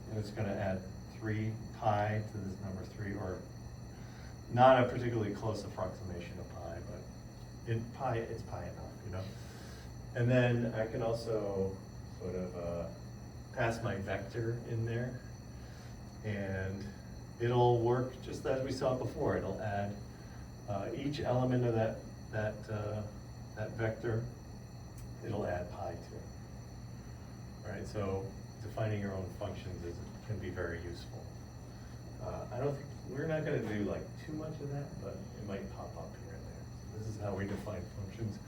and it's gonna add 3 pi to this number 3, or not a particularly close approximation of pi, but in pi, it's pi enough, you know? And then I can also sort of pass my vector in there, and it'll work just as we saw before. It'll add each element of that vector, it'll add pi to. Right, so defining your own functions can be very useful. I don't think, we're not gonna do like too much of that, but it might pop up here and there. This is how we define functions.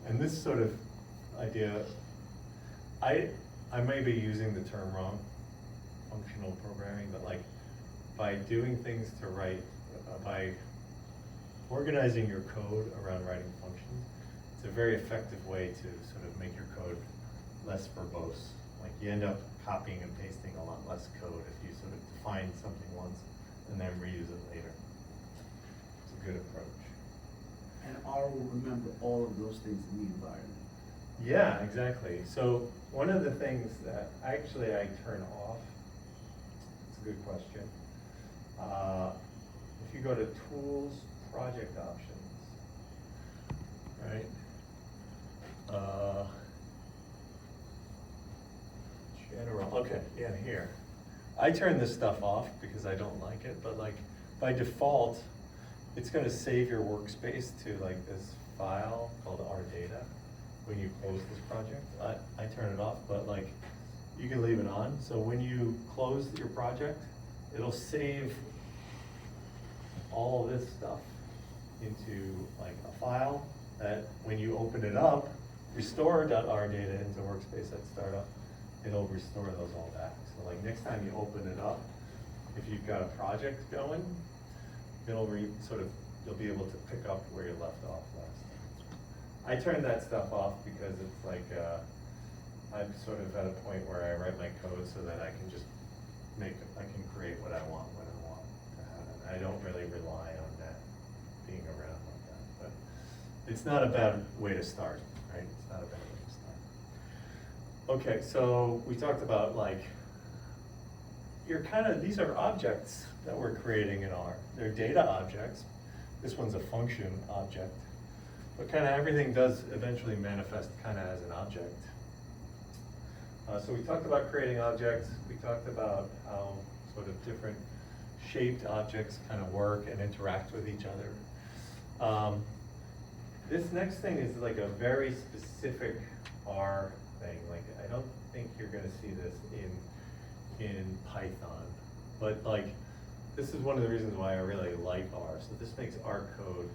And this sort of idea, I may be using the term wrong, functional programming, but like, by doing things to write, by organizing your code around writing functions, it's a very effective way to sort of make your code less verbose. Like, you end up copying and pasting a lot less code if you sort of define something once and then reuse it later. It's a good approach. And R will remember all of those things in the environment. Yeah, exactly. So one of the things that I turn off, it's a good question. If you go to Tools, Project Options, right? General, okay, yeah, here. I turn this stuff off because I don't like it, but like, by default, it's gonna save your workspace to like this file called RData when you close this project. I turn it off, but like, you can leave it on. So when you close your project, it'll save all of this stuff into like a file that when you open it up, restore.rdata into workspace at startup, it'll restore those all back. So like, next time you open it up, if you've got a project going, you'll be able to pick up where you left off last time. I turned that stuff off because it's like, I'm sort of at a point where I write my code so that I can just I can create what I want when I want to happen. I don't really rely on that being around like that, but it's not a bad way to start, right? It's not a bad way to start. Okay, so we talked about like, these are objects that we're creating in R. They're data objects. This one's a function object, but kind of everything does eventually manifest kind of as an object. So we talked about creating objects. We talked about how sort of different shaped objects kind of work and interact with each other. This next thing is like a very specific R thing. Like, I don't think you're gonna see this in Python, but like, this is one of the reasons why I really like R. So this makes R code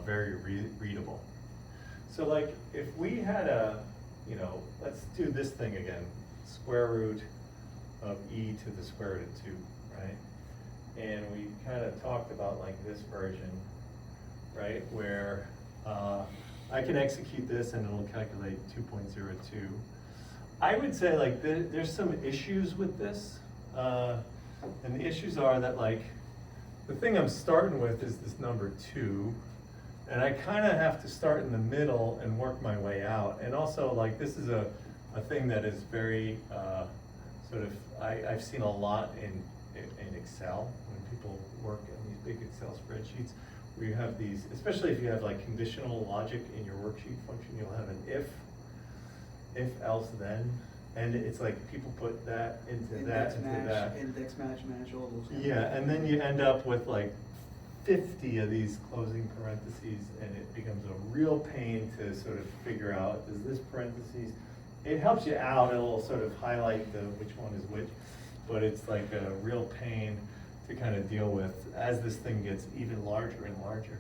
very readable. So like, if we had let's do this thing again, square root of e to the square root of 2, right? And we kind of talked about like this version, right? Where I can execute this and it'll calculate 2.02. I would say like there's some issues with this. And the issues are that like, the thing I'm starting with is this number 2. And I kind of have to start in the middle and work my way out. And also like, this is a thing that is very I've seen a lot in Excel when people work in these big Excel spreadsheets, where you have these, especially if you have like conditional logic in your worksheet function, you'll have an if else then, and it's like people put that into that, into that. Index match, all those. Kind Yeah, and then you end up with like 50 of these closing parentheses, and it becomes a real pain to sort of figure out, does this parentheses, it helps you out, it'll sort of highlight which one is which, but it's like a real pain to kind of deal with as this thing gets even larger and larger.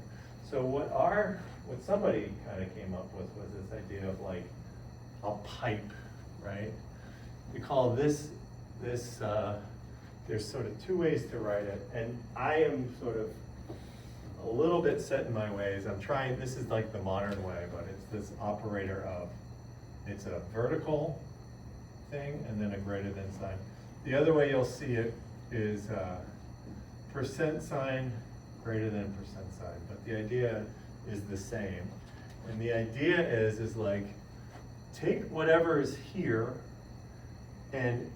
So what somebody kind of came up with was this idea of like a pipe, right? We call this, there's sort of two ways to write it, and I am sort of a little bit set in my ways. I'm trying, this is like the modern way, but it's this operator of, it's a vertical thing and then a greater than sign. The other way you'll see it is percent sign greater than percent sign, but the idea is the same. And the idea is like, take whatever is here and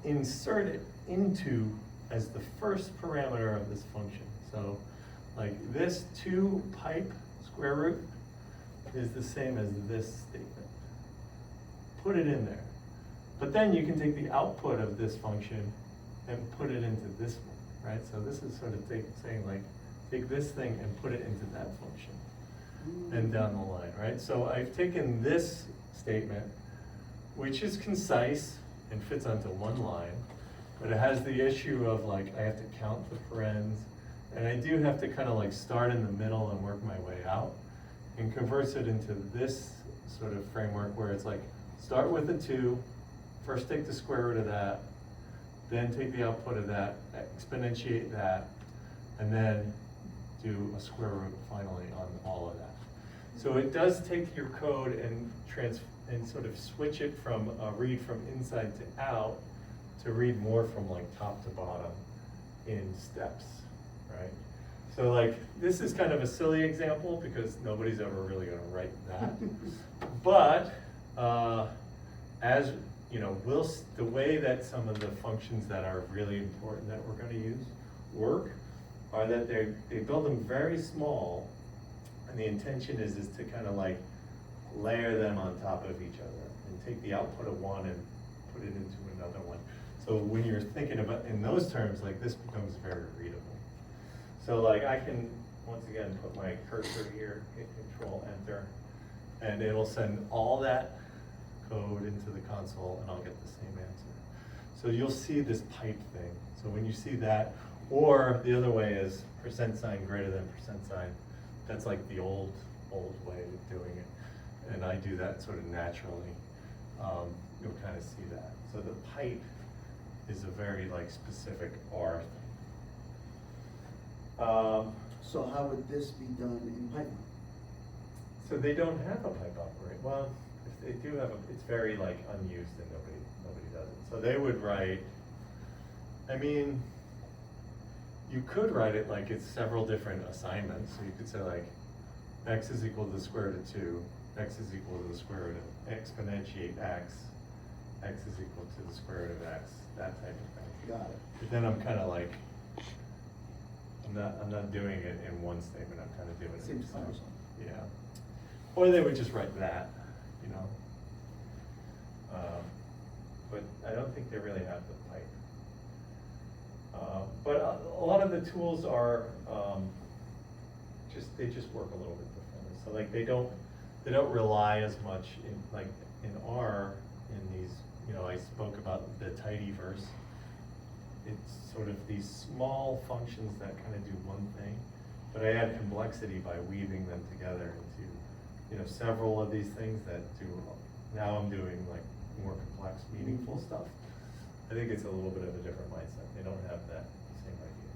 insert it into as the first parameter of this function. So like this 2 pipe square root is the same as this statement. Put it in there. But then you can take the output of this function and put it into this one, right? So this is sort of saying like, take this thing and put it into that function and down the line, right? So I've taken this statement, which is concise and fits onto one line, but it has the issue of like, I have to count the parens, and I do have to kind of like start in the middle and work my way out, and converts it into this sort of framework where it's like, start with a 2, first take the square root of that, then take the output of that, exponentiate that, and then do a square root finally on all of that. So it does take your code and sort of switch it from read from inside to out to read more from like top to bottom in steps, right? So like, this is kind of a silly example because nobody's ever really gonna write that. But as you know, the way that some of the functions that are really important that we're gonna use work are that they build them very small, and the intention is to kind of like layer them on top of each other and take the output of one and put it into another one. So when you're thinking about in those terms, like this becomes very readable. So like I can, once again, put my cursor here, hit Control Enter, and it'll send all that code into the console and I'll get the same answer. So you'll see this pipe thing. So when you see that, or the other way is percent sign greater than percent sign. That's like the old way of doing it. And I do that sort of naturally. You'll kind of see that. So the pipe is a very like specific R thing. So how would this be done in Python? So they don't have a pipe operate. Well, if they do have it's very like unused and nobody does it. So they would write, I mean, you could write it like it's several different assignments. So you could say like, x is equal to the square root of 2, x is equal to the square root of exponentiate x is equal to the square root of x, that type of thing. Got it. But then I'm kind of like, I'm not doing it in one statement, I'm kind of doing it. Seems in some. cumbersome. Yeah. Or they would just write that, you know. But I don't think they really have the pipe. But a lot of the tools are they just work a little bit differently. So like they don't rely as much in R in these, you know, I spoke about the tidyverse. It's sort of these small functions that kind of do one thing, but I add complexity by weaving them together into, you know, several of these things that do, now I'm doing like more complex, meaningful stuff. I think it's a little bit of a different mindset. They don't have that same idea.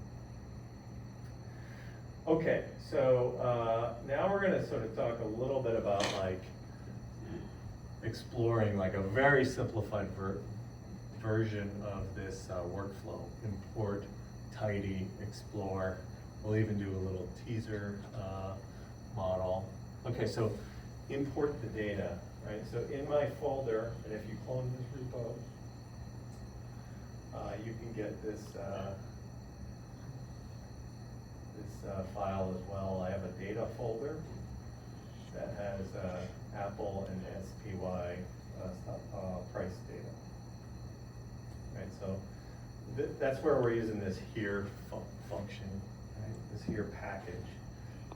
Okay, so now we're gonna sort of talk a little bit about like exploring like a very simplified version of this workflow. Import, tidy, explore. We'll even do a little teaser model. Okay, so import the data, right? So in my folder, and if you clone this repo, you can get this file as well. I have a data folder that has Apple and SPY price data. Right, so that's where we're using this here function, right? This here package.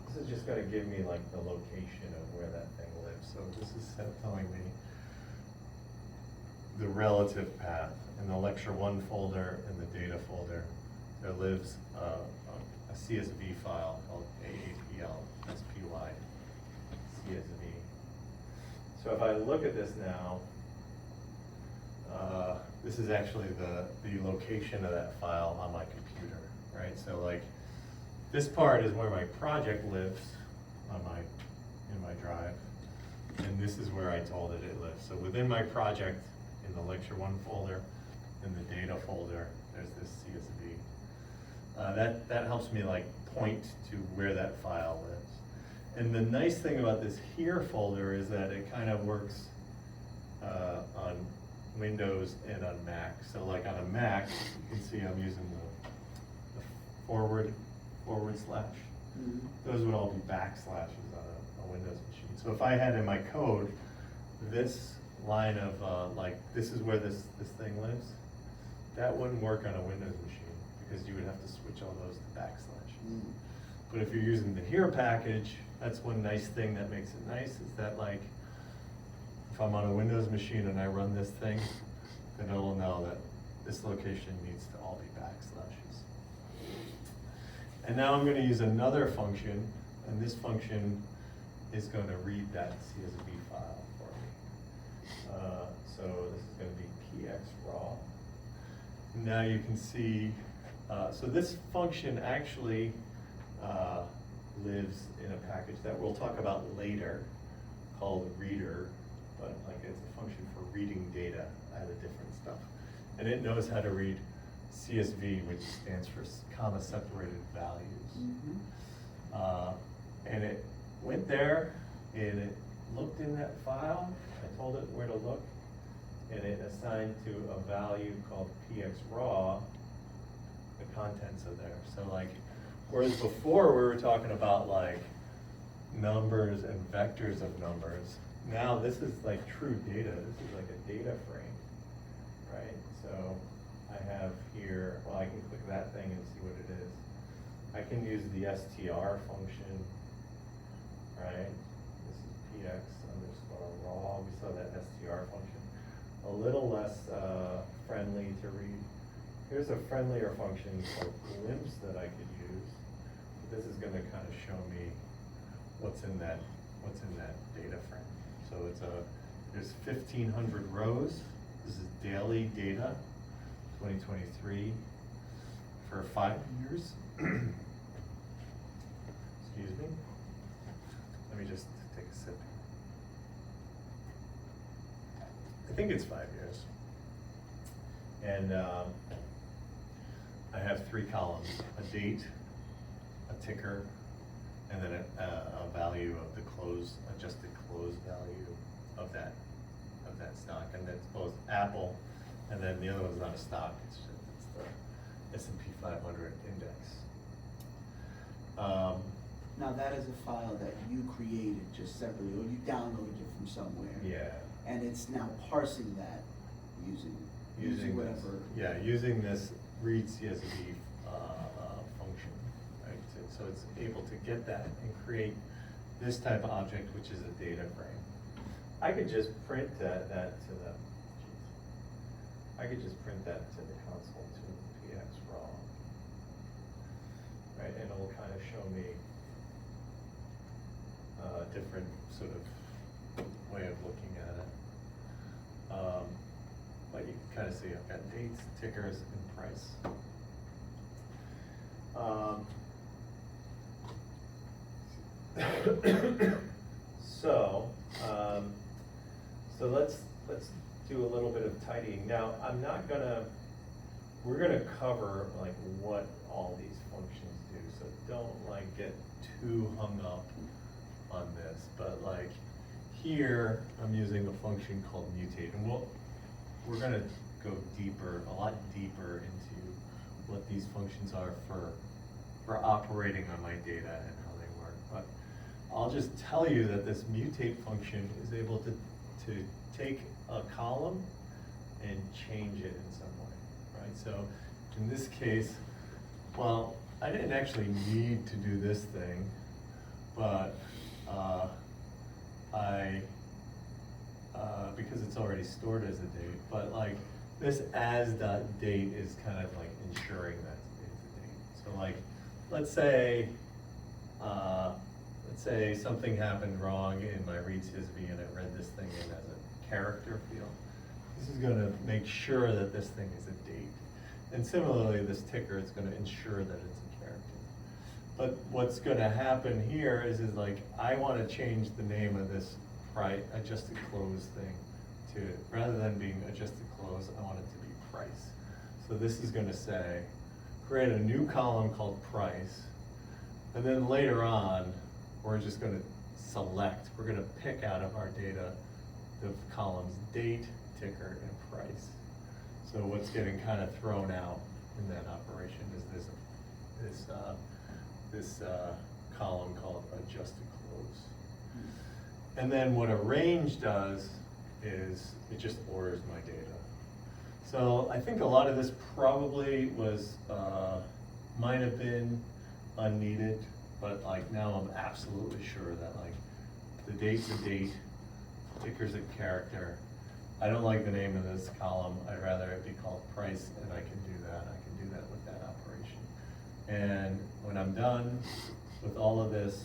This is just going to give me like the location of where that thing lives. So this is telling me the relative path. In the lecture 1 folder and the data folder, there lives a CSV file called AAPI. SPY CSV. So if I look at this now, this is actually the location of that file on my computer, right? So like, this part is where my project lives in my drive, and this is where I told it it lives. So within my project, in the Lecture 1 folder, in the data folder, there's this CSV. That helps me like point to where that file lives. And the nice thing about this here folder is that it kind of works on Windows and on Mac. So like on a Mac, you can see I'm using the forward slash. Those would all be backslashes on a Windows machine. So if I had in my code this line of like, this is where this thing lives, that wouldn't work on a Windows machine because you would have to switch all those to backslashes. But if you're using the here package, that's one nice thing that makes it nice, is that like, if I'm on a Windows machine and I run this thing, then it will know that this location needs to all be backslashes. And now I'm gonna use another function, and this function is gonna read that CSV file for me. So this is gonna be pxraw. Now you can see, so this function actually lives in a package that we'll talk about later called reader, but like it's a function for reading data out of different stuff. And it knows how to read CSV, which stands for comma separated values. And it went there and it looked in that file. I told it where to look, and it assigned to a value called pxraw the contents of there. So like, whereas before we were talking about like numbers and vectors of numbers, now this is like true data. This is like a data frame, right? So I have here, well, I can click that thing and see what it is. I can use the str function, right? This is px_raw. We saw that str function. A little less friendly to read. Here's a friendlier function called glimpse that I could use. This is going to kind of show me what's in that data frame. So there's 1,500 rows. This is daily data, 2023, for 5 years. Excuse me. Let me just take a sip. I think it's 5 years. And I have 3 columns: a date, a ticker, and then a value of the adjusted close value of that stock. And that's both Apple, and then the other one's not a stock, it's the S&P 500 index. Now that is a file that you created just separately, or you downloaded it from somewhere. Yeah. And it's now parsing that using This, whatever. yeah, using this read CSV function, right? So it's able to get that and create this type of object, which is a data frame. I could just print that to the, I could just print that to the console to pxraw, right? And it will kind of show me a different sort of way of looking at it. But you can kind of see I've got dates, tickers, and price. So let's do a little bit of tidying. Now, we're gonna cover like what all these functions do, so don't like get too hung up on this, but like here, I'm using a function called mutate, and we're gonna go deeper, a lot deeper into what these functions are for operating on my data and how they work. But I'll just tell you that this mutate function is able to take a column and change it in some way, right? So in this case, well, I didn't actually need to do this thing, but because it's already stored as a date, but like this as.date is kind of like ensuring that it's a date. So like, let's say let's say something happened wrong in my read CSV and it read this thing in as a character field. This is gonna make sure that this thing is a date. And similarly, this ticker is gonna ensure that it's a character. But what's gonna happen here is like, I wanna change the name of this adjusted close thing to, rather than being adjusted close, I want it to be price. So this is gonna say, create a new column called price. And then later on, we're just gonna select, we're gonna pick out of our data the columns date, ticker, and price. So what's getting kind of thrown out in that operation is this column called adjusted close. And then what arrange does is it just orders my data. So I think a lot of this probably was, might have been unneeded, but like now I'm absolutely sure that like the date's a date, ticker's a character. I don't like the name of this column. I'd rather it be called price, and I can do that. I can do that with that operation. And when I'm done with all of this,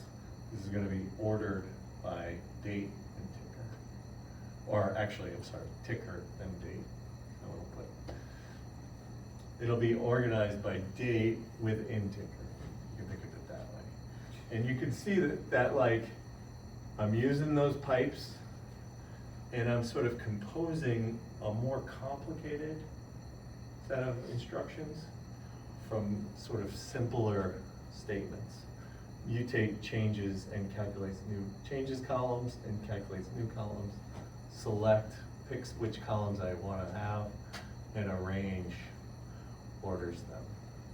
this is gonna be ordered by date and ticker. Or actually, I'm sorry, ticker and date. I will put. It'll be organized by date within ticker. You can think of it that way. And you can see that like, I'm using those pipes and I'm sort of composing a more complicated set of instructions from sort of simpler statements. Mutate changes and calculates new changes columns and calculates new columns. Select, picks which columns I want to have, and arrange orders them.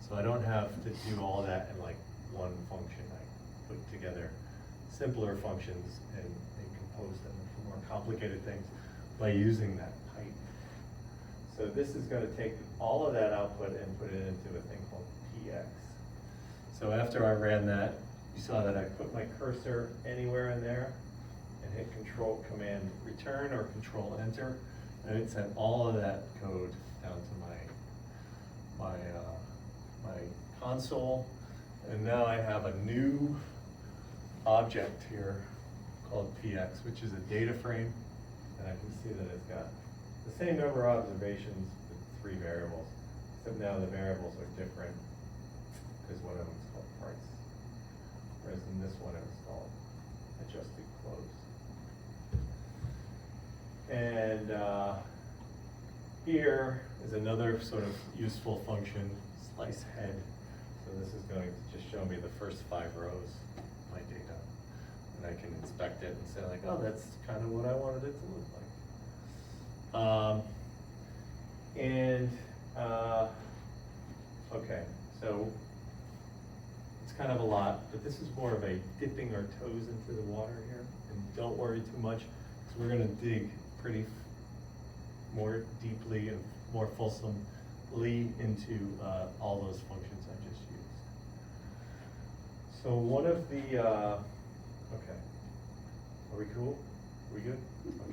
So I don't have to do all that in like one function. I put together simpler functions and compose them for more complicated things by using that pipe. So this is going to take all of that output and put it into a thing called PX. So after I ran that, you saw that I put my cursor anywhere in there and hit Control Command Return or Control Enter, and it sent all of that code down to my console. And now I have a new object here called PX, which is a data frame, and I can see that it's got the same number of observations with 3 variables, except now the variables are different because one of them is called price, whereas in this one it was called adjusted close. And here is another sort of useful function, slice head. So this is going to just show me the first 5 rows of my data. And I can inspect it and say like, oh, that's kind of what I wanted it to look like. Okay, so it's kind of a lot, but this is more of a dipping our toes into the water here. And don't worry too much, because we're gonna dig pretty more deeply and more fulsomely into all those functions I just used. So one of the, okay, are we cool? Are we good? Okay.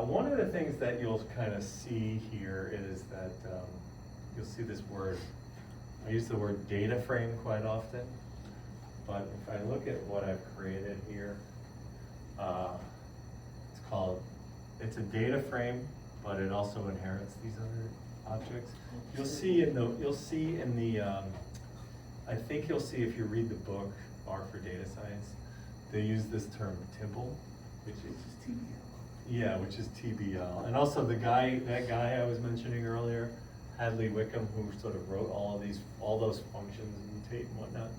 One of the things that you'll kind of see here is that you'll see this word, I use the word data frame quite often, but if I look at what I've created here, it's a data frame, but it also inherits these other objects. You'll see in the, I think you'll see if you read the book, R for Data Science, they use this term Tibble, which is TBL. Yeah, which is TBL. And also that guy I was mentioning earlier, Hadley Wickham, who sort of wrote all those functions, mutate and whatnot,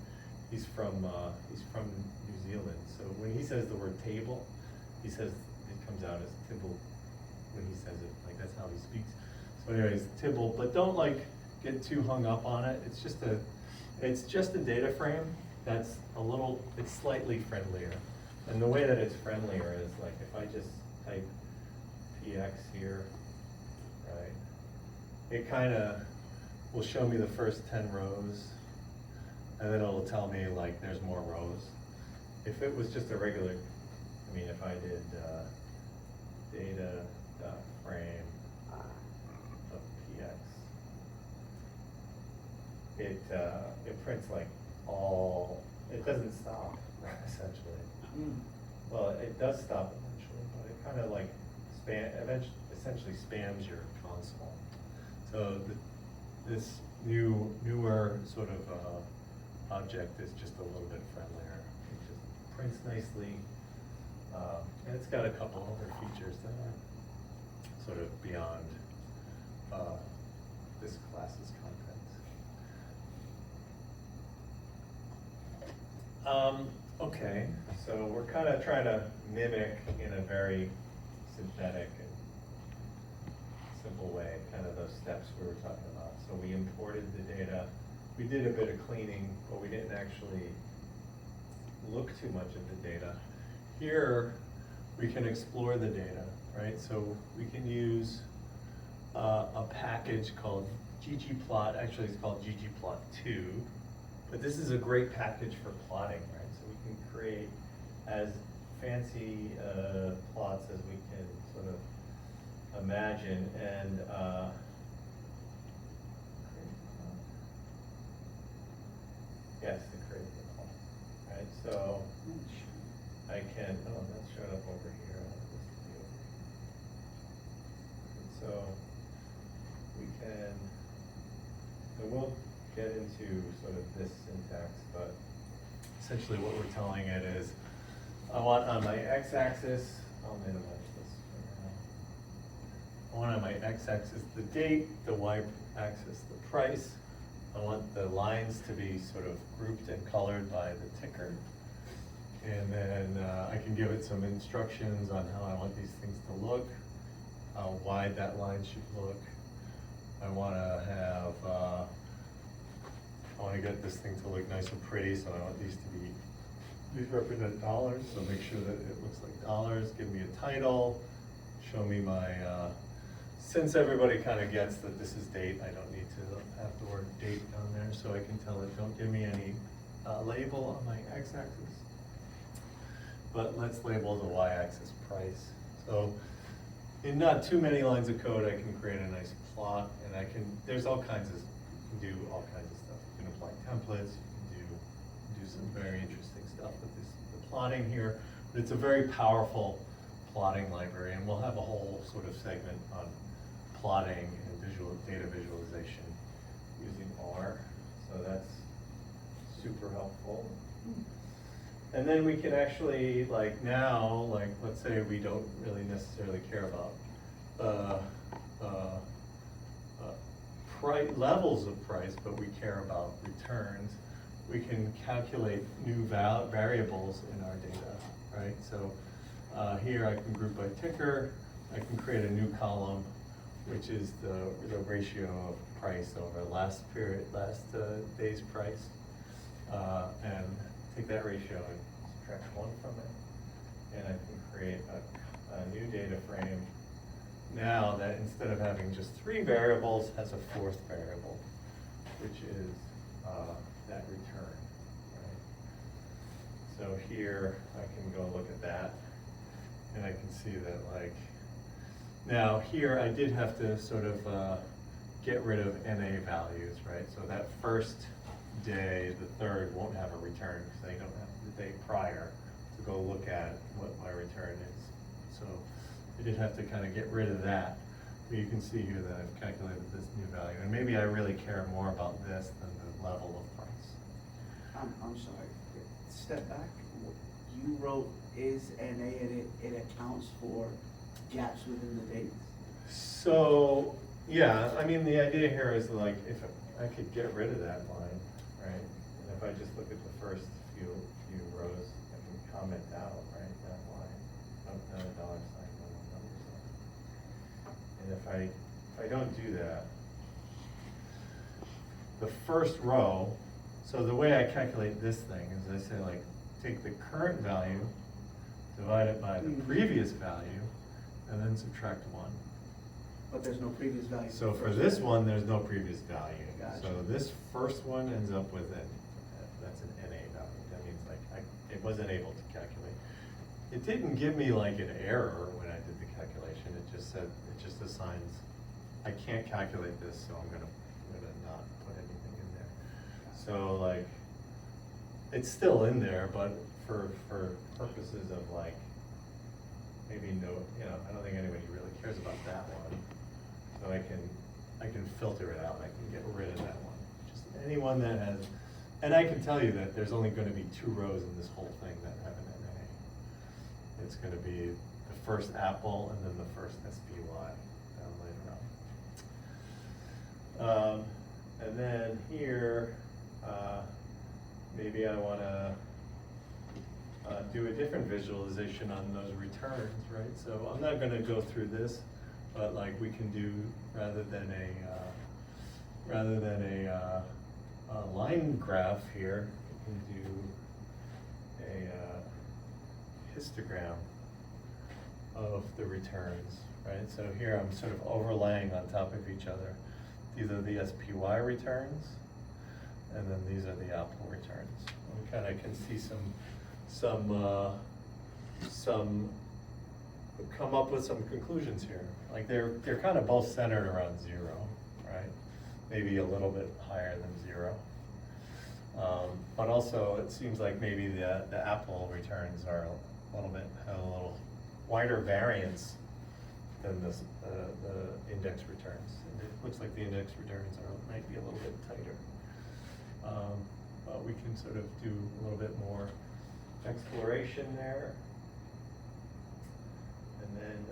he's from New Zealand. So when he says the word table, he says it comes out as Tibble when he says it, like that's how he speaks. So anyways, Tibble, but don't like get too hung up on it. It's just a data frame that's it's slightly friendlier. And the way that it's friendlier is like if I just type PX here, right? It kind of will show me the first 10 rows, and then it'll tell me like there's more rows. If it was just a regular, I mean, if I did data.frame of PX, it prints like all it doesn't stop, essentially. Mm. Well, it does stop eventually, but it kind of like essentially spams your console. So this newer sort of object is just a little bit friendlier. It just prints nicely, and it's got a couple other features that are sort of beyond this class's contents. Okay, so we're kind of trying to mimic in a very synthetic and simple way, kind of those steps we were talking about. So we imported the data, we did a bit of cleaning, but we didn't actually look too much at the data. Here, we can explore the data, right? So we can use a package called ggplot. Actually, it's called ggplot2, but this is a great package for plotting, right? So we can create as fancy plots as we can sort of imagine, and yes, to create the plot, right? So I can, oh, that showed up over here. I want this to be over here. And so we can, and we'll get into sort of this syntax, but essentially what we're telling it is, I want on my x-axis, I'll minimize this for now. I want on my x-axis the date, the y-axis the price. I want the lines to be sort of grouped and colored by the ticker. And then I can give it some instructions on how I want these things to look, how wide that line should look. I want to have, I want to get this thing to look nice and pretty, so I want these to be, these represent dollars, so make sure that it looks like dollars. Give me a title, show me my, since everybody kind of gets that this is date, I don't need to have the word date down there, so I can tell it, don't give me any label on my x-axis. But let's label the y-axis price. So in not too many lines of code, I can create a nice plot, and I can, there's all kinds of, you can do all kinds of stuff. You can apply templates, you can do some very interesting stuff with this, the plotting here. But it's a very powerful plotting library, and we'll have a whole sort of segment on plotting and data visualization using R. So that's super helpful. And then we can actually, like now, like let's say we don't really necessarily care about levels of price, but we care about returns. We can calculate new variables in our data, right? So here I can group by ticker. I can create a new column, which is the ratio of price over last day's price, and take that ratio and subtract 1 from it, and I can create a new data frame now that instead of having just 3 variables, has a 4th variable, which is that return, right? So here I can go look at that, and I can see that, like, now here I did have to sort of get rid of NA values, right? So that first day, the 3rd, won't have a return because I don't have the day prior to go look at what my return is. So I did have to kind of get rid of that. But you can see here that I've calculated this new value, and maybe I really care more about this than the level of price. I'm sorry, step back. You wrote is NA and it accounts for gaps within the dates? So, yeah, I mean, the idea here is like, if I could get rid of that line, right? And if I just look at the first few rows, I can comment out, right, that line, not a dollar sign, not a number sign. And if I don't do that, the first row, so the way I calculate this thing is I say, like, take the current value, divide it by the previous value, and then subtract 1. But there's no previous value. So for this one, there's no previous value. Gotcha. So this first one ends up with that's an NA value. That means like it wasn't able to calculate. It didn't give me like an error when I did the calculation. It just said, it just assigns, I can't calculate this, so I'm gonna not put anything in there. So like, it's still in there, but for purposes of like, maybe no, you know, I don't think anybody really cares about that one. So I can filter it out, I can get rid of that one. Just anyone that has, and I can tell you that there's only gonna be 2 rows in this whole thing that have an NA. It's gonna be the first Apple and then the first SPY down later on. And then here, maybe I wanna do a different visualization on those returns, right? So I'm not gonna go through this, but like we can do, rather than a line graph here, we can do a histogram of the returns, right? So here I'm sort of overlaying on top of each other. These are the SPY returns, and then these are the Apple returns. We kind of can see some come up with some conclusions here. Like they're kind of both centered around 0, right? Maybe a little bit higher than 0. But also it seems like maybe the Apple returns are have a little wider variance than the index returns. And it looks like the index returns might be a little bit tighter. But we can sort of do a little bit more exploration there. And then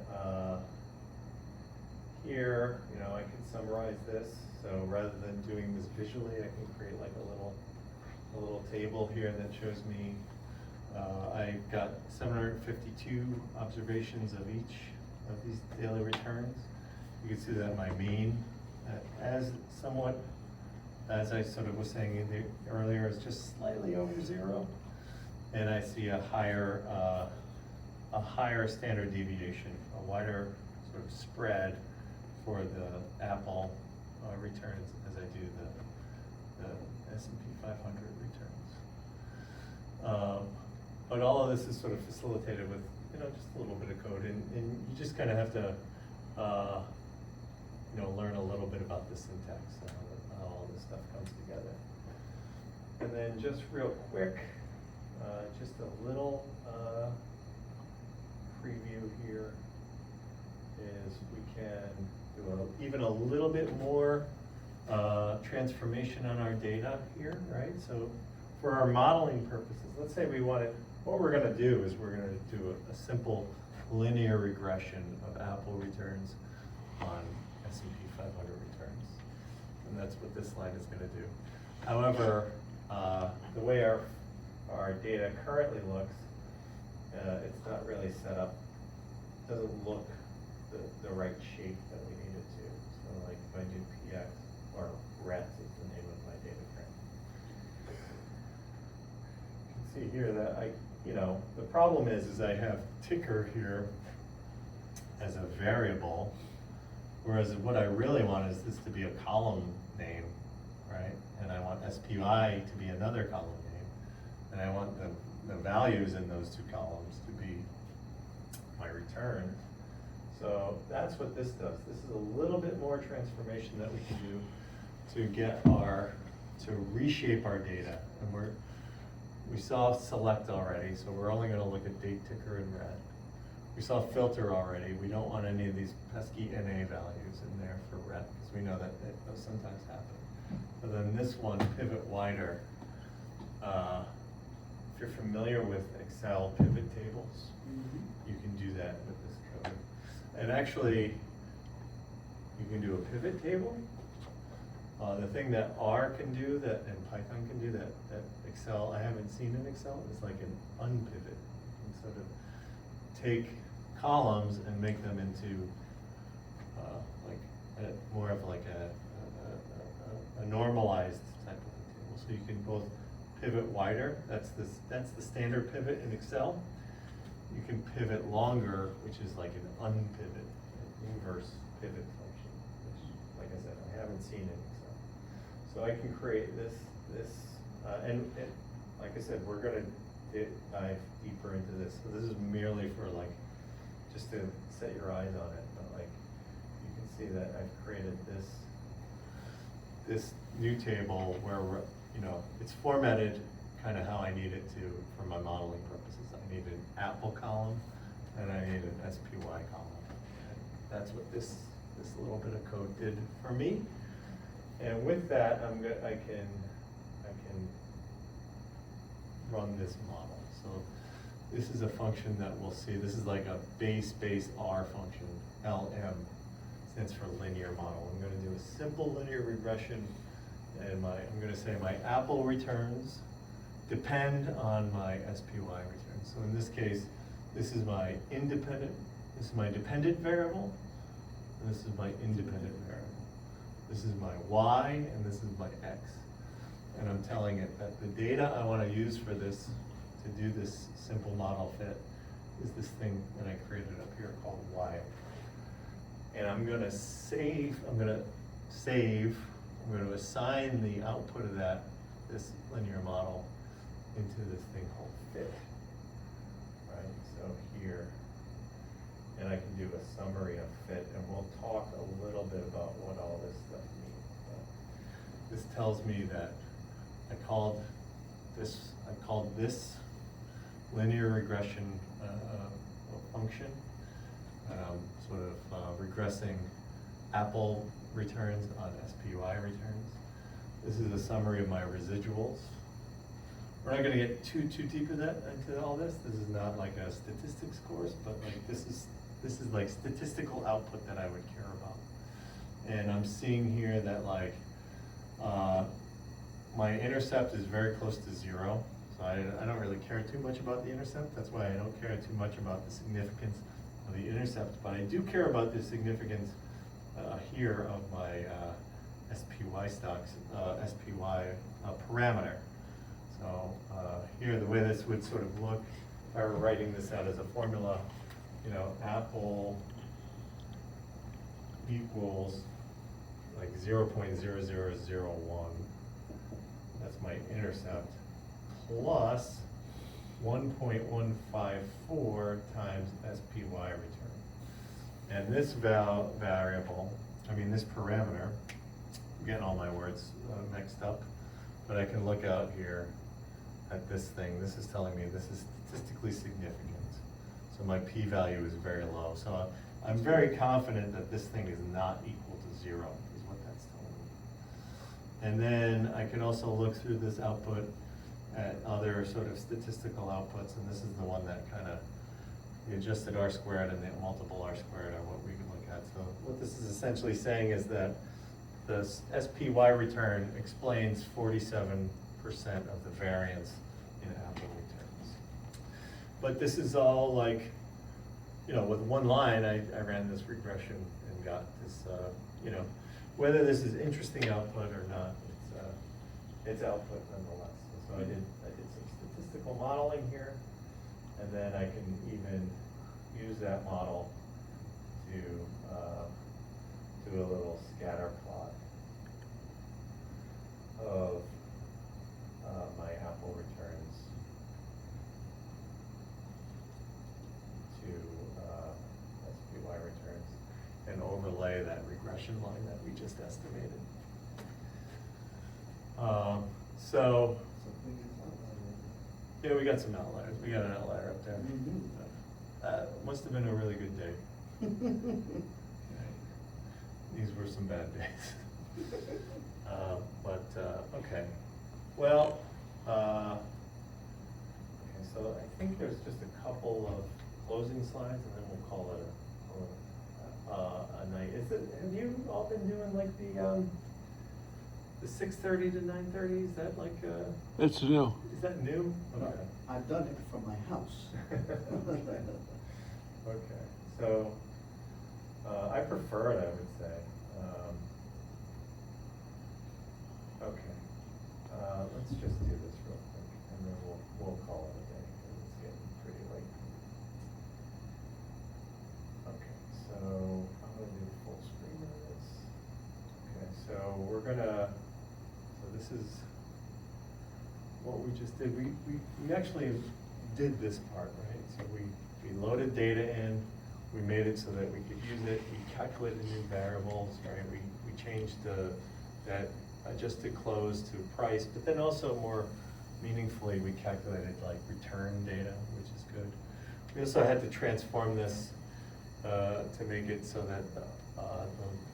here, you know, I can summarize this. So rather than doing this visually, I can create like a little table here that shows me I got 752 observations of each of these daily returns. You can see that my mean, as I sort of was saying earlier, is just slightly over 0. And I see a higher standard deviation, a wider sort of spread for the Apple returns as I do the S&P 500 returns. But all of this is sort of facilitated with, you know, just a little bit of code, and you just kind of have to, you know, learn a little bit about the syntax, how all this stuff comes together. And then just real quick, just a little preview here is we can do even a little bit more transformation on our data here, right? So for our modeling purposes, let's say we wanted, what we're gonna do is we're gonna do a simple linear regression of Apple returns on S&P 500 returns. And that's what this line is gonna do. However, the way our data currently looks, it's not really set up, doesn't look the right shape that we need it to. So like if I do PX, or RET is the name of my data frame. You can see here that you know, the problem is I have ticker here as a variable, whereas what I really want is this to be a column name, right? And I want SPY to be another column name. And I want the values in those 2 columns to be my returns. So that's what this does. This is a little bit more transformation that we can do to reshape our data. And we saw select already, so we're only gonna look at date, ticker, and red. We saw filter already. We don't want any of these pesky NA values in there for red, because we know that those sometimes happen. But then this one, pivot wider. If you're familiar with Excel pivot tables, you can do that with this code. And actually, you can do a pivot table. The thing that R can do, and Python can do, that Excel, I haven't seen in Excel, is like an unpivot. You can sort of take columns and make them into more of like a normalized type of a table. So you can both pivot wider, that's the standard pivot in Excel. You can pivot longer, which is like an unpivot, an inverse pivot function, which, like I said, I haven't seen in Excel. So I can create this, and like I said, we're gonna dive deeper into this. So this is merely for like, just to set your eyes on it, but like, you can see that I've created this new table where, you know, it's formatted kind of how I need it to, for my modeling purposes. I need an Apple column, and I need an SPY column. And that's what this little bit of code did for me. And with that, I can run this model. So this is a function that we'll see. This is like a base R function. LM stands for linear model. I'm going to do a simple linear regression, and I'm going to say my Apple returns depend on my SPY returns. So in this case, this is my dependent variable, and this is my independent variable. This is my Y, and this is my X. And I'm telling it that the data I want to use for this, to do this simple model fit, is this thing that I created up here called Y. And I'm going to assign the output of this linear model into this thing called fit, right? So here, and I can do a summary of fit, and we'll talk a little bit about what all this stuff means. But this tells me that I called this linear regression function, sort of regressing Apple returns on SPY returns. This is a summary of my residuals. We're not going to get too deep into all this. This is not like a statistics course, but like this is like statistical output that I would care about. And I'm seeing here that like my intercept is very close to 0. So I don't really care too much about the intercept. That's why I don't care too much about the significance of the intercept. But I do care about the significance here of my SPY stocks, SPY parameter. So here, the way this would sort of look, if I were writing this out as a formula, you know, Apple equals like 0.0001. That's my intercept, plus 1.154 times SPY return. And this variable, this parameter, I'm getting all my words mixed up, but I can look out here at this thing. This is telling me this is statistically significant. So my p-value is very low. So I'm very confident that this thing is not equal to 0, is what that's telling me. And then I can also look through this output at other sort of statistical outputs, and this is the one that kind of, the adjusted R squared and the multiple R squared are what we can look at. So what this is essentially saying is that the SPY return explains 47% of the variance in Apple returns. But this is all like, with one line, I ran this regression and got this, whether this is interesting output or not, it's output nonetheless. So I did some statistical modeling here, and then I can even use that model to do a little scatter plot of my Apple returns to SPY returns, and overlay that regression line that we just estimated. Yeah, we got some outliers. We got an outlier up there. That must have been a really good day. These were some bad days. Okay. Well, okay, so I think there's just a couple of closing slides, and then we'll call it a night. Have you all been doing like the 6:30 to 9:30? Is that like It's new. is that new? Okay. I've done it from my house. Okay, so I prefer it, I would say. Okay, let's just do this real quick, and then we'll call it a day, because it's getting pretty late. Okay, so I'm gonna do full screen of this. Okay, so this is what we just did. We actually did this part, right? So we loaded data in, we made it so that we could use it, we calculated new variables, right? We changed that adjusted close to price, but then also more meaningfully, we calculated like return data, which is good. We also had to transform this to make it so that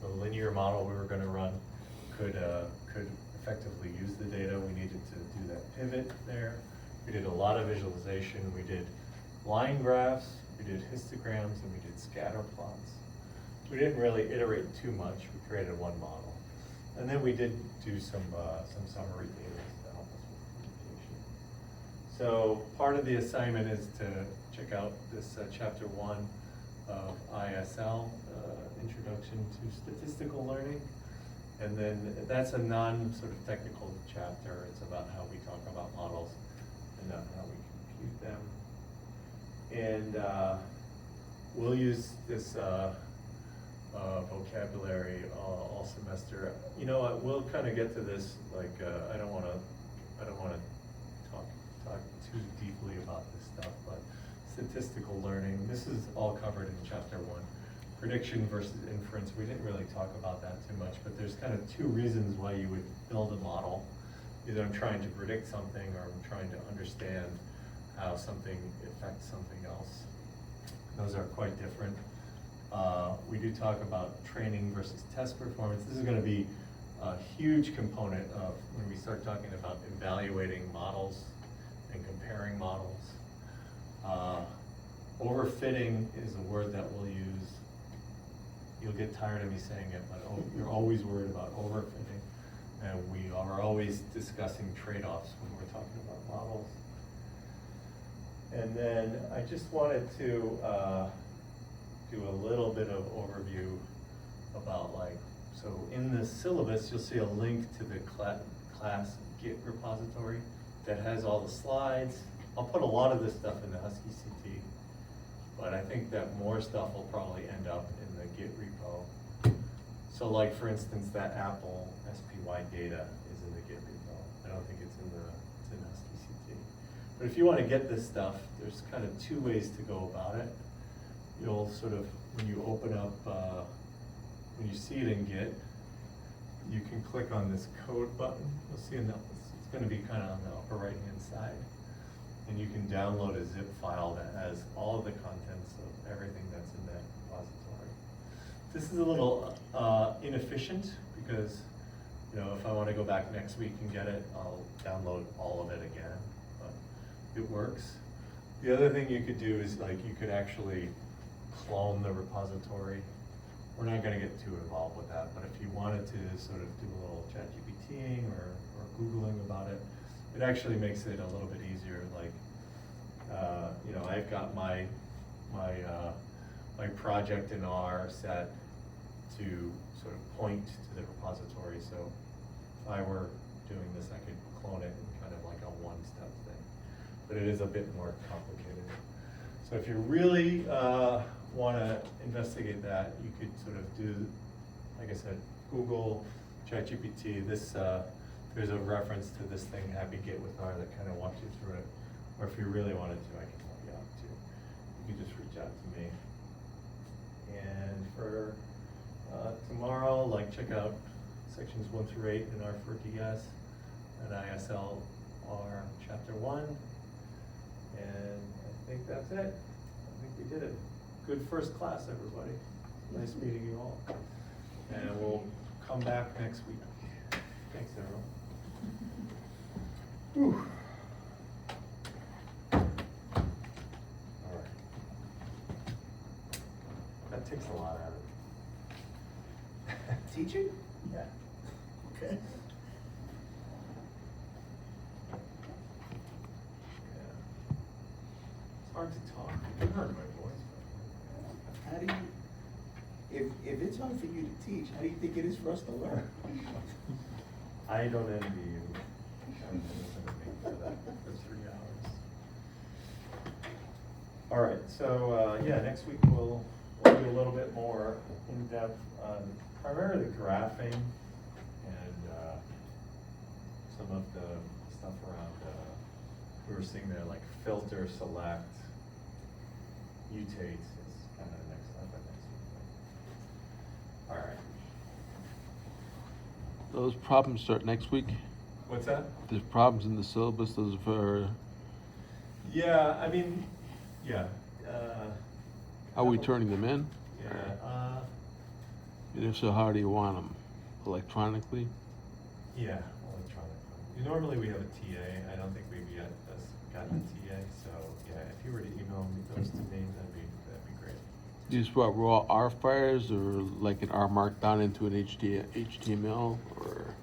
the linear model we were gonna run could effectively use the data. We needed to do that pivot there. We did a lot of visualization. We did line graphs, we did histograms, and we did scatter plots. We didn't really iterate too much. We created one model. And then we did do some summary data to help us with communication. So part of the assignment is to check out this chapter 1 of ISL, Introduction to Statistical Learning. And then that's a non-sort of technical chapter. It's about how we talk about models and not how we compute them. And we'll use this vocabulary all semester. You know, we'll kind of get to this, like, I don't wanna talk too deeply about this stuff, but statistical learning, this is all covered in chapter 1. Prediction versus inference, we didn't really talk about that too much, but there's kind of 2 reasons why you would build a model. Either I'm trying to predict something, or I'm trying to understand how something affects something else. Those are quite different. We do talk about training versus test performance. This is going to be a huge component of when we start talking about evaluating models and comparing models. Overfitting is a word that we'll use. You'll get tired of me saying it, but you're always worried about overfitting. And we are always discussing trade-offs when we're talking about models. And then I just wanted to do a little bit of overview about, like, so in the syllabus, you'll see a link to the class Git repository that has all the slides. I'll put a lot of this stuff in the Husky CT, but I think that more stuff will probably end up in the Git repo. So, like, for instance, that Apple SPY data is in the Git repo. I don't think it's in Husky CT. But if you want to get this stuff, there's kind of 2 ways to go about it. You'll sort of, when you open up, when you see it in Git, you can click on this code button. You'll see it's going to be kind of on the upper right-hand side. And you can download a zip file that has all of the contents of everything that's in that repository. This is a little inefficient because, you know, if I want to go back next week and get it, I'll download all of it again, but it works. The other thing you could do is, like, you could actually clone the repository. We're not going to get too involved with that, but if you wanted to sort of do a little ChatGPTing or Googling about it, it actually makes it a little bit easier. Like, you know, I've got my project in R set to sort of point to the repository. So if I were doing this, I could clone it in kind of like a 1-step thing, but it is a bit more complicated. So if you really want to investigate that, you could sort of do, like I said, Google, ChatGPT. This there's a reference to this thing, Happy Git with R, that kind of walks you through it. Or if you really wanted to, I can help you out too. You can just reach out to me. And for tomorrow, like, check out sections 1 through 8 in R4DS and ISL R chapter 1. And I think that's it. I think we did it. Good first class, everybody. Nice meeting you all. And we'll come back next week. Thanks, everyone. Whew. All right. That takes a lot out of it. Teaching? Yeah. Okay. Yeah. It's hard to talk. You heard my voice. How do you, if it's hard for you to teach, how do you think it is for us to learn? I don't envy you. Having to listen to me for that for 3 hours. All right, so yeah, next week we'll do a little bit more in depth on primarily graphing and some of the stuff around we were seeing there, like filter, select, mutates is kind of the next step next week. All right. Those problems start next week? What's that? There's problems in the syllabus, those are, Yeah, I mean, yeah, are we turning them in? yeah, And if so, how do you want them? Electronically? yeah, electronic. Normally we have a TA, I don't think we've yet gotten a TA, so, yeah, if you were to email me those to me, that'd be great. You just what, raw R files or like an R markdown into an HTML or?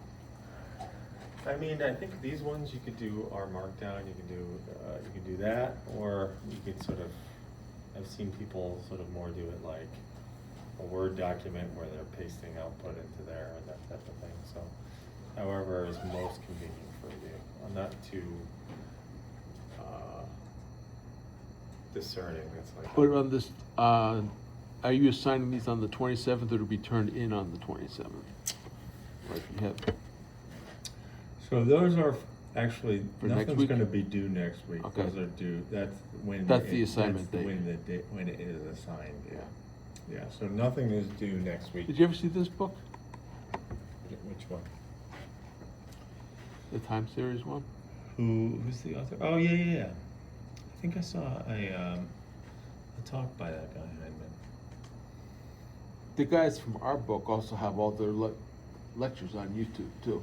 I mean, I think these ones you could do R Markdown, you could do that, or you could sort of, I've seen people sort of more do it like a Word document where they're pasting output into there and that type of thing, so however is most convenient for you. I'm not too discerning, it's like. But on this, are you assigning these on the 27th or to be turned in on the 27th? Like you have, So those are actually, For next nothing's week? gonna be due next week. Okay. Those are due, that's when. That's the assignment date. When it is assigned, yeah. Yeah, so nothing is due next week. did you ever see this book? Which one? The time series one? Who's the author? Oh, yeah. I think I saw a talk by that guy, Heinemann. The guys from our book also have all their lectures on YouTube too.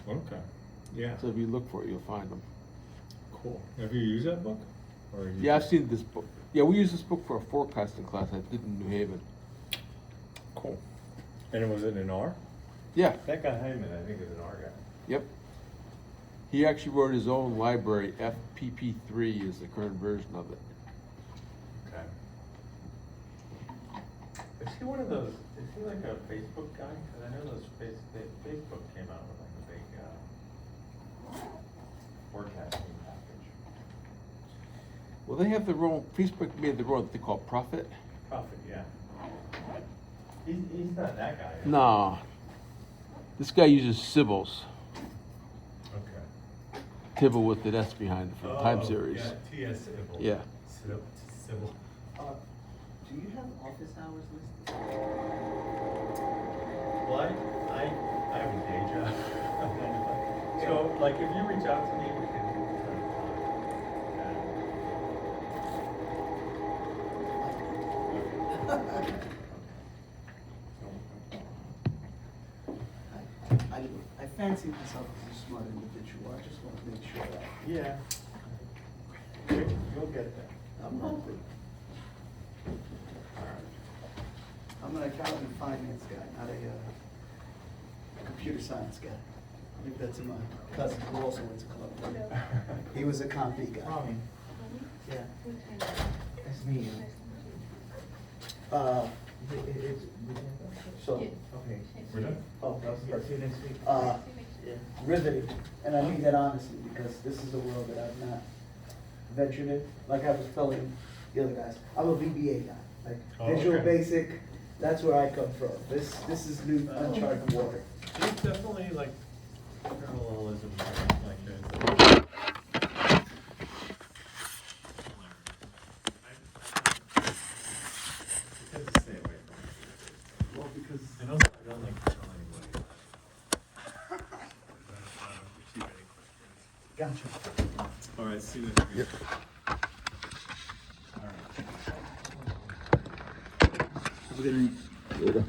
Okay, yeah, So if you look for it, you'll find them. cool. Have you used that book? Or you Yeah, I've just- seen this book. Yeah, we used this book for a forecasting class I did in New Haven. Cool. And was it an R? Yeah, That guy Heinemann, I think, is an R guy. yep. He actually wrote his own library. FPP3 is the current version of it. Okay. Is he one of those, is he like a Facebook guy? Cause I know those Facebook came out with like a big, forecasting package. Well, they have their own, Facebook made their own, they call Prophet. Profit, yeah. He's not that guy. is he? No. This guy uses Sybils. Okay. Tibble with the S behind it for the time Oh, series. Yeah, T.S. Sybil. Yeah. Sybil. Do you have office hours listed? Well, I have a day job. So, like, if you reach out to me, we can I fancy myself as a smart individual, I just want to make sure that Yeah. You'll get there. I'm hoping. I'm an accounting and finance guy, not a computer science guy. I think that's my cousin who also went to Columbia. He was a compy guy. Yeah. Nice to meet you. So, Okay. We're done? oh, I'll see you next week. riveting, and I mean that honestly, because this is a world that I've not ventured in. Like I was telling the other guys, I'm a VBA guy, like Oh, Visual okay. Basic, that's where I come from. This is new uncharted water. There's definitely like parallelism, like there's. I tend to stay away from it. Well, because And also, I don't like to tell anybody. I don't receive any questions. gotcha. All right, see you next week. Have a good night. Later.